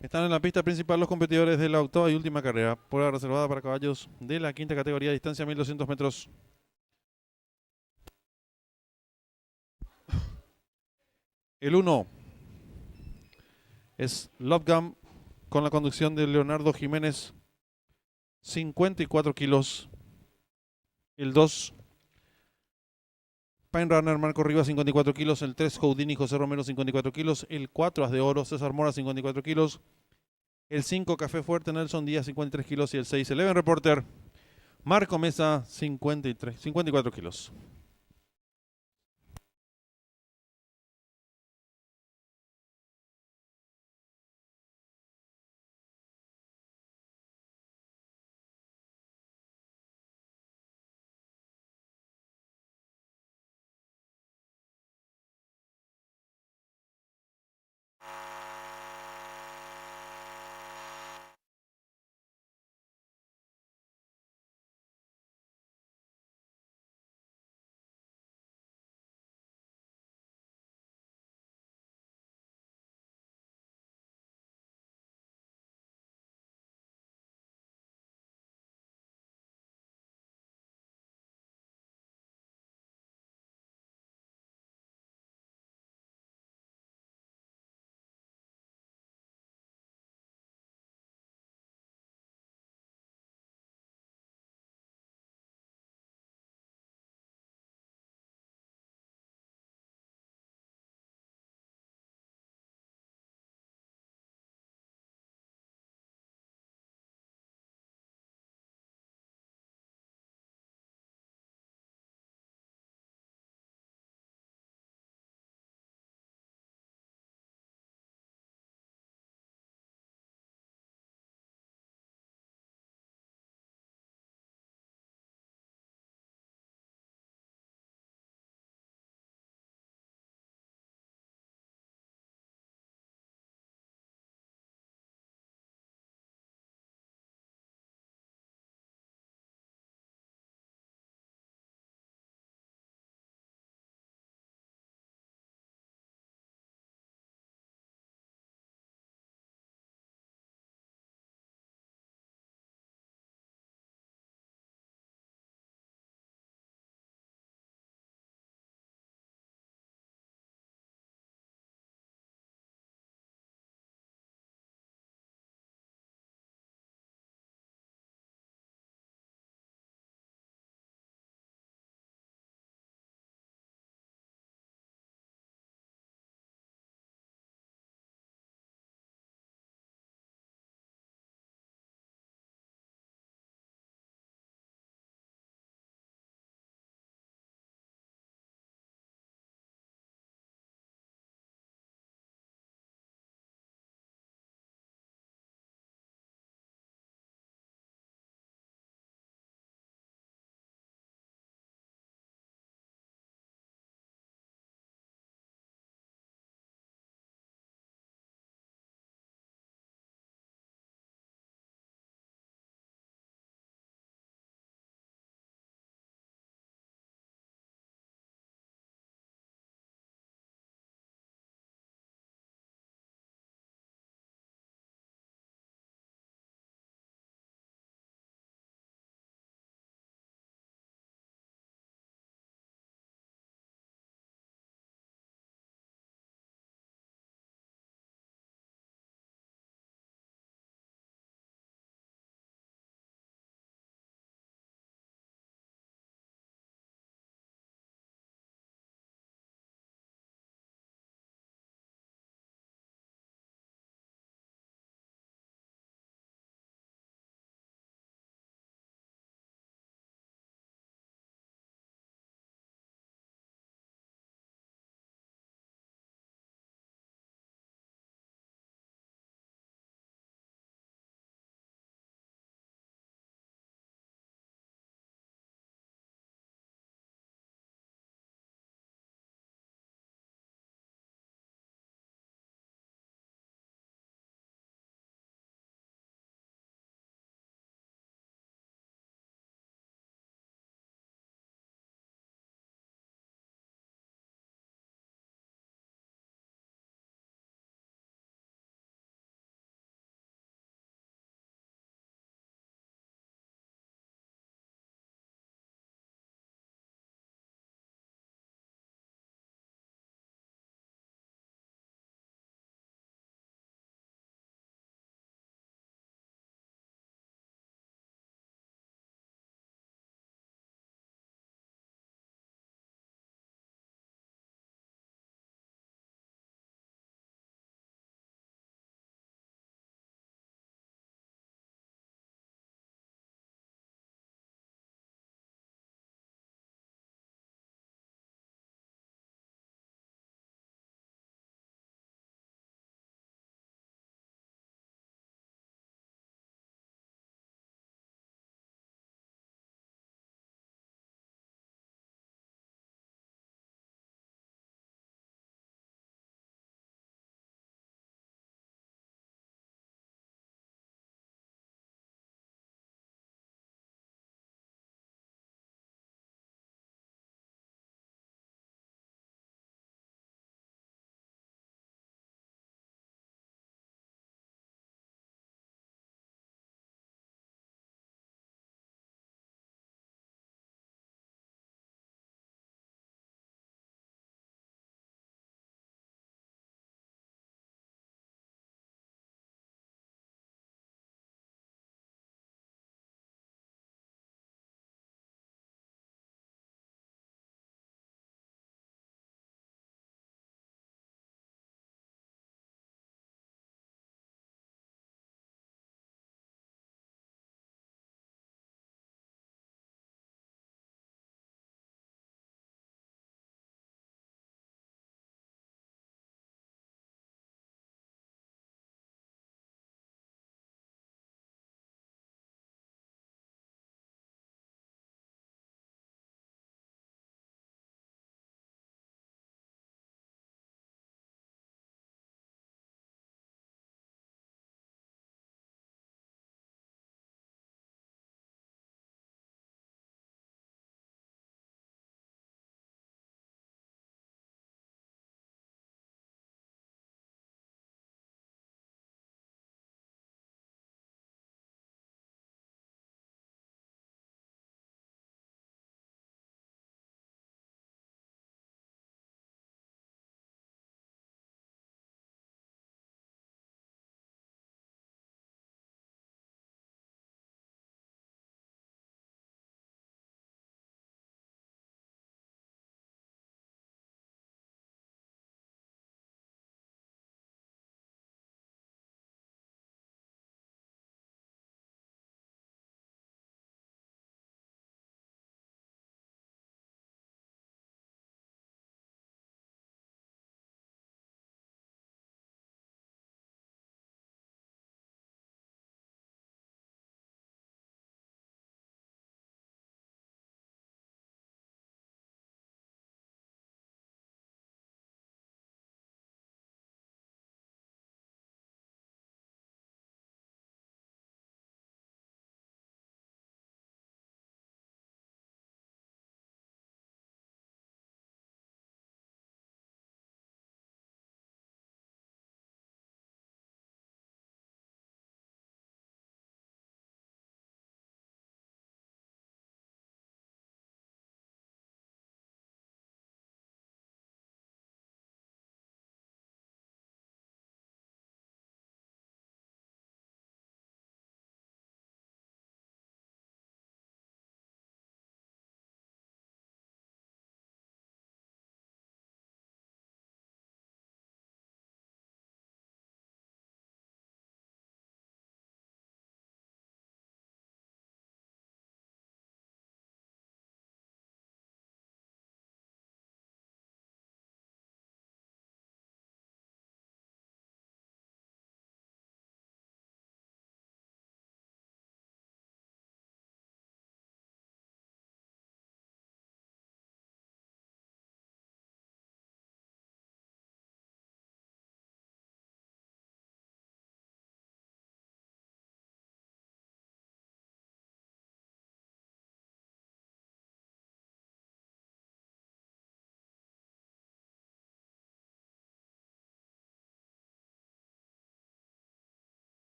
Están en la pista principal los competidores de la octava y última carrera, prueba reservada para caballos de la quinta categoría, distancia 1200 metros. El 1 es Love Gun con la conducción de Leonardo Jiménez, 54 kilos. El 2, Pine Runner, Marco Rivas, 54 kilos. El 3, Houdini, José Romero, 54 kilos. El 4, As de Oro, César Mora, 54 kilos. El 5, Café Fuerte, Nelson Díaz, 53 kilos. Y el 6, Eleven Reporter, Marco Mesa, 54 kilos.